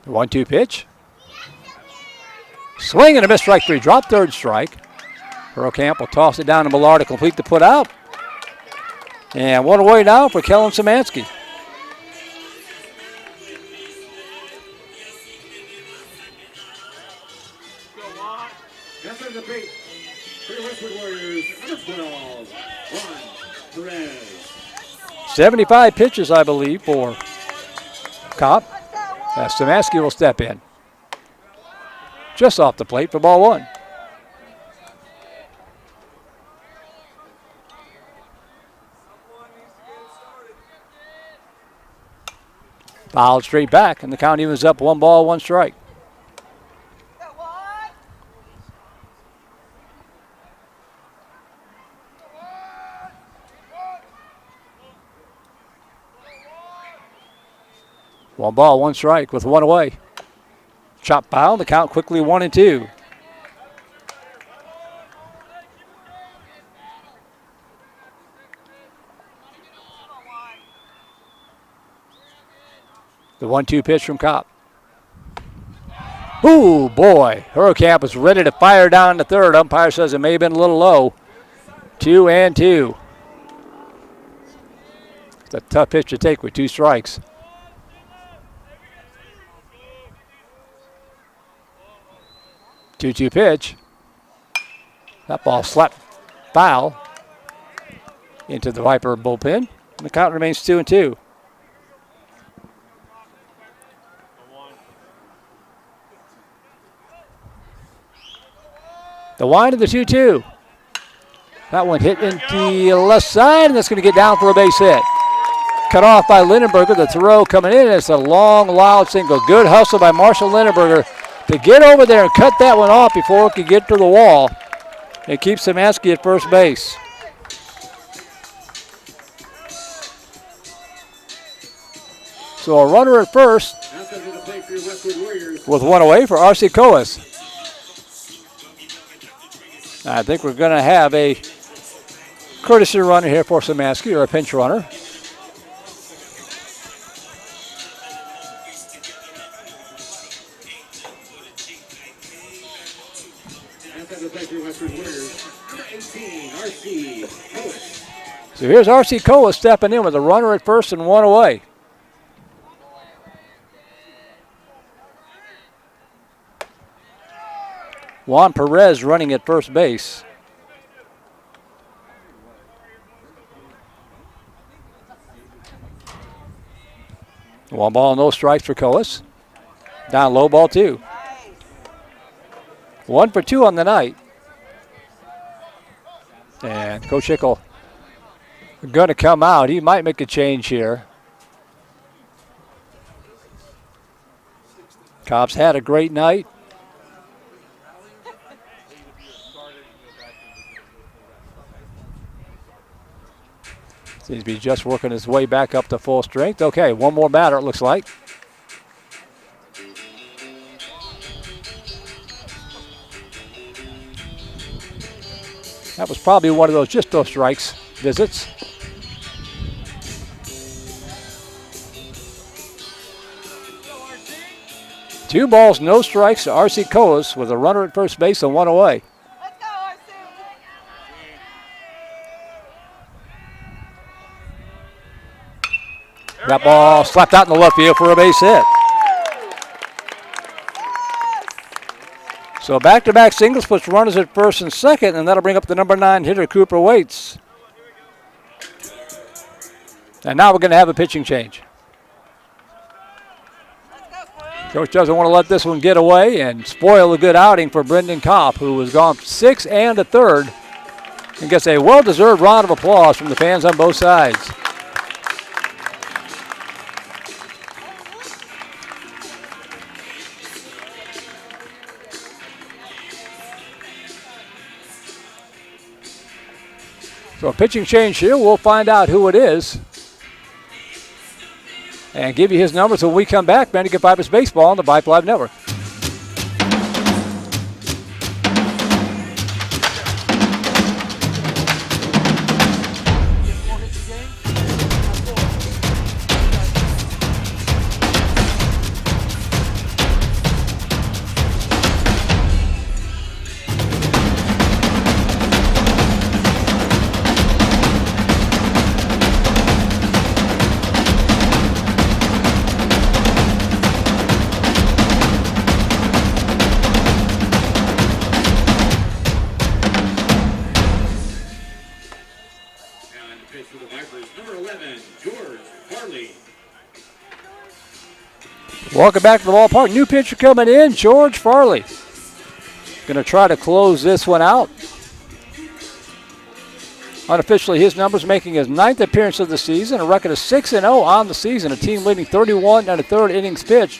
S3: The 1-2 pitch. Swing and a miss, strike 3. Drop 3rd strike. Camp will toss it down to Millar to complete the put out. And 1 away now for Kellen Samansky.
S1: After the beat, for the Westwood Warriors, number 12, Juan Perez.
S3: 75 pitches, I believe, for Kopp. Samansky will step in. Just off the plate for ball 1. Fouled straight back, and the count evens up 1 ball, 1 strike. One ball, 1 strike with 1 away. Chop foul, the count quickly 1-2. The 1-2 pitch from Kopp. Ooh, boy. Hurricane was ready to fire down the 3rd. Umpire says it may have been a little low. 2-2. It's a tough pitch to take with 2 strikes. Two-two pitch. That ball slapped foul into the Viper bullpen. And the count remains 2-2. The wind of the 2-2. That one hit into the left side, and that's going to get down for a base hit. cut off by Lindenberger. The throw coming in. It's a long, loud single. Good hustle by Marshall Lindenberger to get over there and cut that one off before it could get to the wall. It keeps Szymanski at first base. So a runner at first with one away for R.C. Coas. I think we're going to have a courtesy runner here for Szymanski, or a pinch runner. So here's R.C. Coas stepping in with a runner at first and one away. Juan Perez running at first base. One ball, no strikes for Coas. Down low, ball two. 1 for 2 on the night. And Coach Hickel going to come out. He might make a change here. Cobb's had a great night. Seems to be just working his way back up to full strength. Okay, one more batter, it looks like. That was probably one of those just those strikes visits. Two balls, no strikes to R.C. Coas with a runner at first base and one away. That ball slapped out in the left field for a base hit. So back-to-back singles puts runners at first and second, and that'll bring up the number 9 hitter, Cooper Waits. And now we're going to have a pitching change. Coach doesn't want to let this one get away and spoil a good outing for Brendan Kopp, who was gone 6 and a third, and gets a well-deserved round of applause from the fans on both sides. So a pitching change here. We'll find out who it is and give you his numbers when we come back. Vandegrift Vipers Baseball on the Vype Live Network. Welcome back to the ballpark. New pitcher coming in, George Farley. Going to try to close this one out. Unofficially, his numbers making his 9th appearance of the season, a record of 6-0 on the season, a team leading 31 and a third innings pitched.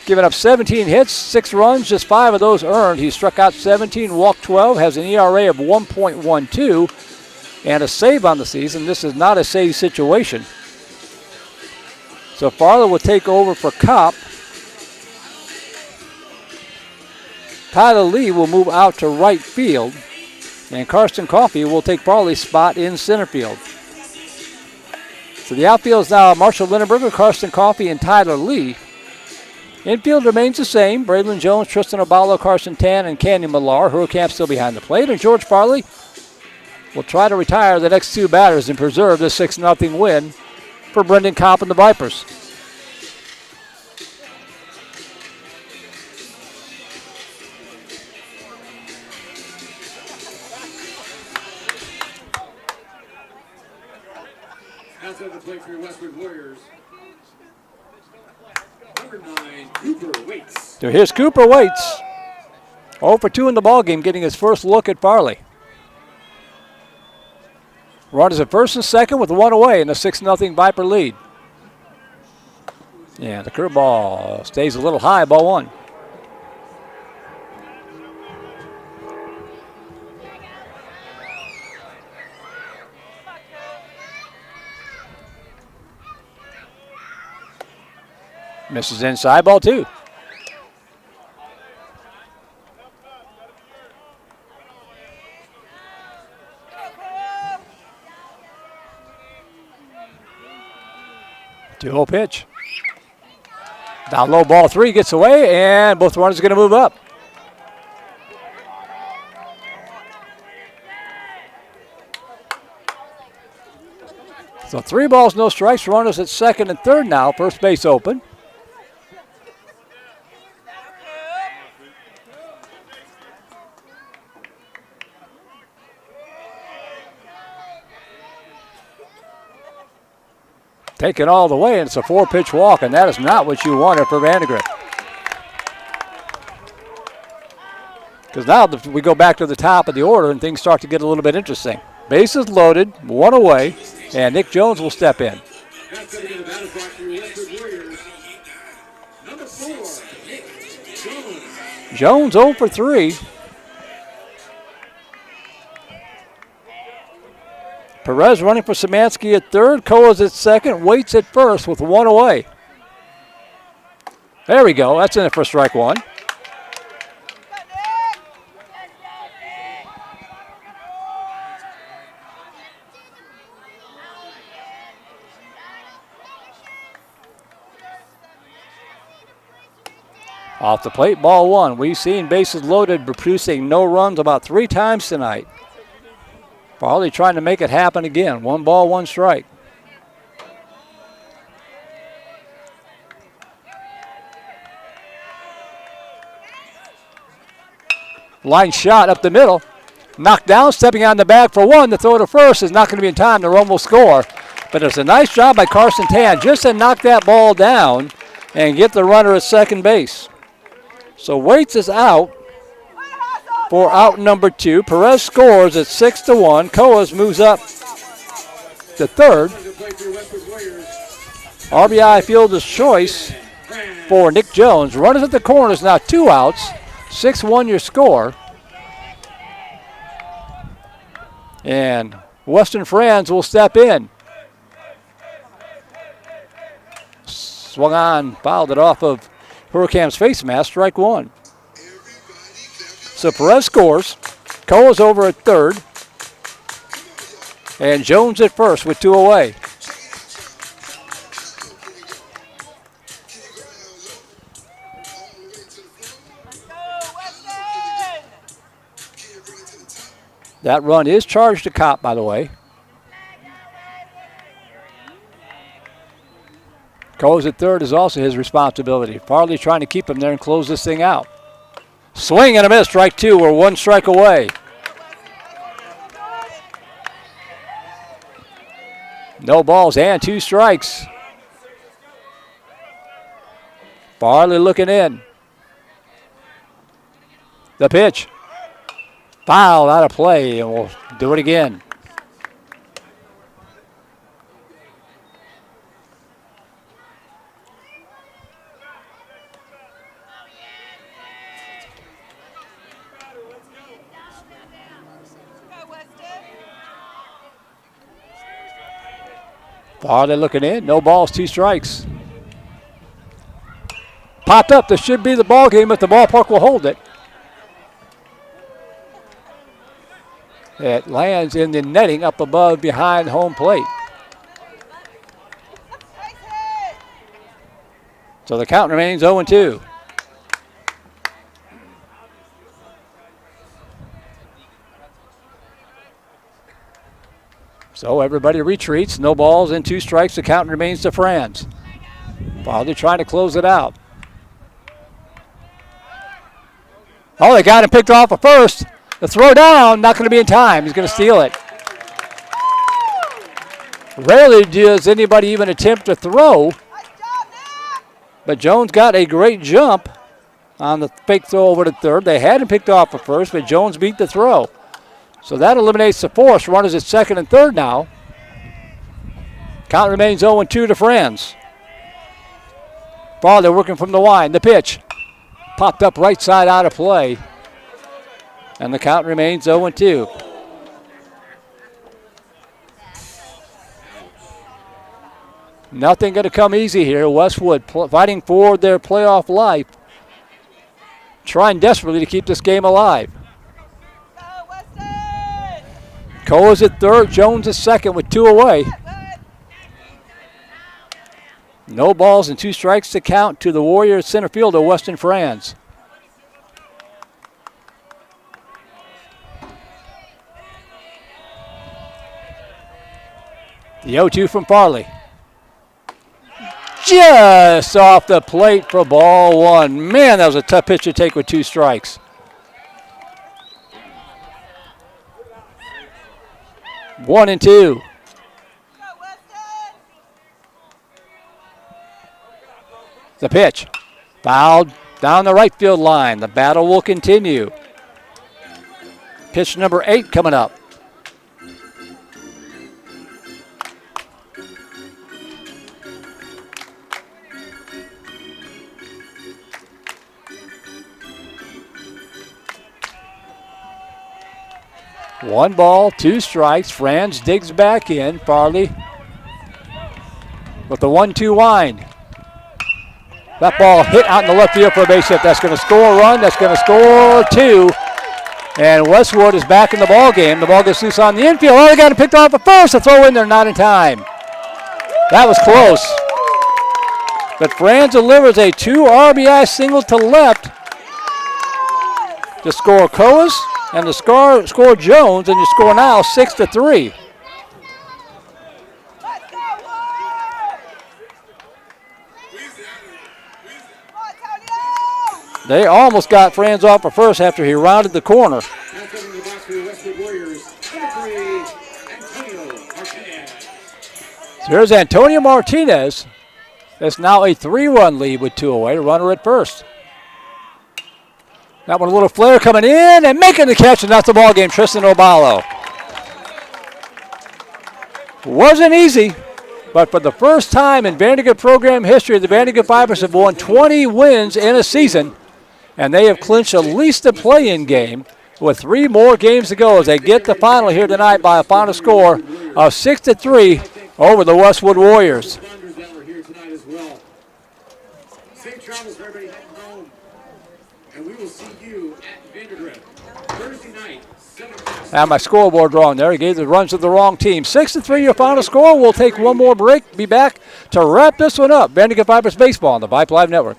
S3: Giving up 17 hits, 6 runs, just 5 of those earned. He struck out 17, walked 12, has an ERA of 1.12, and a save on the season. This is not a save situation. So Farley will take over for Kopp. Tyler Lee will move out to right field. And Karsten Coffey will take Farley's spot in center field. So the outfield is now Marshall Lindenberger, Karsten Coffey, and Tyler Lee. Infield remains the same. Braylon Jones, Tristan Abalo, Carson Tan, and Canyon Millar. Hurricane still behind the plate. And George Farley will try to retire the next 2 batters and preserve the 6-0 win for Brendan Kopp and the Vipers.
S1: Outside the plate for your Westwood Warriors, number 9, Cooper Waits.
S3: So here's Cooper Waits. 0 for 2 in the ballgame, getting his first look at Farley. Runners at first and second with one away in a 6-0 Viper lead. Yeah, the curveball stays a little high, ball one. Misses inside, ball two. Two-0 pitch. Down low, ball three, gets away, and both runners are going to move up. So 3 balls, no strikes. Runners at second and third now. First base open. Taken all the way, and it's a 4-pitch walk, and that is not what you wanted for Vandegrift. Because now we go back to the top of the order, and things start to get a little bit interesting. Bases loaded, one away, and Nick Jones will step in. Jones 0 for 3. Perez running for Szymanski at third. Koa's at second. Waits at first with one away. There we go. That's in it for strike one. Off the plate, ball one. We've seen bases loaded, producing no runs about 3 times tonight. Farley trying to make it happen again. 1 ball, 1 strike. Line shot up the middle. Knocked down, stepping on the bag for one. The throw to first is not going to be in time. The run will score. But it's a nice job by Carson Tan just to knock that ball down and get the runner at second base. So Waits is out for out number 2. Perez scores at 6-1. Coas moves up to third. RBI fielder's choice for Nick Jones. Runners at the corners, now 2 outs. 6-1 your score. And Western Franz will step in. Swung on, fouled it off of Hurricane's face mask, strike one. So Perez scores. Coa's over at third. And Jones at first with 2 away. That run is charged to Kopp, by the way. Coa's at third is also his responsibility. Farley trying to keep him there and close this thing out. Swing and a miss, strike 2. We're 1 strike away. No balls and 2 strikes. Farley looking in. The pitch. Foul out of play, and we'll do it again. Farley looking in. No balls, 2 strikes. Popped up. This should be the ball game if the ballpark will hold it. It lands in the netting up above behind home plate. So the count remains 0-2. So everybody retreats. No balls and 2 strikes. The count remains to Franz. Farley trying to close it out. Oh, they got him picked off at first. The throw down, not going to be in time. He's going to steal it. Rarely does anybody even attempt to throw. But Jones got a great jump on the fake throw over to third. They had him picked off at first, but Jones beat the throw. So that eliminates the force. Runners at second and third now. Count remains 0-2 to Franz. Ball, they're working from the line. The pitch. Popped up right side out of play. And the count remains 0-2. Nothing going to come easy here. Westwood fighting for their playoff life. Trying desperately to keep this game alive. Cole is at third. Jones is second with 2 away. No balls and 2 strikes to count to the Warriors center fielder, Weston Franz. The 0-2 from Farley. Just off the plate for ball 1. Man, that was a tough pitch to take with 2 strikes. 1-2. The pitch. Fouled down the right field line. The battle will continue. Pitch number 8 coming up. One ball, 2 strikes. Franz digs back in. Farley with the 1-2 wind. That ball hit out in the left field for a base hit. That's going to score a run. That's going to score 2. And Westwood is back in the ball game. The ball gets loose on the infield. Oh, they got it picked off at first. A throw in there, not in time. That was close. But Franz delivers a 2 RBI single to left to score Coas and to score Jones, and you score now 6-3. They almost got Franz off at first after he rounded the corner.
S1: Now coming to the box for the Westwood Warriors, number 3, Antonio Martinez.
S3: So here's Antonio Martinez. It's now a 3-run lead with 2 away. Runner at first. That one a little flare coming in and making the catch, and that's the ball game. Tristan Obalo. Wasn't easy, but for the first time in Vandegrift program history, the Vandegrift Vipers have won 20 wins in a season, and they have clinched at least a play-in game with 3 more games to go as they get the final here tonight by a final score of 6-3 over the Westwood Warriors.
S1: Safe travels for everybody heading home, and we will see you at Vandegrift Thursday night, 7 o'clock.
S3: Now my scoreboard wrong there. He gave the runs to the wrong team. 6-3 your final score. We'll take one more break. Be back to wrap this one up. Vandegrift Vipers Baseball on the Vype Live Network.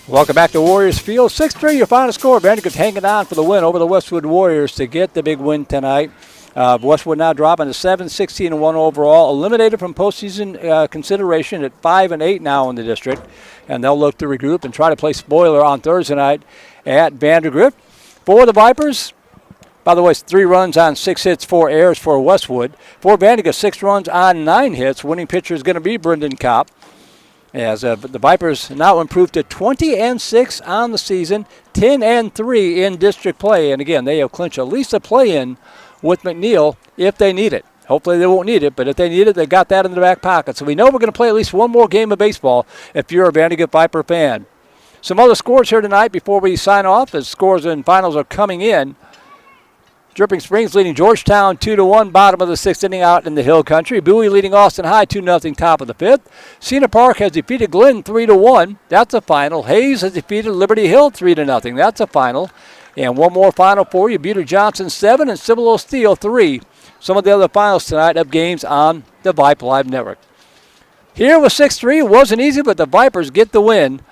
S3: Welcome back to Warriors Field. 6-3 your final score. Vandegrift hanging on for the win over the Westwood Warriors to get the big win tonight. Westwood now dropping to 7-16-1 overall, eliminated from postseason consideration at 5-8 now in the district, and they'll look to regroup and try to play spoiler on Thursday night at Vandegrift. For the Vipers, by the way, it's 3 runs on 6 hits, 4 errors for Westwood. For Vandegrift, 6 runs on 9 hits. Winning pitcher is going to be Brendan Kopp. As the Vipers now improved to 20-6 on the season, 10-3 in district play. And again, they have clinched at least a play-in with McNeil if they need it. Hopefully they won't need it, but if they need it, they got that in their back pocket. So we know we're going to play at least one more game of baseball if you're a Vandegrift Viper fan. Some other scores here tonight before we sign off as scores and finals are coming in. Dripping Springs leading Georgetown 2-1, bottom of the 6th inning out in the Hill Country. Bowie leading Austin High 2-0, top of the 5th. Cena Park has defeated Glenn 3-1. That's a final. Hayes has defeated Liberty Hill 3-0. That's a final. And one more final for you. Buter Johnson 7 and Cibolo Steel 3. Some of the other finals tonight of games on the Vype Live Network. Here was 6-3. It wasn't easy, but the Vipers get the win.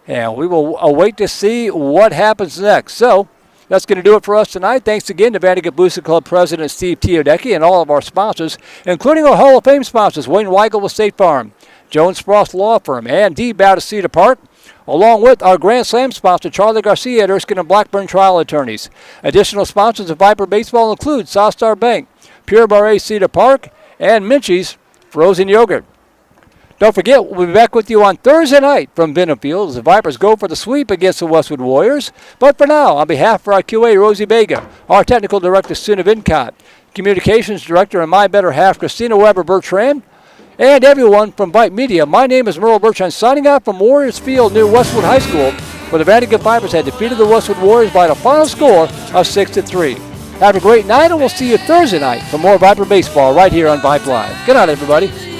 S3: And we will await to see what happens next. So, that's going to do it for us tonight. Thanks again to Vandegrift Booster Club President Steve Teodecki and all of our sponsors, including our Hall of Fame sponsors, Wayne Weigel with State Farm, Jones Spross Law Firm, and D. Bow to Cedar Park, along with our Grand Slam sponsor, Charlie Garcia at Erskine and Blackburn Trial Attorneys. Additional sponsors of Viper Baseball include Sawstar Bank, Pure Barre Cedar Park, and Minchie's Frozen Yogurt. Don't forget, we'll be back with you on Thursday night from Benham Field as the Vipers go for the sweep against the Westwood Warriors. But for now, on behalf of our QA, Rosie Vega, our Technical Director, Suna Vincott, Communications Director and my better half, Christina Weber-Bertrand, and everyone from Vype Media, my name is Merle Bertrand, signing out from Warriors Field near Westwood High School, where the Vandegrift Vipers had defeated the Westwood Warriors by the final score of 6-3. Have a great night, and we'll see you Thursday night for more Viper Baseball right here on Vype Live. Good night, everybody.